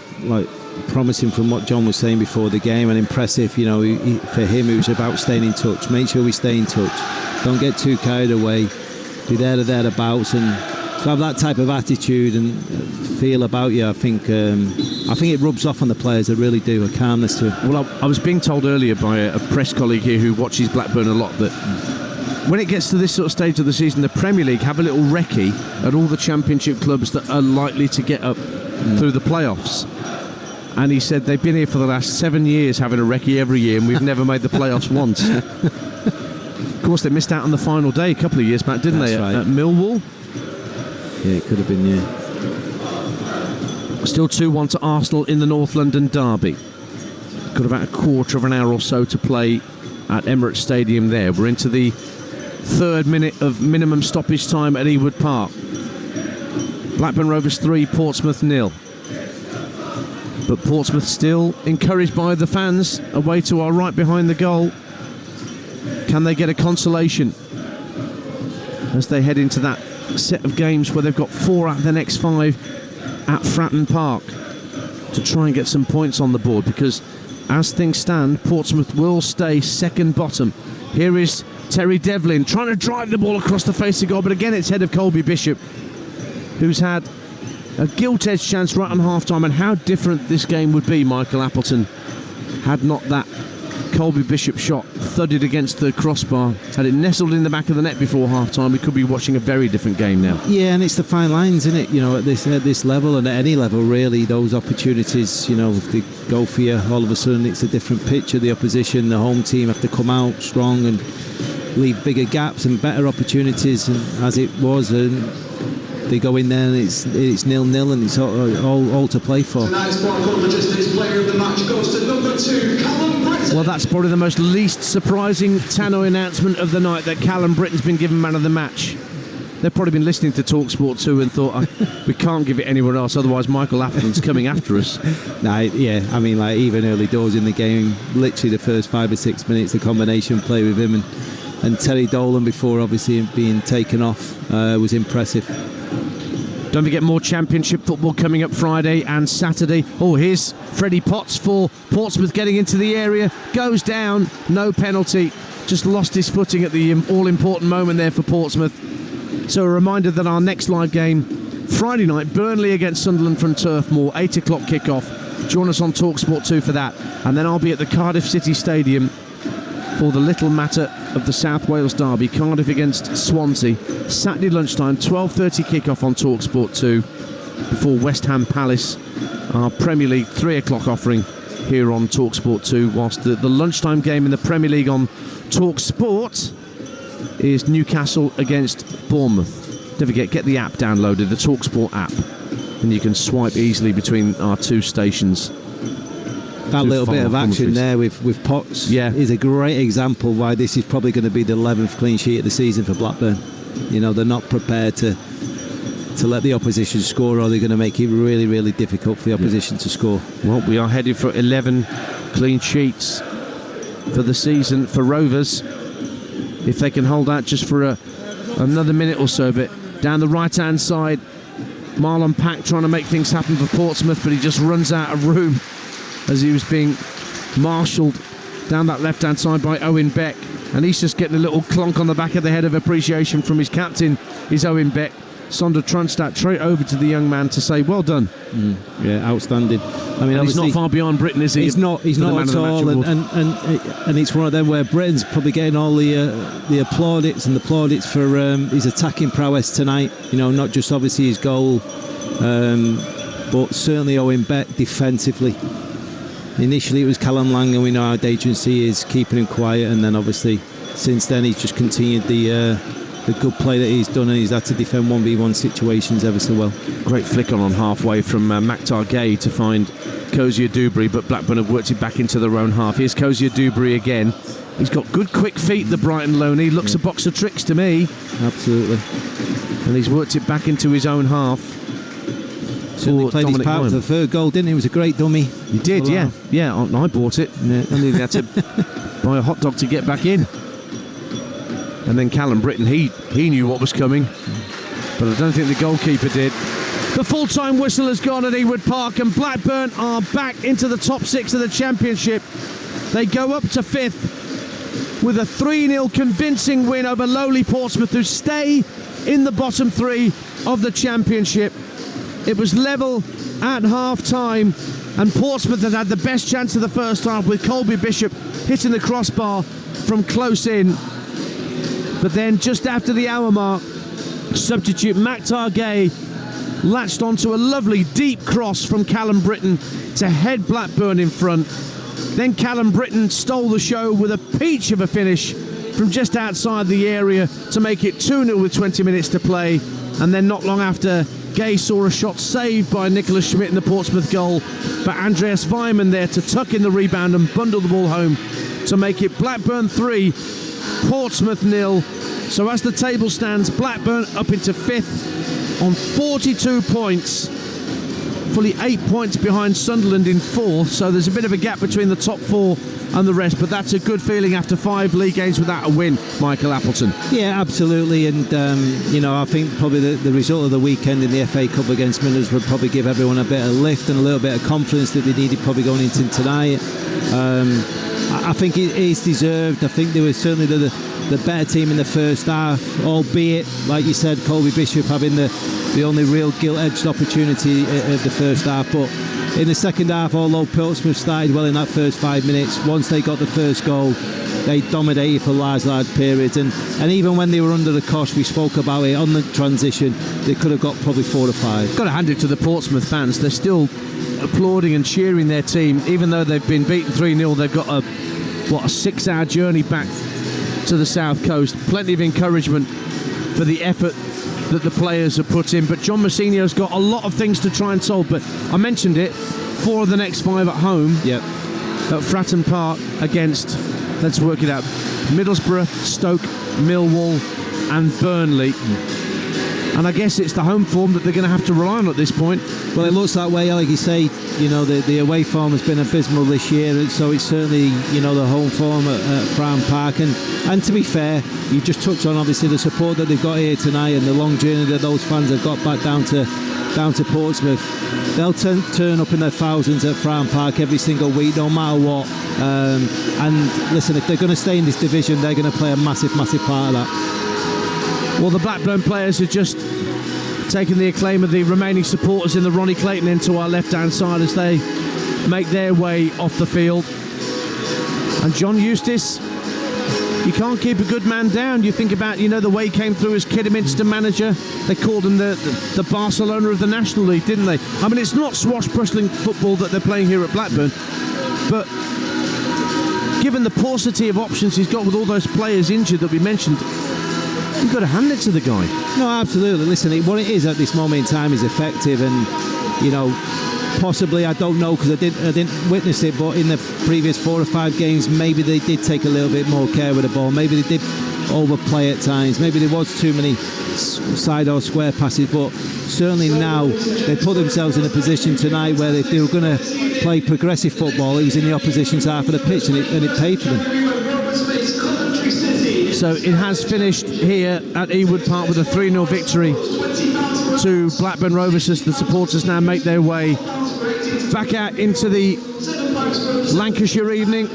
promising from what John was saying before the game, and impressive. You know, for him, it was about staying in touch. Make sure we stay in touch. Don't get too carried away. Be thereabouts, and to have that type of attitude and feel about you. I think it rubs off on the players. I really do. A calmness to it. Well, I was being told earlier by a press colleague here who watches Blackburn a lot that when it gets to this sort of stage of the season, the Premier League have a little recce at all the Championship clubs that are likely to get up through the playoffs. And he said they've been here for the last 7 years having a recce every year, and we've never made the playoffs once. Of course, they missed out on the final day a couple of years back, didn't they? Right. At Millwall? Yeah, it could have been, yeah. Still 2-1 to Arsenal in the North London derby. Got about a quarter of an hour or so to play at Emirates Stadium there. We're into the 3rd minute of minimum stoppage time at Ewood Park. Blackburn Rovers 3, Portsmouth 0. But Portsmouth still encouraged by the fans away to our right behind the goal. Can they get a consolation as they head into that set of games where they've got 4 out of the next 5 at Fratton Park to try and get some points on the board? Because as things stand, Portsmouth will stay second bottom. Here is Terry Devlin trying to drive the ball across the face of goal, but again it's head of Colby Bishop, who's had a gilt-edged chance right on half-time. And how different this game would be, Michael Appleton, had not that Colby Bishop shot thudded against the crossbar. Had it nestled in the back of the net before half-time, we could be watching a very different game now. Yeah, and it's the fine lines, isn't it? You know, at this level and at any level, really, those opportunities, you know, if they go for you, all of a sudden it's a different picture. The opposition, the home team have to come out strong and leave bigger gaps and better opportunities, and as it was, and they go in there and it's 0-0 and it's all to play for. Tonight's Sparkle Logistics Player of the Match goes to number 2, Callum Britton. Well, that's probably the most least surprising tannoy announcement of the night, that Callum Britton's been given man of the match. They've probably been listening to Talksport too and thought, we can't give it anyone else, otherwise Michael Appleton's coming after us. Yeah, I mean, like, even early doors in the game, literally the first 5 or 6 minutes, the combination play with him and Terry Dolan before obviously being taken off was impressive. Don't forget more Championship football coming up Friday and Saturday. Oh, here's Freddie Potts for Portsmouth getting into the area. Goes down, no penalty. Just lost his footing at the all-important moment there for Portsmouth. So a reminder that our next live game, Friday night, Burnley against Sunderland from Turf Moor, 8 o'clock kickoff. Join us on Talksport 2 for that. And then I'll be at the Cardiff City Stadium for the little matter of the South Wales derby, Cardiff against Swansea. Saturday lunchtime, 12:30 kickoff on Talksport 2 before West Ham Palace, our Premier League 3 o'clock offering here on Talksport 2, whilst the lunchtime game in the Premier League on Talksport is Newcastle against Bournemouth. Don't forget, get the app downloaded, the Talksport app, and you can swipe easily between our 2 stations. That little bit of action there with Potts is a great example why this is probably going to be the 11th clean sheet of the season for Blackburn. You know, they're not prepared to let the opposition score, or they're going to make it really, really difficult for the opposition to score. Well, we are headed for 11 clean sheets for the season for Rovers. If they can hold out just for another minute or so. But down the right-hand side, Marlon Pack trying to make things happen for Portsmouth, but he just runs out of room as he was being marshalled down that left-hand side by Owen Beck. And he's just getting a little clonk on the back of the head of appreciation from his captain, is Owen Beck. Sondre Tronstad straight over to the young man to say, well done. Yeah, outstanding. I mean, he's not far beyond Britain, is he? He's not at all. And it's one of them where Britain's probably getting all the plaudits and the plaudits for his attacking prowess tonight. You know, not just obviously his goal, but certainly Owen Beck defensively. Initially it was Callum Lang, and we know how dangerous he is, keeping him quiet, and then obviously since then he's just continued the good play that he's done, and he's had to defend 1v1 situations ever so well. Great flick on halfway from Maktar Gay to find Kozia Dubry, but Blackburn have worked it back into their own half. Here's Kozia Dubry again. He's got good quick feet, the Brighton loanee. Looks a box of tricks to me. Absolutely. And he's worked it back into his own half. Certainly played his part for the third goal, didn't he? It was a great dummy. He did, yeah. I bought it. Yeah. I nearly had to buy a hot dog to get back in. And then Callum Britton, he knew what was coming, but I don't think the goalkeeper did. The full-time whistle has gone at Ewood Park, and Blackburn are back into the top 6 of the Championship. They go up to 5th with a 3-0 convincing win over lowly Portsmouth, who stay in the bottom 3 of the Championship. It was level at half-time, and Portsmouth had the best chance of the first half, with Colby Bishop hitting the crossbar from close in. But then just after the hour mark, substitute Maktar Gay latched onto a lovely deep cross from Callum Britton to head Blackburn in front. Then Callum Britton stole the show with a peach of a finish from just outside the area to make it 2-0 with 20 minutes to play. And then not long after, Gay saw a shot saved by Nicholas Schmidt in the Portsmouth goal, but Andreas Weimann there to tuck in the rebound and bundle the ball home to make it Blackburn 3, Portsmouth 0. So as the table stands, Blackburn up into 5th on 42 points, fully 8 points behind Sunderland in 4th. So there's a bit of a gap between the top 4 and the rest, but that's a good feeling after 5 league games without a win, Michael Appleton. Yeah, absolutely. And I think probably the result of the weekend in the FA Cup against Middlesbrough would probably give everyone a bit of lift and a little bit of confidence that they needed probably going into tonight. I think it is deserved. I think they were certainly the better team in the first half, albeit, like you said, Colby Bishop having the only real gilt-edged opportunity of the first half. But in the second half, although Portsmouth started well in that first 5 minutes, once they got the first goal, they dominated for large periods. And even when they were under the cosh, we spoke about it, on the transition, they could have got probably 4 or 5. Got to hand it to the Portsmouth fans. They're still applauding and cheering their team, even though they've been beaten 3-0. They've got a 6-hour journey back to the south coast. Plenty of encouragement for the effort that the players have put in, but John Mousinho's got a lot of things to try and solve. But I mentioned it, 4 of the next 5 at home. Yep. At Fratton Park against, let's work it out, Middlesbrough, Stoke, Millwall and Burnley. And I guess it's the home form that they're going to have to rely on at this point. Well, it looks that way, like you say. The away form has been abysmal this year, so it's certainly, the home form at Fratton Park. And to be fair, you just touched on obviously the support that they've got here tonight and the long journey that those fans have got back down to Portsmouth. They'll turn up in their thousands at Fratton Park every single week, no matter what. And listen, if they're going to stay in this division, they're going to play a massive, massive part of that. Well, the Blackburn players have just taken the acclaim of the remaining supporters in the Ronnie Clayton end to our left-hand side as they make their way off the field. And John Eustace, you can't keep a good man down. You think about, the way he came through as Kidderminster manager. They called him the Barcelona of the National League, didn't they? I mean, it's not swashbuckling football that they're playing here at Blackburn, but given the paucity of options he's got with all those players injured that we mentioned, you've got to hand it to the guy. No, absolutely. Listen, what it is at this moment in time is effective, and possibly, I don't know because I didn't witness it, but in the previous 4 or 5 games, maybe they did take a little bit more care with the ball. Maybe they did overplay at times. Maybe there was too many side or square passes, but certainly now they put themselves in a position tonight where if they were going to play progressive football, it was in the opposition's half of the pitch, and it paid for them. So it has finished here at Ewood Park with a 3-0 victory to Blackburn Rovers as the supporters now make their way back out into the Lancashire evening.